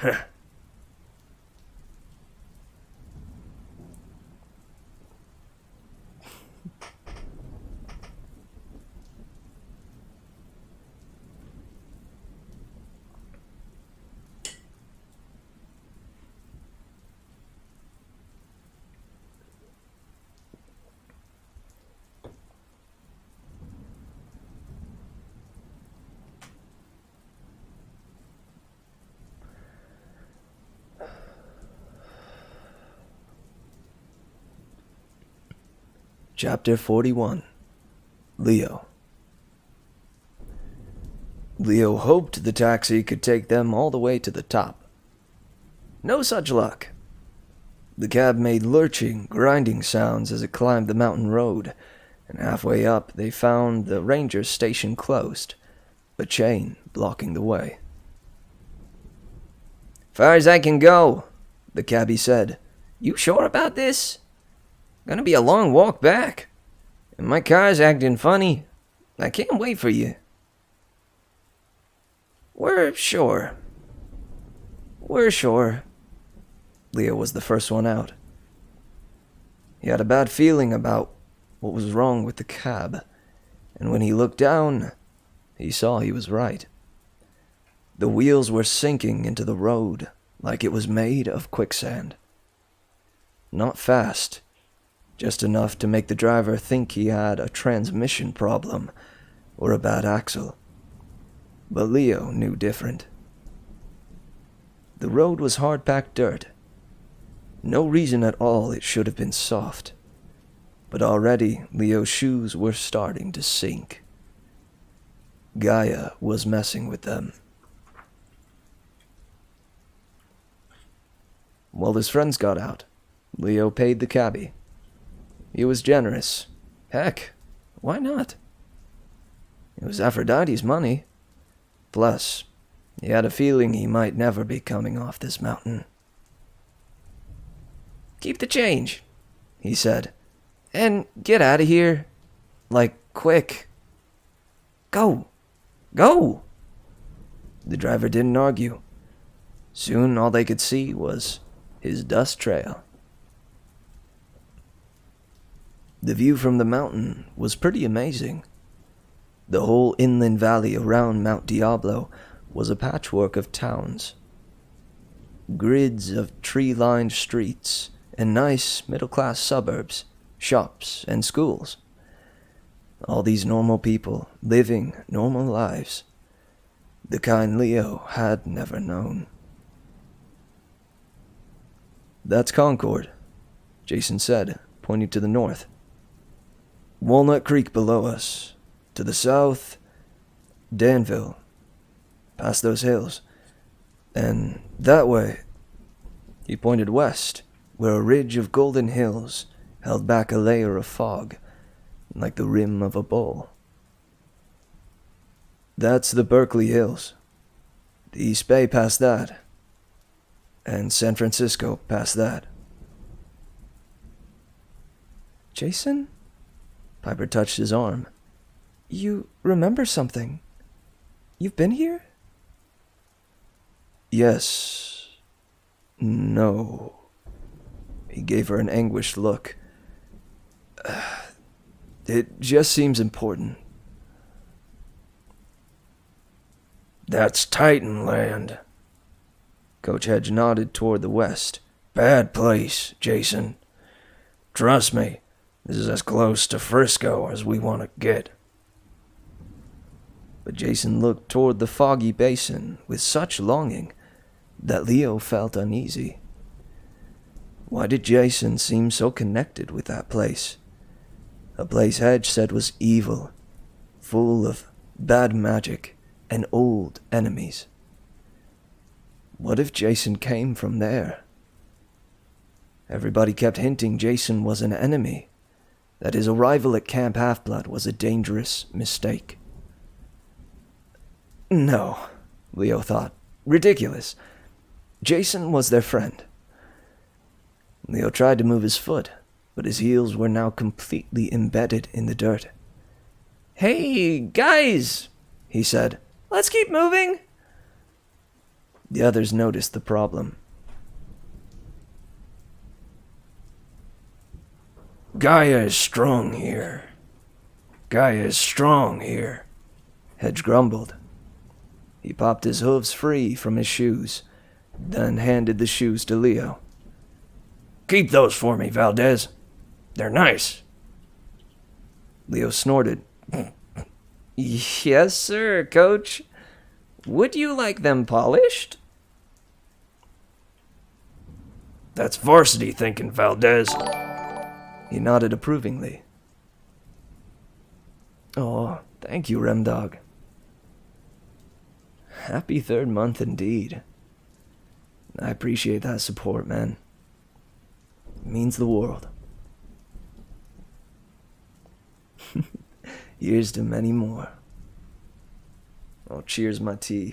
Chapter 41. Leo. Leo hoped the taxi could take them all the way to the top. No such luck. The cab made lurching, grinding sounds as it climbed the mountain road, and halfway up they found the ranger station closed, a chain blocking the way.
Far as I can go, the cabbie said. You sure about this? Gonna be a long walk back. And my car's acting funny. I can't wait for you. We're sure.
Leo was the first one out. He had a bad feeling about what was wrong with the cab, and when he looked down, he saw he was right. The wheels were sinking into the road like it was made of quicksand. Not fast, just enough to make the driver think he had a transmission problem or a bad axle. But Leo knew different. The road was hard-packed dirt. No reason at all it should have been soft. But already Leo's shoes were starting to sink. Gaia was messing with them. While his friends got out, Leo paid the cabbie. He was generous. Heck, why not? It was Aphrodite's money. Plus, he had a feeling he might never be coming off this mountain.
Keep the change, he said. And get out of here. Like, quick. Go. Go.
The driver didn't argue. Soon all they could see was his dust trail. The view from the mountain was pretty amazing. The whole inland valley around Mount Diablo was a patchwork of towns. Grids of tree-lined streets and nice middle-class suburbs, shops, and schools. All these normal people living normal lives. The kind Leo had never known. That's Concord, Jason said, pointing to the north. Walnut Creek below us. To the south, Danville. Past those hills. And that way, he pointed west, where a ridge of golden hills held back a layer of fog, like the rim of a bowl. That's the Berkeley Hills. The East Bay past that. And San Francisco past that.
Jason? Piper touched his arm. You remember something? You've been here?
Yes. No. He gave her an anguished look. It just seems important.
That's Titanland.
Coach Hedge nodded toward the west.
Bad place, Jason. Trust me, this is as close to Frisco as we want to get.
But Jason looked toward the foggy basin with such longing that Leo felt uneasy. Why did Jason seem so connected with that place? A place Hedge said was evil, full of bad magic and old enemies. What if Jason came from there? Everybody kept hinting Jason was an enemy, that his arrival at Camp Half-Blood was a dangerous mistake. No, Leo thought. Ridiculous. Jason was their friend. Leo tried to move his foot, but his heels were now completely embedded in the dirt.
Hey, guys, he said. Let's keep moving.
The others noticed the problem.
Gaia is strong here. Gaia is strong here,
Hedge grumbled. He popped his hooves free from his shoes, then handed the shoes to Leo.
Keep those for me, Valdez. They're nice.
Leo snorted.
Yes, sir, Coach. Would you like them polished?
That's varsity thinking, Valdez.
He nodded approvingly. Oh, thank you, Remdog. Happy third month indeed. I appreciate that support, man. It means the world. Here's to many more. Oh, cheers my tea.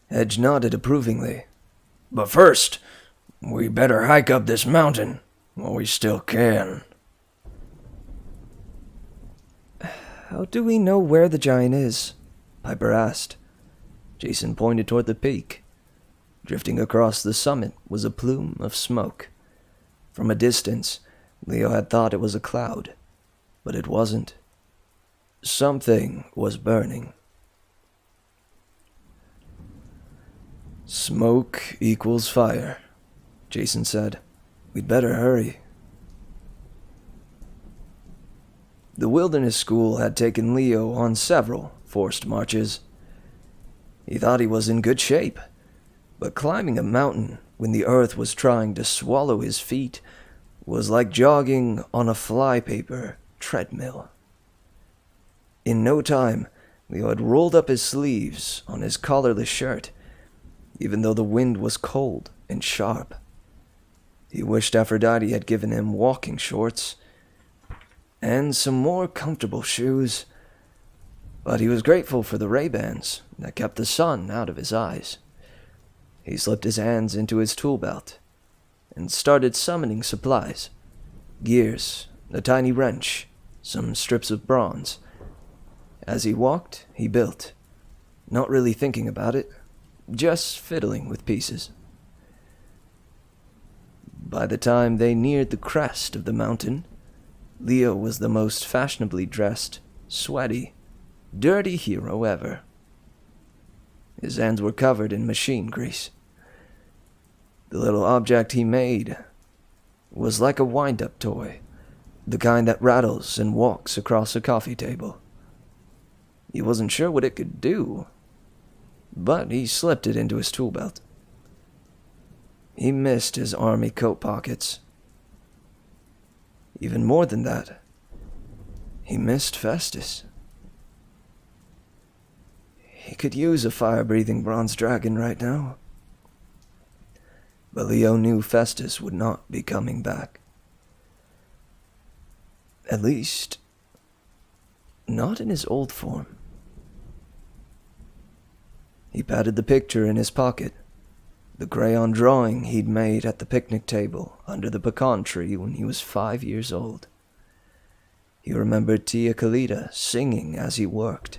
Hedge nodded approvingly. But first, we better hike up this mountain while we still can.
How do we know where the giant is?
Piper asked. Jason pointed toward the peak. Drifting across the summit was a plume of smoke. From a distance, Leo had thought it was a cloud, but it wasn't. Something was burning. Smoke equals fire, Jason said. We'd better hurry. The wilderness school had taken Leo on several forced marches. He thought he was in good shape, but climbing a mountain when the earth was trying to swallow his feet was like jogging on a flypaper treadmill. In no time, Leo had rolled up his sleeves on his collarless shirt, even though the wind was cold and sharp. He wished Aphrodite had given him walking shorts and some more comfortable shoes, but he was grateful for the Ray-Bans that kept the sun out of his eyes. He slipped his hands into his tool belt and started summoning supplies. Gears, a tiny wrench, some strips of bronze. As he walked, he built, not really thinking about it, just fiddling with pieces. By the time they neared the crest of the mountain, Leo was the most fashionably dressed, sweaty, dirty hero ever. His hands were covered in machine grease. The little object he made was like a wind-up toy, the kind that rattles and walks across a coffee table. He wasn't sure what it could do, but he slipped it into his tool belt. He missed his army coat pockets. Even more than that, he missed Festus. He could use a fire-breathing bronze dragon right now. But Leo knew Festus would not be coming back. At least, not in his old form. He patted the picture in his pocket, the crayon drawing he'd made at the picnic table under the pecan tree when he was 5 years old. He remembered Tia Kalita singing as he worked,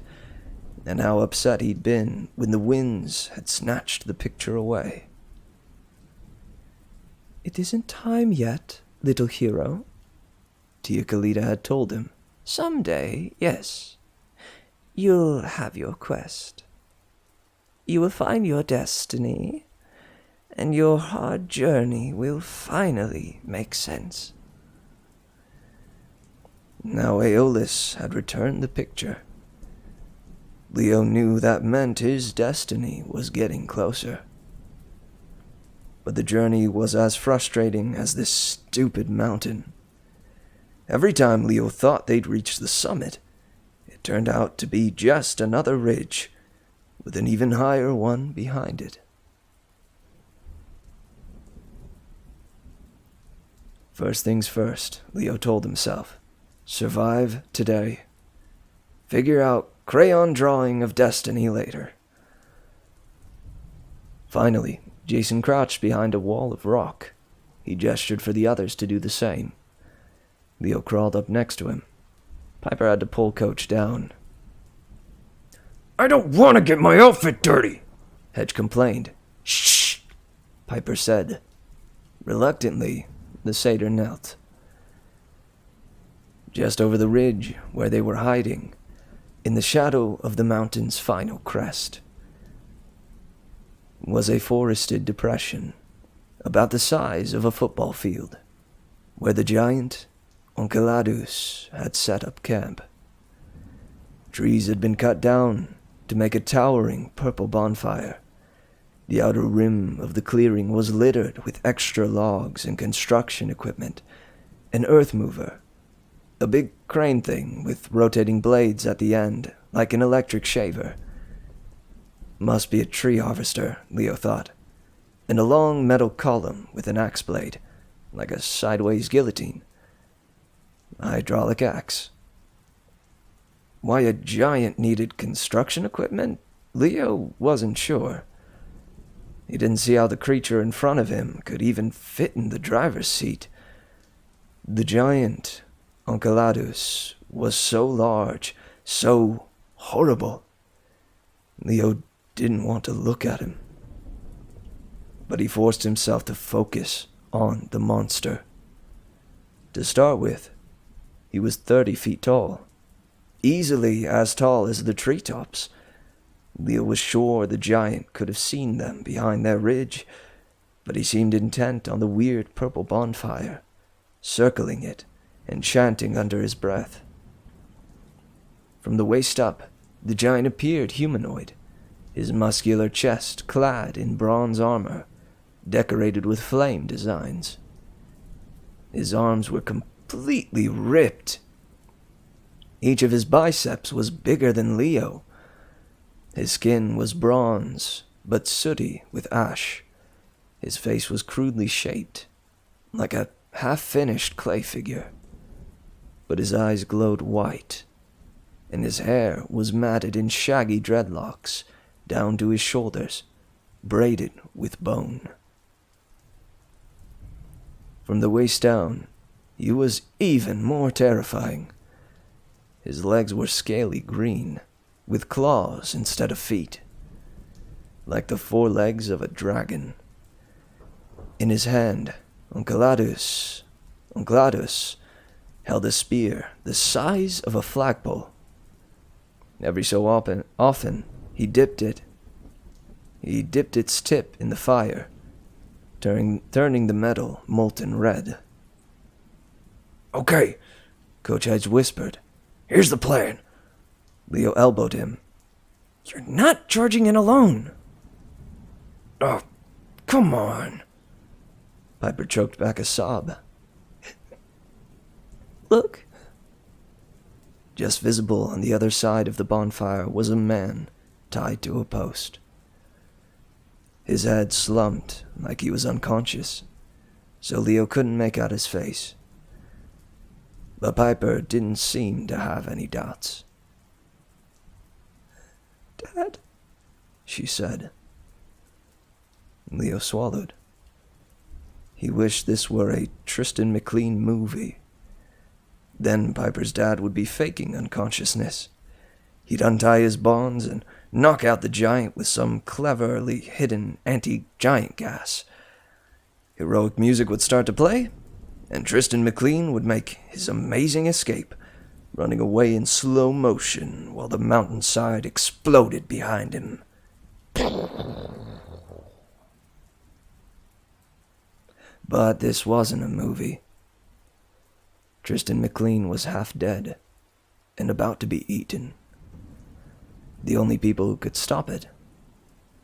and how upset he'd been when the winds had snatched the picture away. "It isn't time yet, little hero," Tia Kalita had told him. "Someday, yes, you'll have your quest. You will find your destiny, and your hard journey will finally make sense." Now Aeolus had returned the picture. Leo knew that meant his destiny was getting closer. But the journey was as frustrating as this stupid mountain. Every time Leo thought they'd reach the summit, it turned out to be just another ridge, with an even higher one behind it. First things first, Leo told himself. Survive today. Figure out crayon drawing of destiny later. Finally, Jason crouched behind a wall of rock. He gestured for the others to do the same. Leo crawled up next to him. Piper had to pull Coach down.
"I don't want to get my outfit dirty,"
Hedge complained. "Shh," Piper said. Reluctantly, the satyr knelt. Just over the ridge where they were hiding, in the shadow of the mountain's final crest, was a forested depression about the size of a football field, where the giant Enceladus had set up camp. Trees had been cut down to make a towering purple bonfire. The outer rim of the clearing was littered with extra logs and construction equipment, an earth mover, a big crane thing with rotating blades at the end, like an electric shaver. Must be a tree harvester, Leo thought, and a long metal column with an axe blade, like a sideways guillotine. A hydraulic axe. Why a giant needed construction equipment? Leo wasn't sure. He didn't see how the creature in front of him could even fit in the driver's seat. The giant Enceladus was so large, so horrible. Leo didn't want to look at him. But he forced himself to focus on the monster. To start with, he was 30 feet tall, easily as tall as the treetops. Leo was sure the giant could have seen them behind their ridge, but he seemed intent on the weird purple bonfire, circling it and chanting under his breath. From the waist up, the giant appeared humanoid, his muscular chest clad in bronze armor, decorated with flame designs. His arms were completely ripped. Each of his biceps was bigger than Leo. His skin was bronze, but sooty with ash. His face was crudely shaped, like a half-finished clay figure. But his eyes glowed white, and his hair was matted in shaggy dreadlocks down to his shoulders, braided with bone. From the waist down, he was even more terrifying. His legs were scaly green, with claws instead of feet, like the forelegs of a dragon. In his hand, Enceladus held a spear the size of a flagpole. Every so often he dipped its tip in the fire, turning the metal molten red.
Okay,
Coach Hedge whispered.
here's the plan.
Leo elbowed him.
You're not charging in alone.
Oh, come on.
Piper choked back a sob.
Look.
Just visible on the other side of the bonfire was a man tied to a post. His head slumped like he was unconscious, so Leo couldn't make out his face. But Piper didn't seem to have any doubts.
Dad,
she said. Leo swallowed. He wished this were a Tristan McLean movie. Then Piper's dad would be faking unconsciousness. He'd untie his bonds and knock out the giant with some cleverly hidden anti-giant gas. Heroic music would start to play, and Tristan McLean would make his amazing escape, running away in slow motion while the mountainside exploded behind him. But this wasn't a movie. Tristan McLean was half dead and about to be eaten. The only people who could stop it,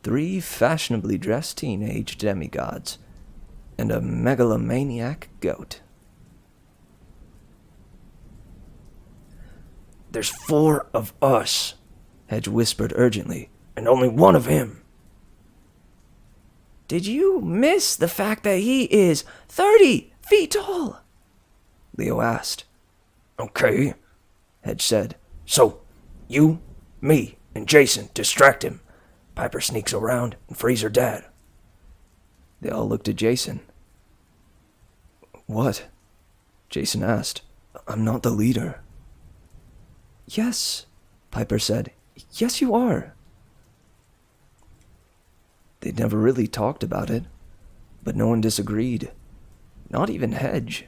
3 fashionably dressed teenage demigods and a megalomaniac goat.
There's 4 of us,
Hedge whispered urgently.
and only 1 of him.
did you miss the fact that he is 30 feet tall?
Leo asked.
Okay,
Hedge said.
so you, me, and Jason distract him. Piper sneaks around and frees her dad.
They all looked at Jason. What? Jason asked. I'm not the leader.
Yes, Piper said. Yes, you are.
They'd never really talked about it, but no one disagreed. Not even Hedge.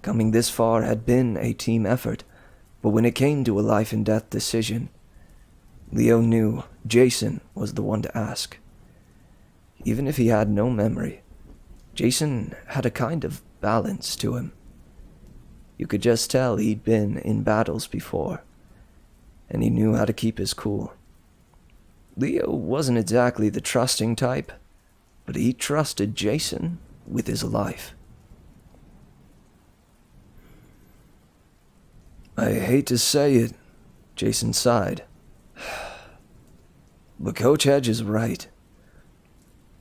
Coming this far had been a team effort, but when it came to a life-and-death decision, Leo knew Jason was the one to ask. Even if he had no memory, Jason had a kind of balance to him. You could just tell he'd been in battles before, and he knew how to keep his cool. Leo wasn't exactly the trusting type, but he trusted Jason with his life. I hate to say it, Jason sighed. But Coach Hedge is right.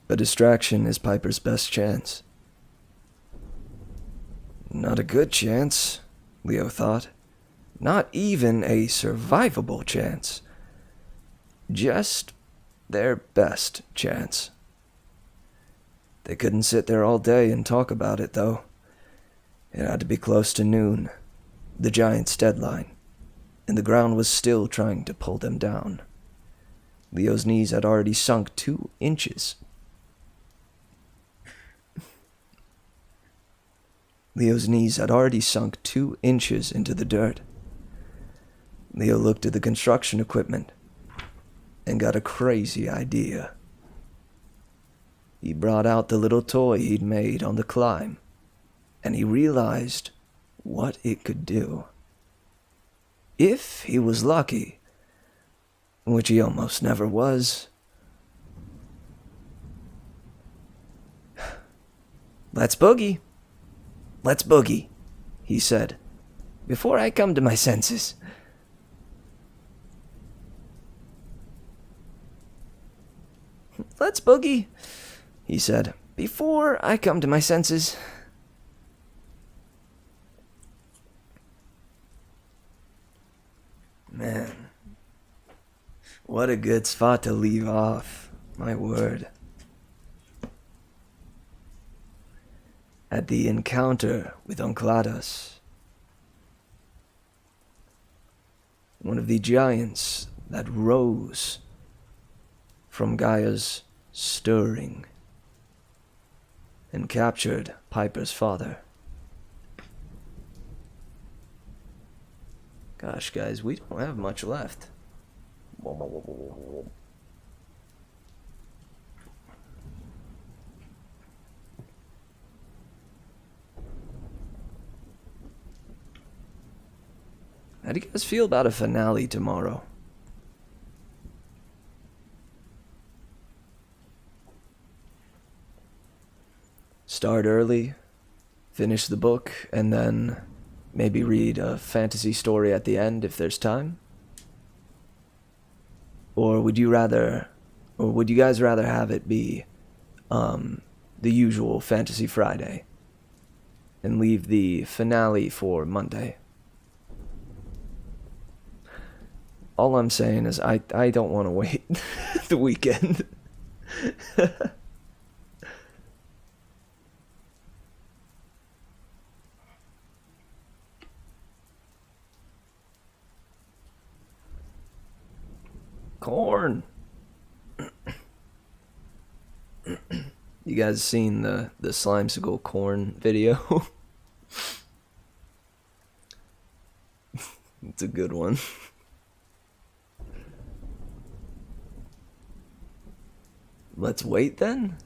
A distraction is Piper's best chance. Not a good chance, Leo thought. Not even a survivable chance. Just their best chance. They couldn't sit there all day and talk about it, though. It had to be close to noon, the Giants' deadline, and the ground was still trying to pull them down. Leo's knees had already sunk 2 inches. Leo's knees had already sunk 2 inches into the dirt. Leo looked at the construction equipment and got a crazy idea. He brought out the little toy he'd made on the climb, and he realized what it could do. If he was lucky, which he almost never was. Let's boogie. Let's boogie, he said, before I come to my senses. Let's boogie, he said, before I come to my senses. Man, what a good spot to leave off, my word. At the encounter with Uncladas, one of the giants that rose from Gaia's stirring and captured Piper's father. Gosh, guys, we don't have much left. How do you guys feel about a finale tomorrow? Start early, finish the book, and then maybe read a fantasy story at the end if there's time? Or would you guys rather have it be the usual Fantasy Friday and leave the finale for Monday? All I'm saying is I don't want to wait the weekend. Corn. You guys seen the Slimesicle corn video? It's a good one. Let's wait then?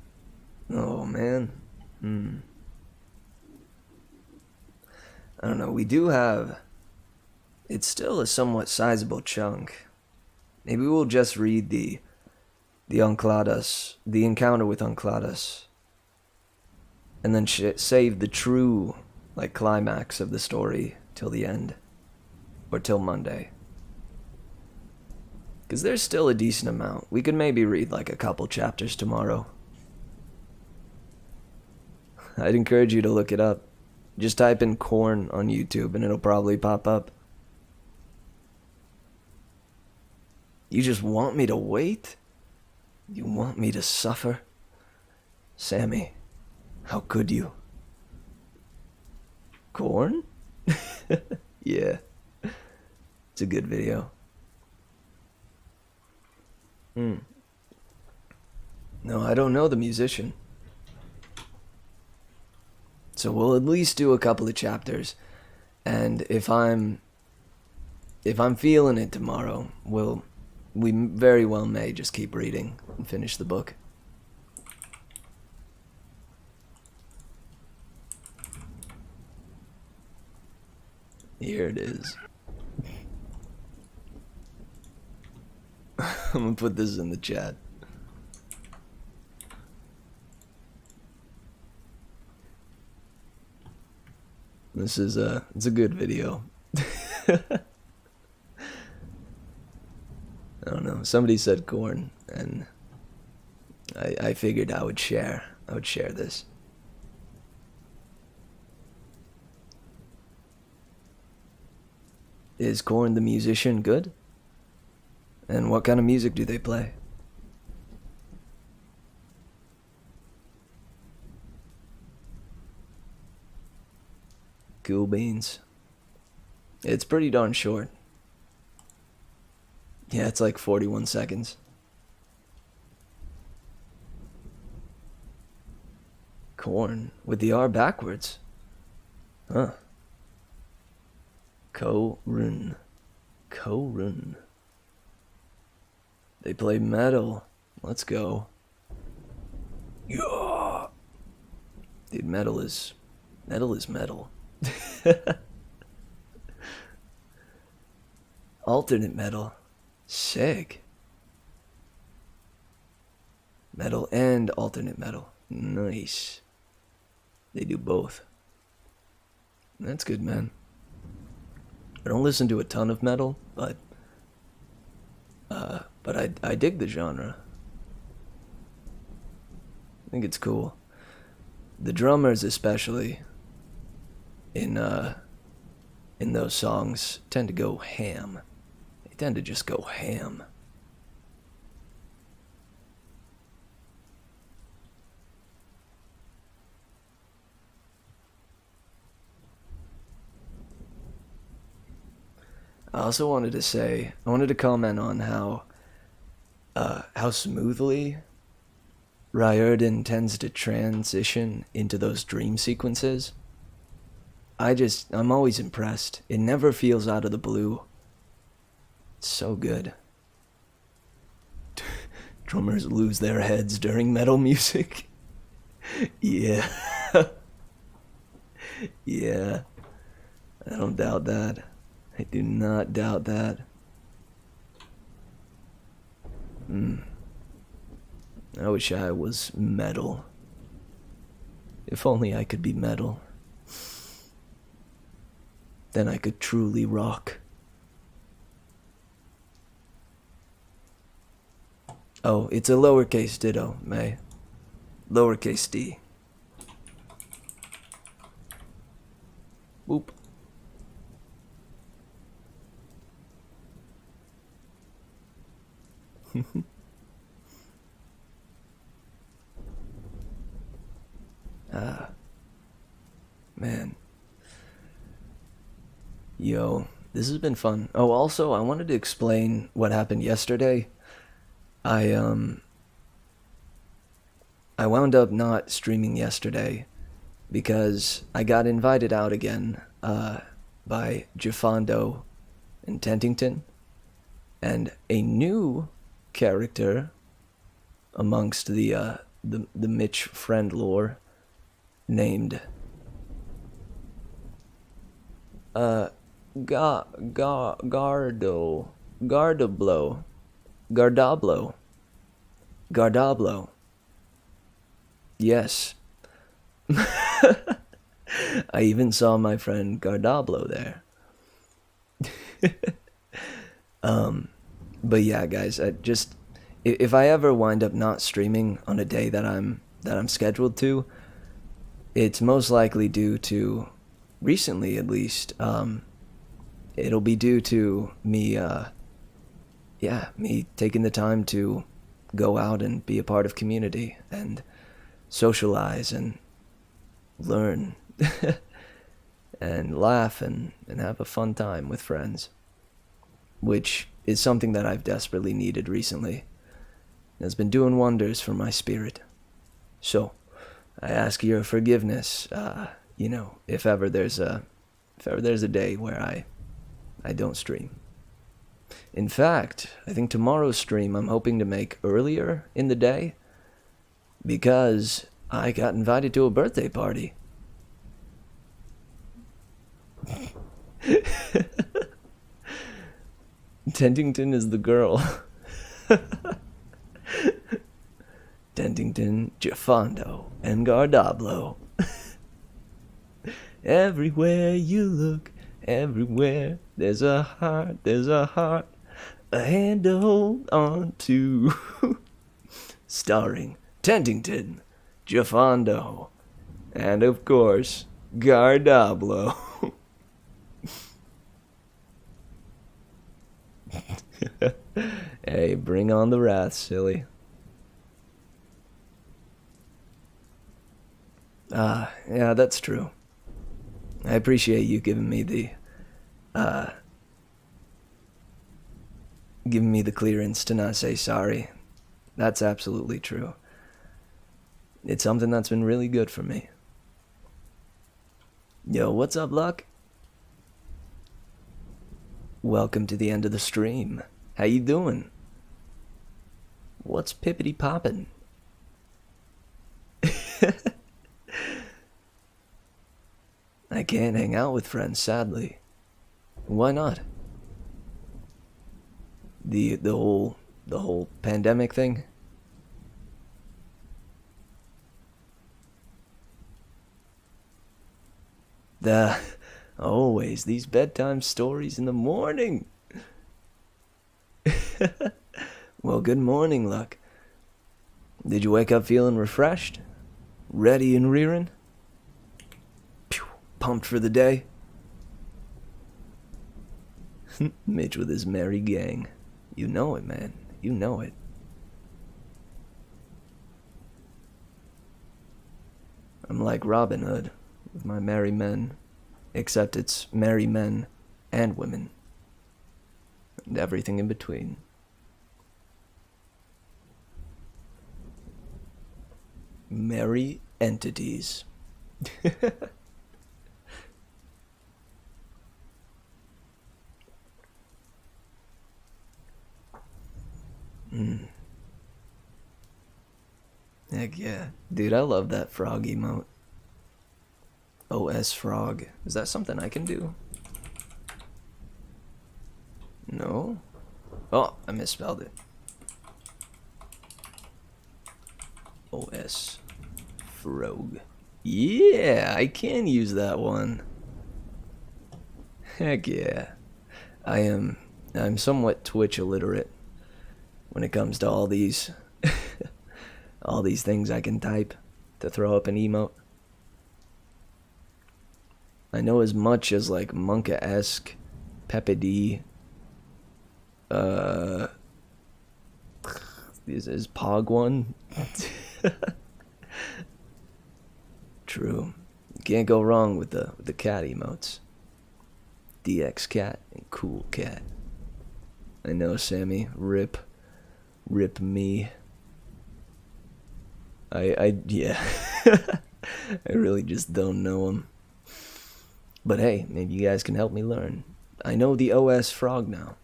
Oh man. I don't know, we do have... It's still a somewhat sizable chunk. Maybe we'll just read the Uncladas, the encounter with Uncladas, and then save the true, like, climax of the story till the end, or till Monday. Because there's still a decent amount. We could maybe read, like, a couple chapters tomorrow. I'd encourage you to look it up. Just type in corn on YouTube and it'll probably pop up. You just want me to wait? You want me to suffer? Sammy, how could you? Corn? Yeah. It's a good video. No, I don't know the musician. So we'll at least do a couple of chapters. And if I'm feeling it tomorrow, we very well may just keep reading and finish the book. Here it is. I'm gonna put this in the chat. It's a good video. I don't know. Somebody said corn, and I figured I would share this. Is Korn the musician good? And what kind of music do they play? Cool beans. It's pretty darn short. Yeah, it's like 41 seconds. Corn with the R backwards. Huh. Korun. Korun. They play metal. Let's go. Yeah. Dude, metal is metal. Alternate metal. Sick. Metal and alternate metal. Nice. They do both. That's good, man. I don't listen to a ton of metal, but I dig the genre. I think it's cool. The drummers, especially in those songs, tend to go ham. They tend to just go ham. I also wanted to comment on how smoothly Riordan tends to transition into those dream sequences. I'm always impressed. It never feels out of the blue. It's so good. Drummers lose their heads during metal music. Yeah. Yeah. I don't doubt that. I do not doubt that. I wish I was metal. If only I could be metal. Then I could truly rock. Oh, it's a lowercase ditto, May. Lowercase d. Whoop. Man. Yo, this has been fun. Oh, also, I wanted to explain what happened yesterday. I wound up not streaming yesterday because I got invited out again by Jafando and Tentington, and a new character amongst the Mitch friend lore named Gardablo. Yes. I even saw my friend Gardablo there. But yeah, guys, if I ever wind up not streaming on a day that I'm scheduled to, it's most likely due to, recently at least, it'll be due to me me taking the time to go out and be a part of community and socialize and learn and laugh and have a fun time with friends, which is something that I've desperately needed recently. It has been doing wonders for my spirit. So, I ask your forgiveness, if ever there's a day where I don't stream. In fact, I think tomorrow's stream I'm hoping to make earlier in the day because I got invited to a birthday party. Tentington is the girl. Tentington, Jafando, and Gardablo. Everywhere you look, everywhere there's a heart, a hand to hold on to. Starring Tentington, Jafando, and of course, Gardablo. Hey, bring on the wrath, silly. Yeah, that's true. I appreciate you giving me the clearance to not say sorry. That's absolutely true. It's something that's been really good for me. Yo, what's up, Luck? Welcome to the end of the stream. How you doing? What's pippity poppin'? I can't hang out with friends, sadly. Why not? The whole pandemic thing? Always these bedtime stories in the morning. Well, good morning, Luck. Did you wake up feeling refreshed? Ready and rearing? Pumped for the day? Mitch with his merry gang. You know it, man. You know it. I'm like Robin Hood with my merry men, except it's merry men and women, and everything in between. Merry entities. Heck yeah. Dude, I love that frog emote. OS frog. Is that something I can do? No? Oh, I misspelled it. OS frog. Yeah, I can use that one. Heck yeah. I'm somewhat Twitch illiterate when it comes to all these all these things I can type to throw up an emote. I know as much as like Monka-esque, Pepe D, is Pog one? True. You can't go wrong with the cat emotes. DX cat and cool cat. I know, Sammy. Rip me. Yeah. I really just don't know him. But hey, maybe you guys can help me learn. I know the OS frog now.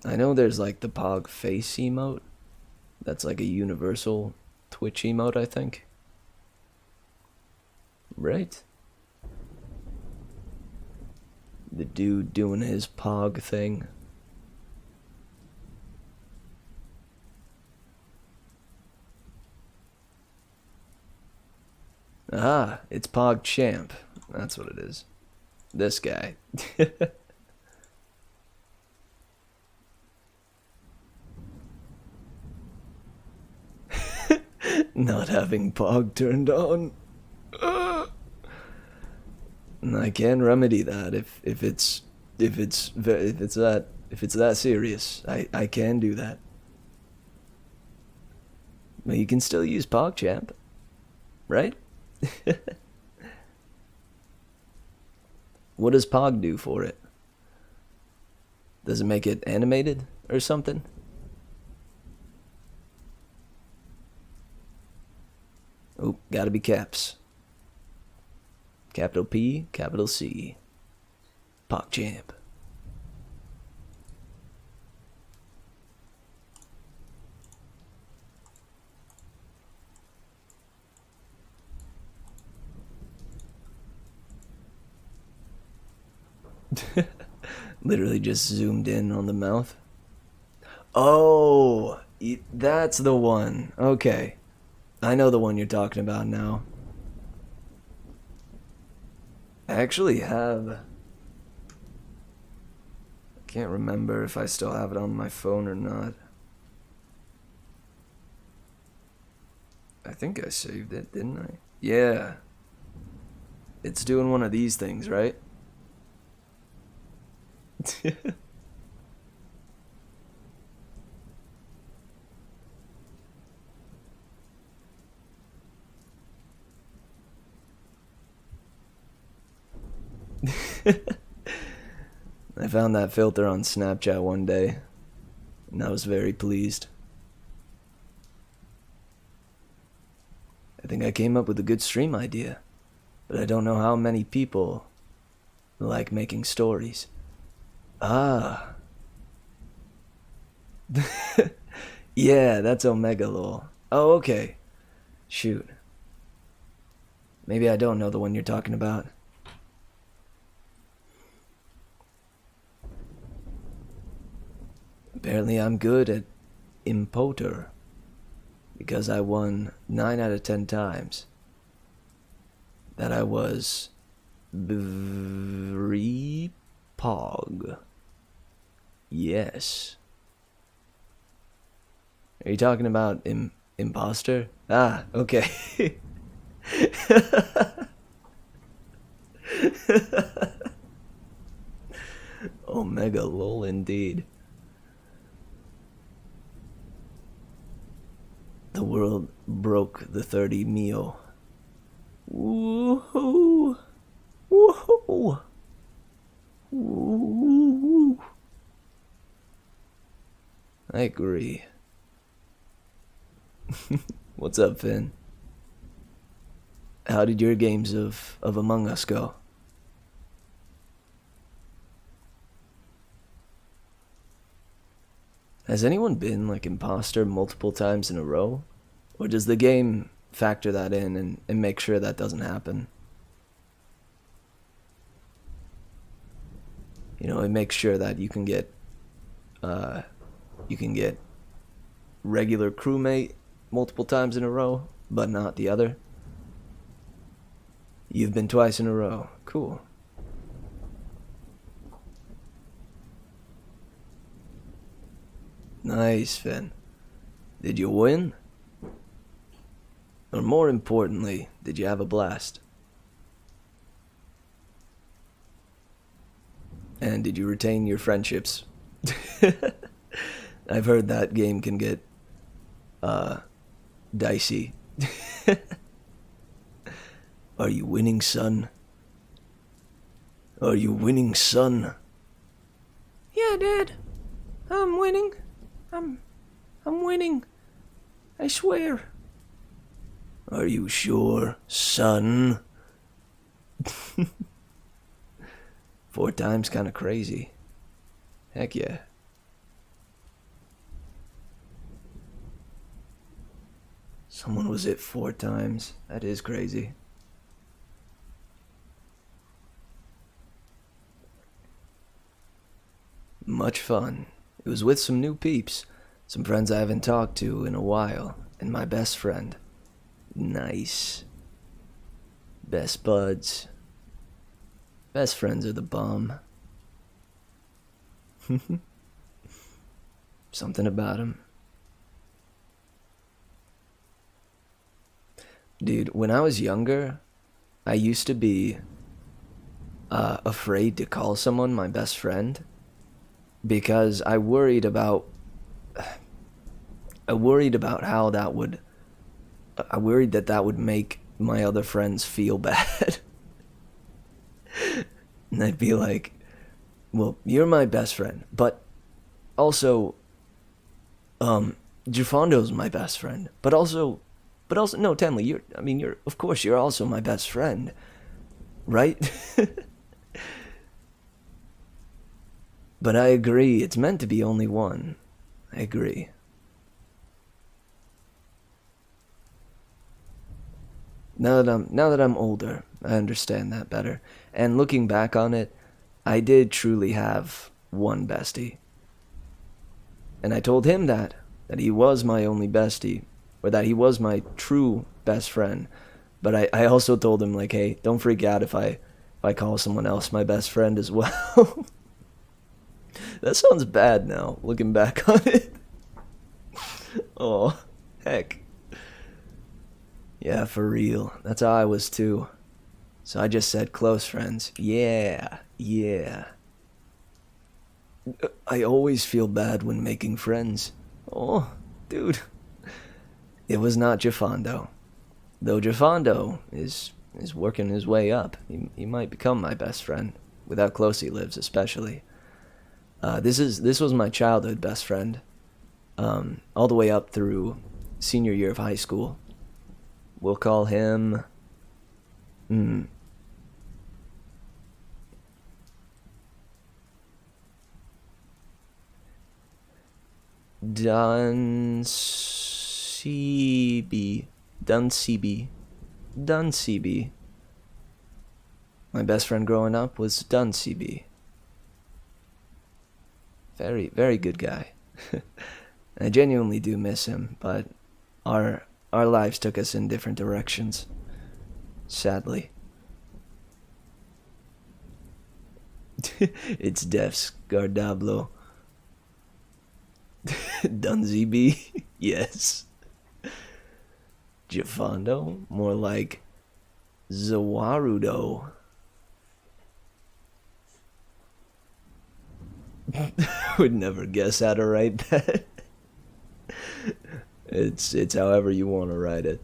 I know there's like the Pog face emote. That's like a universal Twitch emote, I think. Right? The dude doing his Pog thing. Ah, it's Pog Champ. That's what it is. This guy. Not having Pog turned on. And I can remedy that if it's that serious. I can do that. But you can still use PogChamp, right? What does Pog do for it? Does it make it animated or something? Oh, gotta be caps. Capital P, capital C. PogChamp. Literally just zoomed in on the mouth. Oh, that's the one. Okay. I know the one you're talking about now. I actually have... I can't remember if I still have it on my phone or not. I think I saved it, didn't I? Yeah. It's doing one of these things, right? I found that filter on Snapchat one day, and I was very pleased. I think I came up with a good stream idea, but I don't know how many people like making stories. Ah. Yeah, that's Omega Lol. Oh, okay. Shoot. Maybe I don't know the one you're talking about. Apparently I'm good at Impoter, because I won 9 out of 10 times that I was very Pog. Yes. Are you talking about imposter? Ah, okay. Omega Lol indeed. The world broke the 30 Mio. Woohoo! Woohoo! Woo! I agree. What's up, Finn? How did your games of Among Us go? Has anyone been like imposter multiple times in a row? Or does the game factor that in and make sure that doesn't happen? You know, it makes sure that you can get regular crewmate multiple times in a row, but not the other. You've been twice in a row. Cool. Nice, Finn. Did you win? Or more importantly, did you have a blast? And did you retain your friendships? I've heard that game can get, dicey. Are you winning, son? Are you winning, son?
Yeah, Dad. I'm winning. I'm winning. I swear.
Are you sure, son? 4 times kinda crazy. Heck yeah. Someone was hit 4 times. That is crazy. Much fun. It was with some new peeps, some friends I haven't talked to in a while, and my best friend. Nice. Best buds. Best friends are the bomb. Something about him. Dude, when I was younger, I used to be afraid to call someone my best friend because I worried about how that would I worried that that would make my other friends feel bad. And I'd be like, well, you're my best friend, but also Jafondo's my best friend, but also no, Tenley, of course you're also my best friend, right? But I agree, it's meant to be only one. I agree. Now that I'm older, I understand that better. And looking back on it, I did truly have one bestie. And I told him that he was my only bestie, or that he was my true best friend. But I also told him, like, hey, don't freak out if I call someone else my best friend as well. That sounds bad now, looking back on it. Oh, heck. Yeah, for real. That's how I was too. So I just said close friends. Yeah. I always feel bad when making friends. Oh, dude. It was not Jafondo. Though Jafondo is working his way up. He might become my best friend, with how close he lives especially. This was my childhood best friend. All the way up through senior year of high school. We'll call him... Dunseby. My best friend growing up was Dunseby. Very, very good guy. I genuinely do miss him, but our lives took us in different directions. Sadly. It's Def's Gardablo. Dunseby? Yes. Jafondo? More like Zawarudo. Would never guess how to write that. It's however you want to write it.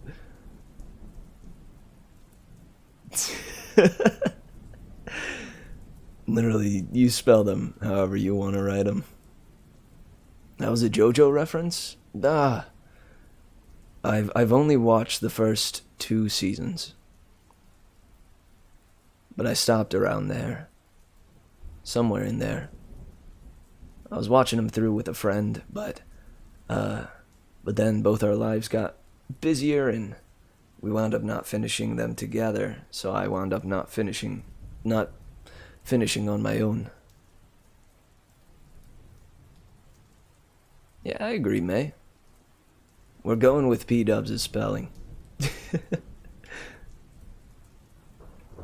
Literally, you spell them however you want to write them. That was a JoJo reference? I've only watched the first 2 seasons. But I stopped around there. Somewhere in there. I was watching them through with a friend, but then both our lives got busier and we wound up not finishing them together, so I wound up not finishing on my own. Yeah, I agree, May. We're going with P-Dubs' spelling.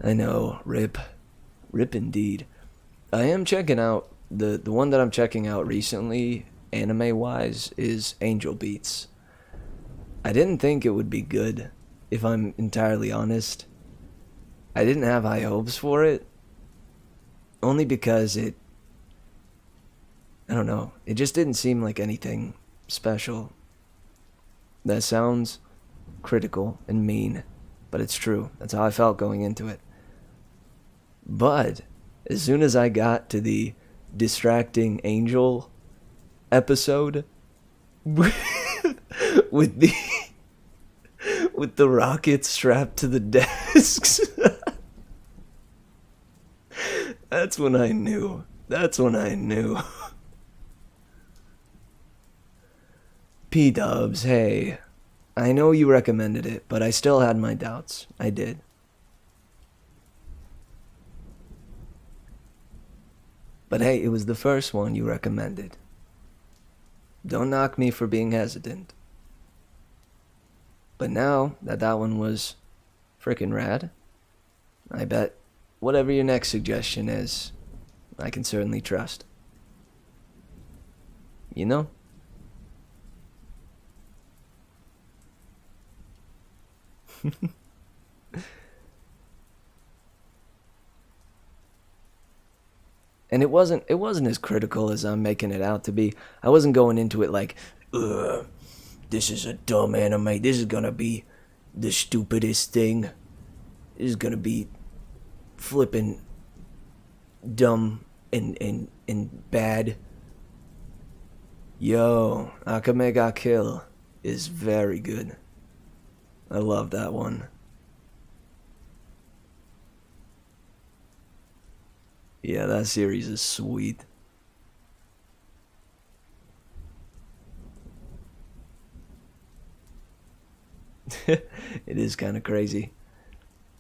I know, rip. Rip indeed. I am checking out, the one that I'm checking out recently, anime-wise, is Angel Beats. I didn't think it would be good, if I'm entirely honest. I didn't have high hopes for it, only because I don't know, it just didn't seem like anything special. That sounds critical and mean, but it's true. That's how I felt going into it. But as soon as I got to the distracting angel episode with the rockets strapped to the desks, that's when I knew. P-Dubs, hey, I know you recommended it, but I still had my doubts. I did. But hey, it was the first one you recommended. Don't knock me for being hesitant. But now that one was frickin' rad, I bet whatever your next suggestion is, I can certainly trust. You know? And it wasn't as critical as I'm making it out to be. I wasn't going into it like, ugh, this is a dumb anime. This is gonna be the stupidest thing. This is gonna be flippin' dumb and bad. Yo, Akame ga Kill is very good. I love that one. Yeah, that series is sweet. It is kind of crazy.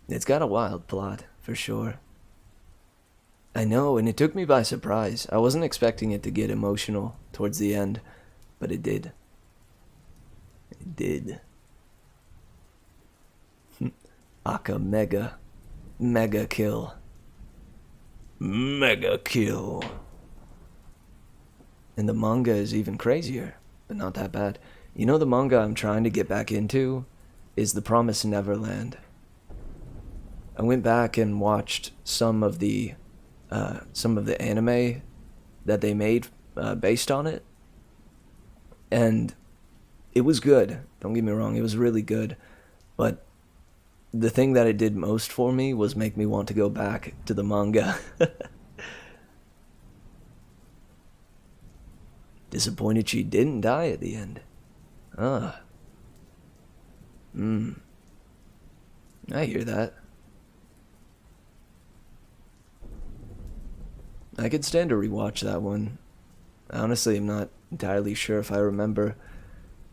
It's got a wild plot, for sure. I know, and it took me by surprise. I wasn't expecting it to get emotional towards the end, but it did. It did. Aka Mega Kill. Mega Kill. And the manga is even crazier, but not that bad. You know, the manga I'm trying to get back into is The Promised Neverland. I went back and watched some of the anime that they made based on it, and it was good. Don't get me wrong, it was really good, but the thing that it did most for me was make me want to go back to the manga. Disappointed she didn't die at the end. I hear that. I could stand to rewatch that one. Honestly, I'm not entirely sure if I remember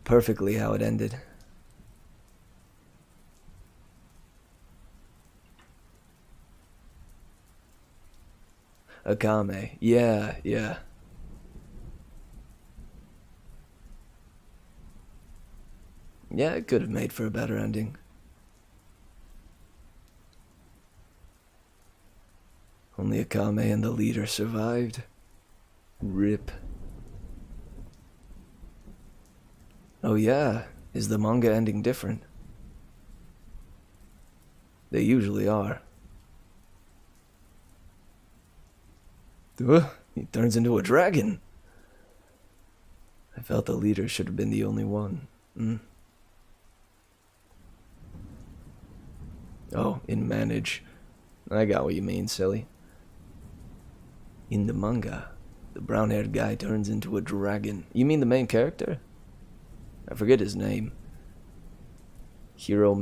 perfectly how it ended. Akame, yeah. Yeah, it could have made for a better ending. Only Akame and the leader survived. Rip. Oh yeah, is the manga ending different? They usually are. He turns into a dragon. I felt the leader should have been the only one. Oh, in manage. I got what you mean, silly. In the manga, the brown-haired guy turns into a dragon. You mean the main character? I forget his name. Hiro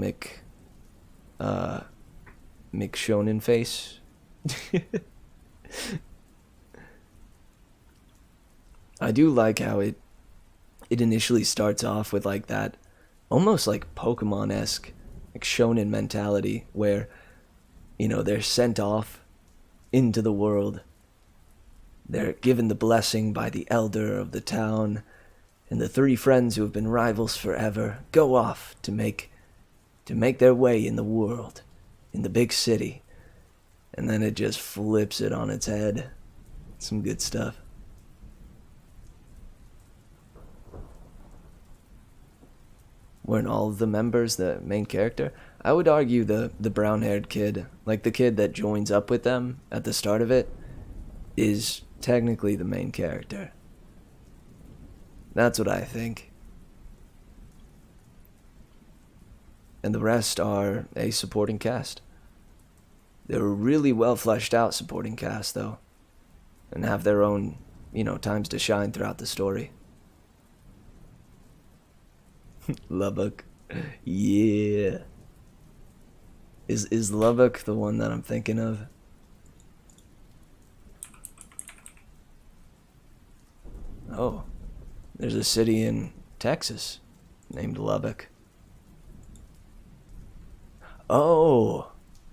Shonen Face. I do like how it initially starts off with like that almost like Pokemon-esque like shonen mentality where they're sent off into the world. They're given the blessing by the elder of the town, and the three friends who have been rivals forever go off to make their way in the world, in the big city. And then it just flips it on its head. Some good stuff. Weren't all of the members the main character? I would argue the brown-haired kid, like the kid that joins up with them at the start of it, is technically the main character. That's what I think. And the rest are a supporting cast. They're a really well fleshed out supporting cast, though, and have their own, times to shine throughout the story. Lubbock. Yeah. Is Lubbock the one that I'm thinking of? Oh, there's a city in Texas named Lubbock. Oh,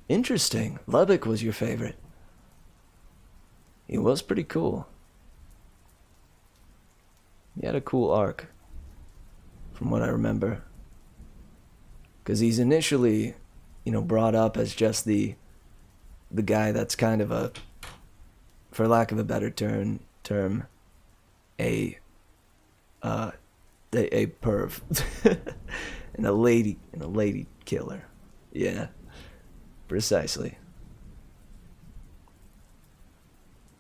interesting. Lubbock was your favorite. He was pretty cool. He had a cool arc, from what I remember. Because he's initially, brought up as just the guy that's kind of a, for lack of a better term, a perv. and a lady killer. Yeah, precisely.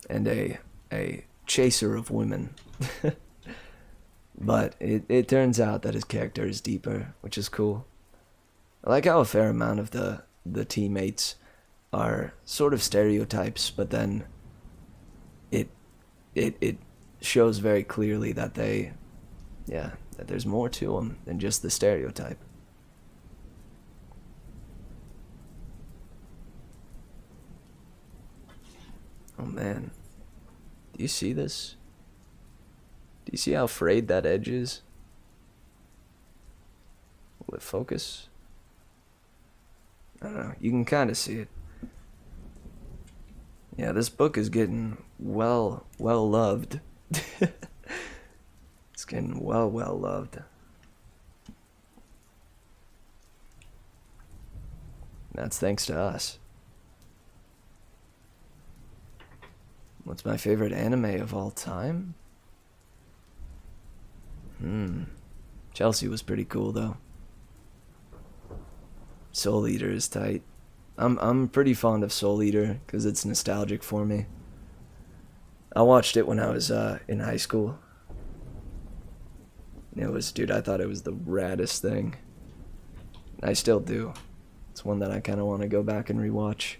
And a chaser of women. But it turns out that his character is deeper, which is cool. I like how a fair amount of the teammates are sort of stereotypes, but then it shows very clearly that that there's more to them than just the stereotype. Oh man, do you see this? Do you see how frayed that edge is? Will it focus? I don't know, you can kind of see it. Yeah, this book is getting well loved. It's getting well loved. That's thanks to us. What's my favorite anime of all time? Chelsea was pretty cool though. Soul Eater is tight. I'm pretty fond of Soul Eater because it's nostalgic for me. I watched it when I was in high school. I thought it was the raddest thing. I still do. It's one that I kind of want to go back and rewatch.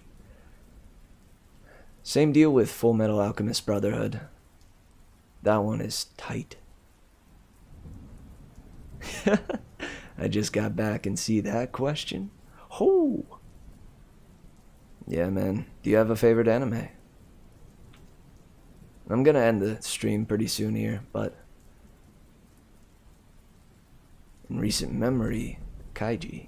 Same deal with Full Metal Alchemist Brotherhood. That one is tight. I just got back and see that question. Oh! Yeah, man. Do you have a favorite anime? I'm gonna end the stream pretty soon here, but in recent memory, Kaiji.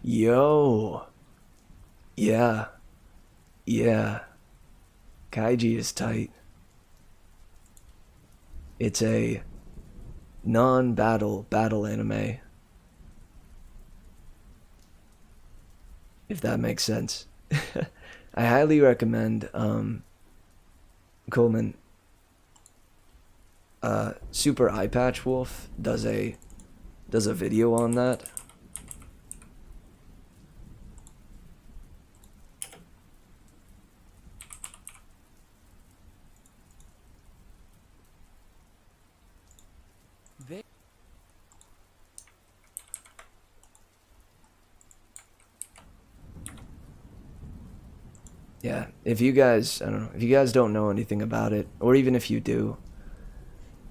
Yo! Yeah. Kaiji is tight. It's a non-battle anime. If that makes sense. I highly recommend Coleman. Super Eye Patch Wolf does a video on that. Yeah, if you guys don't know anything about it, or even if you do,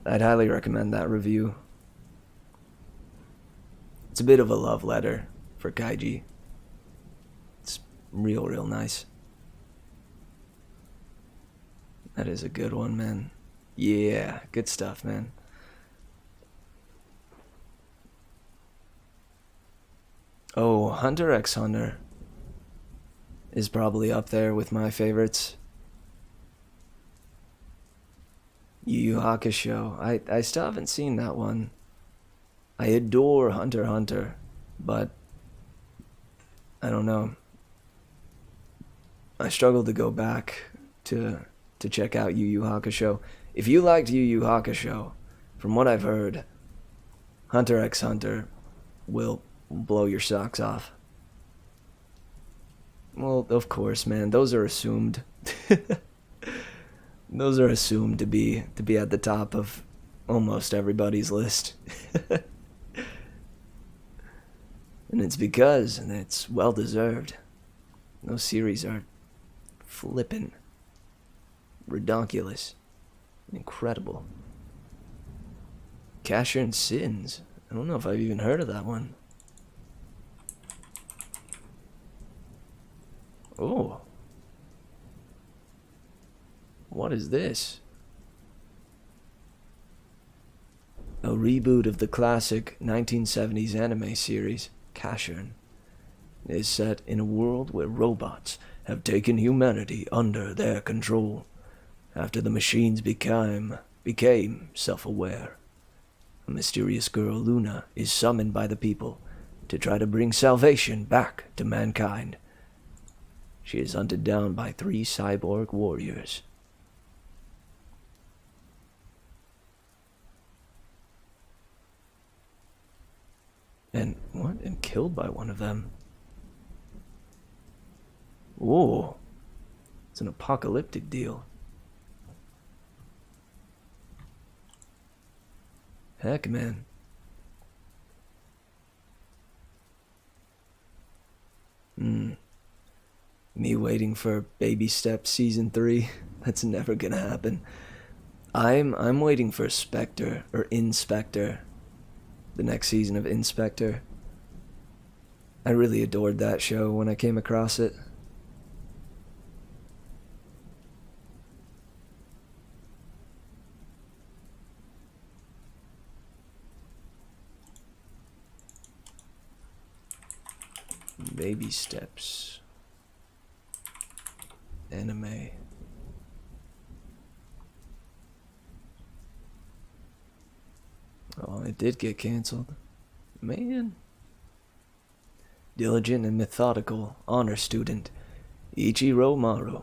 I'd highly recommend that review. It's a bit of a love letter for Kaiji. It's Real nice. That is a good one, man. Yeah, good stuff, man. Oh, Hunter x Hunter is probably up there with my favorites. Yu Yu Hakusho. I still haven't seen that one. I adore Hunter x Hunter, but I don't know. I struggle to go back to check out Yu Yu Hakusho. If you liked Yu Yu Hakusho, from what I've heard, Hunter x Hunter will blow your socks off. Well, of course, man. Those are assumed. Those are assumed to be at the top of almost everybody's list. And it's because, and it's well deserved. Those series are flippin' redonkulous, incredible. Casher and Sins. I don't know if I've even heard of that one. Oh. What is this? A reboot of the classic 1970s anime series, Casshern, is set in a world where robots have taken humanity under their control after the machines became self-aware. A mysterious girl, Luna, is summoned by the people to try to bring salvation back to mankind. She is hunted down by 3 cyborg warriors. And what? And killed by one of them. Whoa. It's an apocalyptic deal. Heck, man. Me waiting for Baby Steps Season 3. That's never gonna happen. I'm waiting for Spectre, or Inspector. The next season of Inspector. I really adored that show when I came across it. Baby Steps. Anime. Oh, it did get canceled. Man. Diligent and methodical honor student Ichiro Maru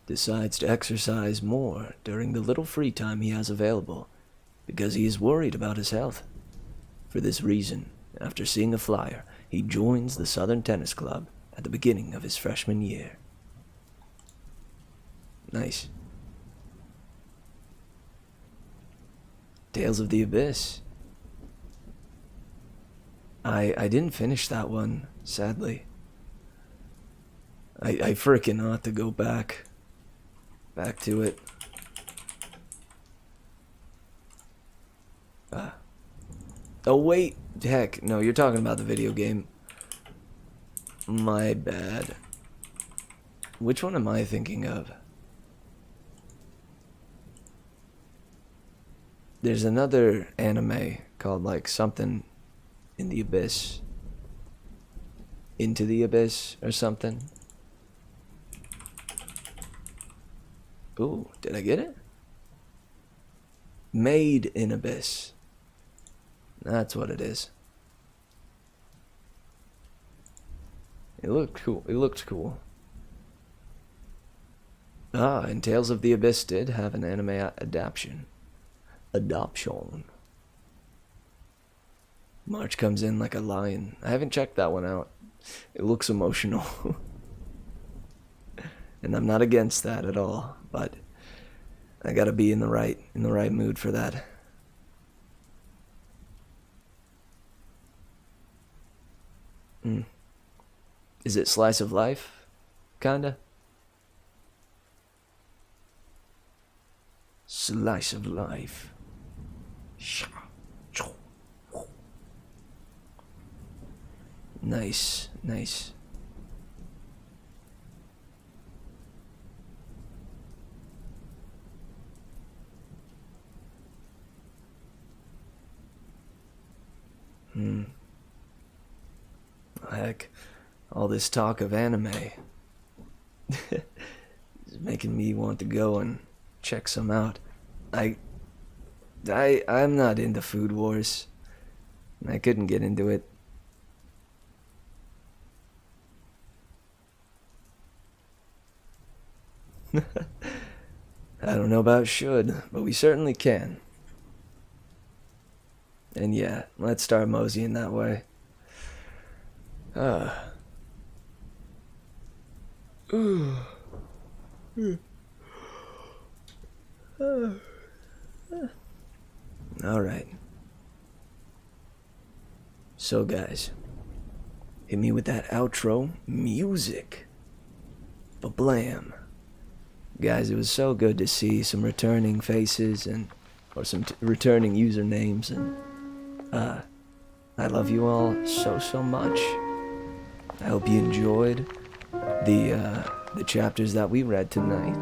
decides to exercise more during the little free time he has available because he is worried about his health. For this reason, after seeing a flyer, he joins the Southern Tennis Club at the beginning of his freshman year. Nice. Tales of the Abyss. I didn't finish that one, sadly. I frickin' ought to go back to it. Oh wait, heck, no, you're talking about the video game. My bad. Which one am I thinking of? There's another anime called like something in the Abyss. Into the Abyss or something. Ooh, did I get it? Made in Abyss. That's what it is. It looked cool. It looked cool. Ah, and Tales of the Abyss did have an anime adaptation. March comes in like a lion. I haven't checked that one out. It looks emotional. And I'm not against that at all, but I gotta be in the right mood for that. Is it slice of life? Kinda? Slice of life. Nice, nice. Heck, all this talk of anime is making me want to go and check some out. I'm not into Food Wars. I couldn't get into it. I don't know about should, but we certainly can. And yeah, let's start moseying that way. Alright. So guys, hit me with that outro music. Ba-blam. Guys, it was so good to see some returning faces or some returning usernames, and I love you all so much. I hope you enjoyed the chapters that we read tonight,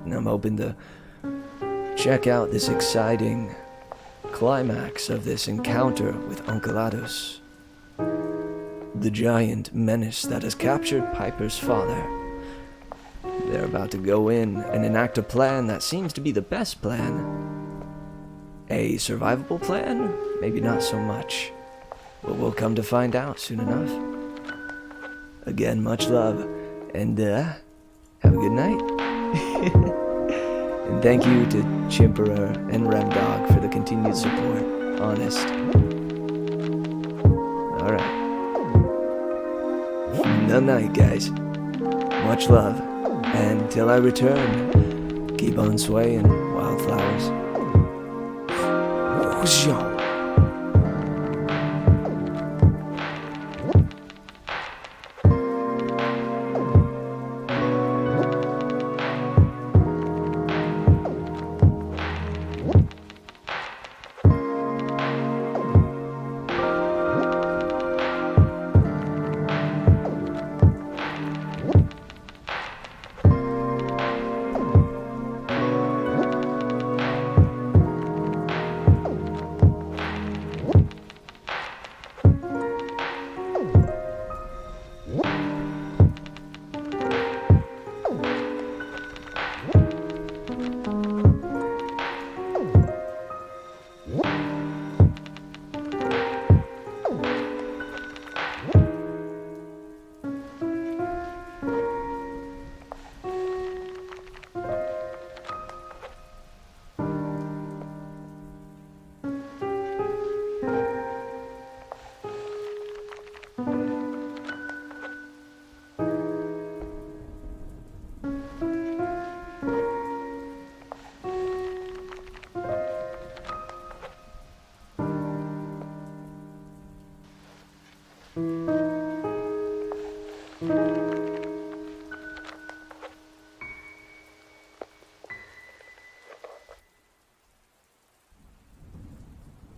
and I'm hoping to check out this exciting climax of this encounter with Unculatus, the giant menace that has captured Piper's father. They're about to go in and enact a plan that seems to be the best plan. A survivable plan? Maybe not so much. But we'll come to find out soon enough. Again, much love, and have a good night. And thank you to Chimperer and Remdog for the continued support. Honest. Alright. Good night, guys. Much love. And till I return, keep on swaying, wildflowers.